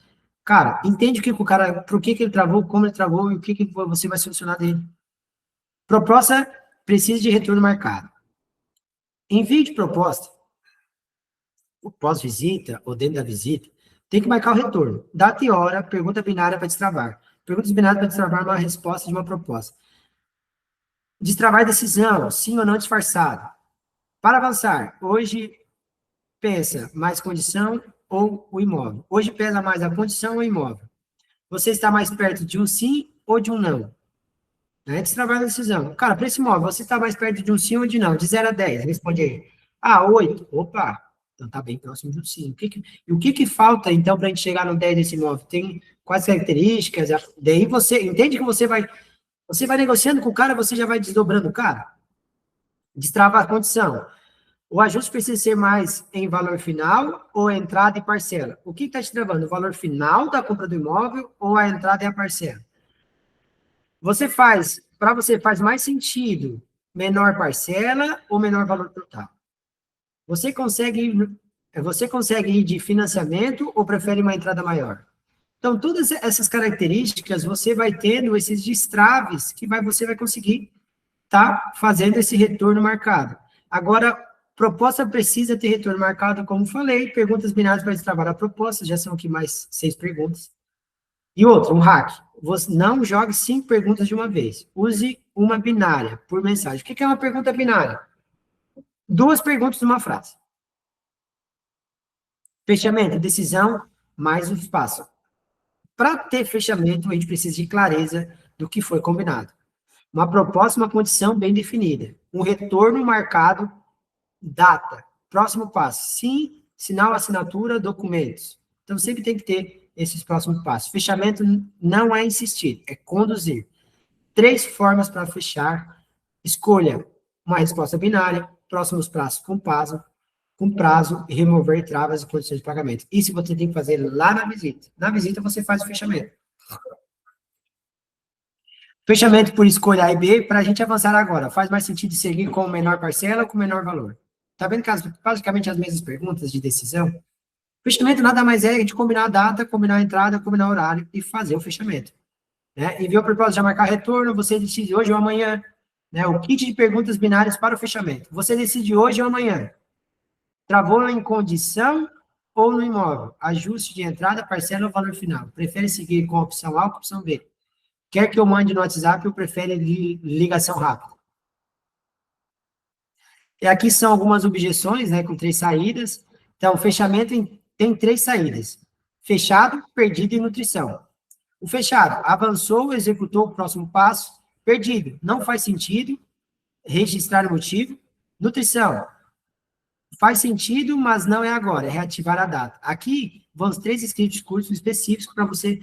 Cara, entende o que o cara, por que ele travou, como ele travou e o que você vai solucionar dele. Proposta precisa de retorno marcado. Envio de proposta, pós-visita ou dentro da visita, tem que marcar o retorno. Data e hora, pergunta binária para destravar. Perguntas binárias para destravar uma resposta de uma proposta. Destravar decisão, sim ou não disfarçado. Para avançar, hoje pensa mais condição ou o imóvel. Hoje pesa mais a condição ou o imóvel. Você está mais perto de um sim ou de um não? Destravar a decisão. Cara, para esse imóvel, você está mais perto de um sim ou de não? De 0 a 10, responde aí. Ah, 8. Opa, então está bem próximo de um sim. E o que falta, então, para a gente chegar no 10 desse imóvel? Tem quais características? Daí você entende que você vai negociando com o cara, você já vai desdobrando o cara. Destrava a condição. O ajuste precisa ser mais em valor final ou entrada e parcela? O que está te travando? O valor final da compra do imóvel ou a entrada e a parcela? Para você faz mais sentido menor parcela ou menor valor total? Você consegue ir de financiamento ou prefere uma entrada maior? Então, todas essas características, você vai tendo esses destraves que você vai conseguir tá fazendo esse retorno marcado. Agora, proposta precisa ter retorno marcado, como falei, perguntas binárias para destravar a proposta, já são aqui mais 6 perguntas. E outro, um hack, você não jogue 5 perguntas de uma vez, use uma binária por mensagem. O que é uma pergunta binária? 2 perguntas numa frase. Fechamento, decisão, mais o espaço. Para ter fechamento, a gente precisa de clareza do que foi combinado. Uma proposta, uma condição bem definida. Um retorno marcado, data. Próximo passo, sim, sinal, assinatura, documentos. Então, sempre tem que ter esses próximos passos. Fechamento não é insistir, é conduzir. 3 formas para fechar. Escolha uma resposta binária, próximos prazos com prazo e remover travas e condições de pagamento. Isso você tem que fazer lá na visita. Na visita, você faz o fechamento. Fechamento por escolha A e B, para a gente avançar agora. Faz mais sentido seguir com menor parcela ou com menor valor? Tá vendo que basicamente as mesmas perguntas de decisão? Fechamento nada mais é a gente combinar a data, combinar a entrada, combinar o horário e fazer o fechamento. Enviou a proposta, já marcar retorno, você decide hoje ou amanhã. O kit de perguntas binárias para o fechamento. Você decide hoje ou amanhã. Travou em condição ou no imóvel? Ajuste de entrada, parcela ou valor final? Prefere seguir com a opção A ou com a opção B? Quer que eu mande no WhatsApp ou prefere ligação rápida? E aqui são algumas objeções, com 3 saídas. Então, o fechamento tem 3 saídas. Fechado, perdido e nutrição. O fechado, avançou, executou o próximo passo. Perdido, não faz sentido. Registrar o motivo. Nutrição, faz sentido, mas não é agora, é reativar a data. Aqui, vão os 3 scripts curtos específicos para você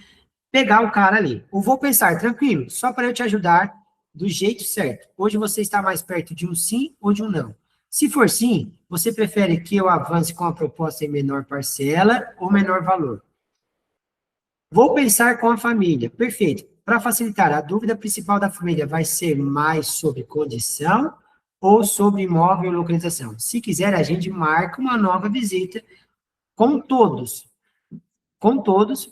pegar o cara ali. Eu vou pensar, tranquilo, só para eu te ajudar do jeito certo. Hoje você está mais perto de um sim ou de um não. Se for sim, você prefere que eu avance com a proposta em menor parcela ou menor valor? Vou pensar com a família. Perfeito. Para facilitar, a dúvida principal da família vai ser mais sobre condição ou sobre imóvel ou localização. Se quiser, a gente marca uma nova visita com todos,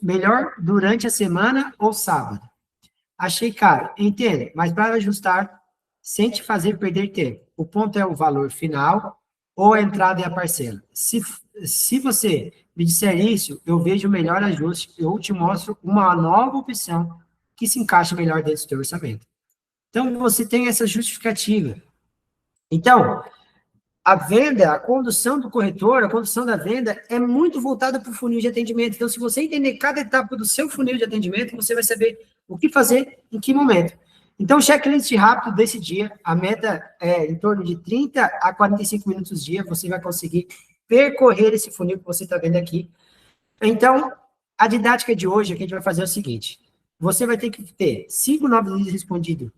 melhor durante a semana ou sábado. Achei caro, entendo, mas para ajustar, sem te fazer perder tempo. O ponto é o valor final ou a entrada e a parcela. Se você me disser isso, eu vejo o melhor ajuste, eu te mostro uma nova opção que se encaixa melhor dentro do seu orçamento. Então, você tem essa justificativa. Então, a venda, a condução do corretor, a condução da venda é muito voltada para o funil de atendimento. Então, se você entender cada etapa do seu funil de atendimento, você vai saber o que fazer, em que momento. Então, checklist rápido desse dia, a meta é em torno de 30 a 45 minutos dia, você vai conseguir percorrer esse funil que você está vendo aqui. Então, a didática de hoje, o que a gente vai fazer é o seguinte, você vai ter que ter 5 novos leads respondidos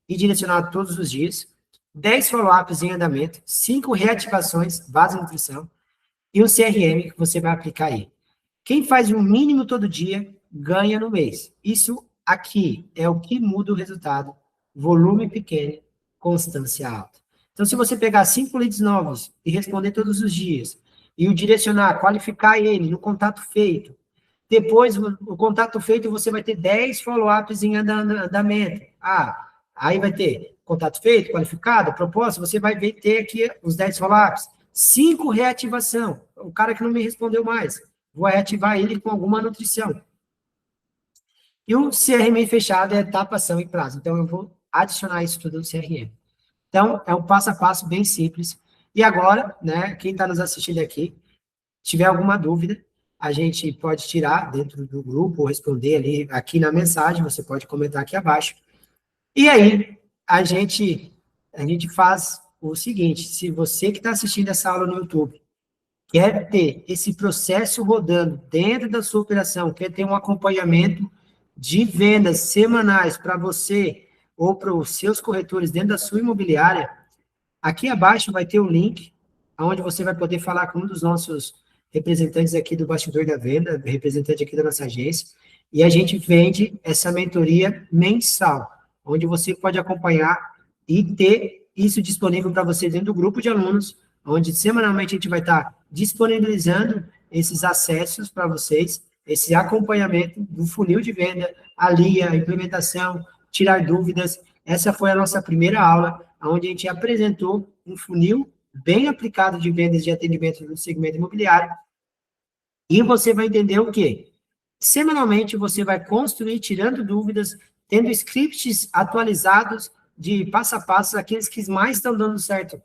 e direcionados todos os dias, 10 follow-ups em andamento, 5 reativações, base de nutrição, e um CRM que você vai aplicar aí. Quem faz o mínimo todo dia, ganha no mês. Isso aqui é o que muda o resultado. Volume pequeno, constância alta. Então, se você pegar 5 leads novos e responder todos os dias, e o direcionar, qualificar ele no contato feito, depois, o contato feito, você vai ter 10 follow-ups em andamento. Aí vai ter contato feito, qualificado, proposta, você vai ter aqui os 10 follow-ups. 5 reativação. O cara que não me respondeu mais, vou reativar ele com alguma nutrição. E o CRM fechado é etapa, ação e prazo. Então, eu vou adicionar isso tudo no CRM. Então, é um passo a passo bem simples. E agora, né, quem está nos assistindo aqui, tiver alguma dúvida, a gente pode tirar dentro do grupo, ou responder ali aqui na mensagem, você pode comentar aqui abaixo. E aí, a gente faz o seguinte, se você que está assistindo essa aula no YouTube, quer ter esse processo rodando dentro da sua operação, quer ter um acompanhamento de vendas semanais para você ou para os seus corretores dentro da sua imobiliária, aqui abaixo vai ter o link, onde você vai poder falar com um dos nossos representantes aqui do Bastidor da Venda, representante aqui da nossa agência, e a gente vende essa mentoria mensal, onde você pode acompanhar e ter isso disponível para você dentro do grupo de alunos, onde semanalmente a gente vai estar disponibilizando esses acessos para vocês, esse acompanhamento do funil de venda, a implementação, tirar dúvidas. Essa foi a nossa primeira aula, onde a gente apresentou um funil bem aplicado de vendas de atendimento no segmento imobiliário. E você vai entender o quê? Semanalmente você vai construir, tirando dúvidas, tendo scripts atualizados de passo a passo, aqueles que mais estão dando certo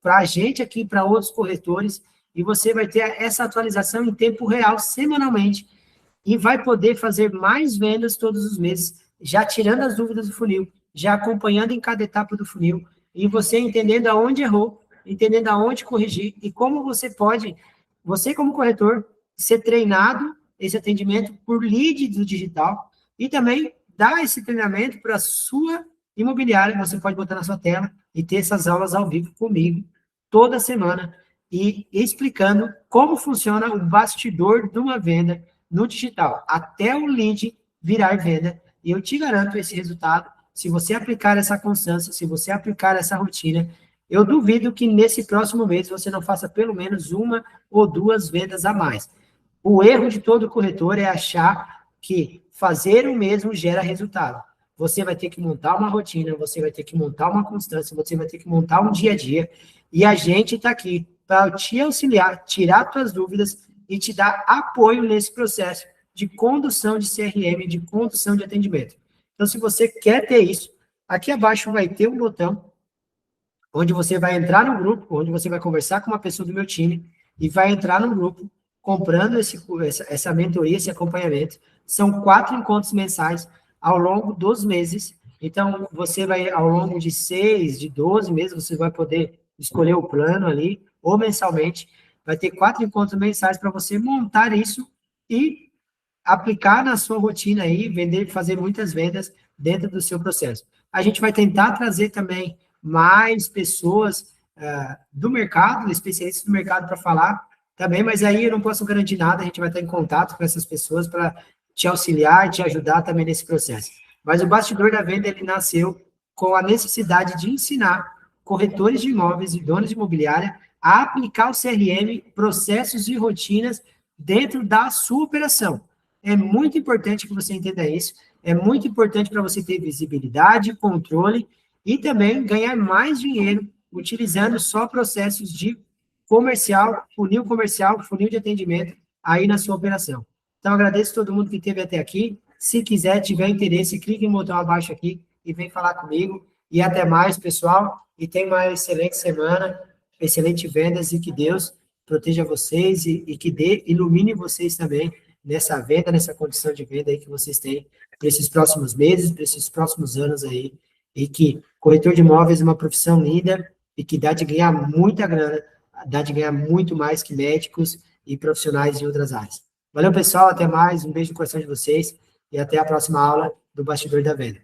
para a gente aqui, para outros corretores, e você vai ter essa atualização em tempo real, semanalmente, e vai poder fazer mais vendas todos os meses, já tirando as dúvidas do funil, já acompanhando em cada etapa do funil, e você entendendo aonde errou, entendendo aonde corrigir, e como você pode, você como corretor, ser treinado esse atendimento por lead do digital, e também dar esse treinamento para a sua imobiliária, você pode botar na sua tela e ter essas aulas ao vivo comigo, toda semana, e explicando como funciona o bastidor de uma venda no digital, até o lead virar venda, e eu te garanto esse resultado, se você aplicar essa constância, se você aplicar essa rotina, eu duvido que nesse próximo mês você não faça pelo menos 1 ou 2 vendas a mais. O erro de todo corretor é achar que fazer o mesmo gera resultado. Você vai ter que montar uma rotina, você vai ter que montar uma constância, você vai ter que montar um dia a dia, e a gente está aqui para te auxiliar, tirar suas dúvidas e te dar apoio nesse processo de condução de CRM, de condução de atendimento. Então, se você quer ter isso, aqui abaixo vai ter um botão onde você vai entrar no grupo, onde você vai conversar com uma pessoa do meu time e vai entrar no grupo comprando essa mentoria, esse acompanhamento. São 4 encontros mensais ao longo dos meses. Então, você vai, ao longo de 6, de 12 meses, você vai poder escolher o plano ali, ou mensalmente. Vai ter 4 encontros mensais para você montar isso e aplicar na sua rotina aí, vender, fazer muitas vendas dentro do seu processo. A gente vai tentar trazer também mais pessoas do mercado, especialistas do mercado para falar também, mas aí eu não posso garantir nada, a gente vai estar em contato com essas pessoas para te auxiliar e te ajudar também nesse processo. Mas o Bastidor da Venda, ele nasceu com a necessidade de ensinar corretores de imóveis e donos de imobiliária a aplicar o CRM, processos e rotinas dentro da sua operação. É muito importante que você entenda isso, é muito importante para você ter visibilidade, controle e também ganhar mais dinheiro utilizando só processos de comercial, funil de atendimento aí na sua operação. Então, agradeço a todo mundo que esteve até aqui. Se quiser, tiver interesse, clique no botão abaixo aqui e vem falar comigo. E até mais, pessoal. E tenha uma excelente semana, excelente vendas e que Deus proteja vocês e que ilumine vocês também nessa venda, nessa condição de venda aí que vocês têm para esses próximos meses, para esses próximos anos aí. E que corretor de imóveis é uma profissão linda e que dá de ganhar muita grana, dá de ganhar muito mais que médicos e profissionais de outras áreas. Valeu, pessoal, até mais, um beijo no coração de vocês e até a próxima aula do Bastidor da Venda.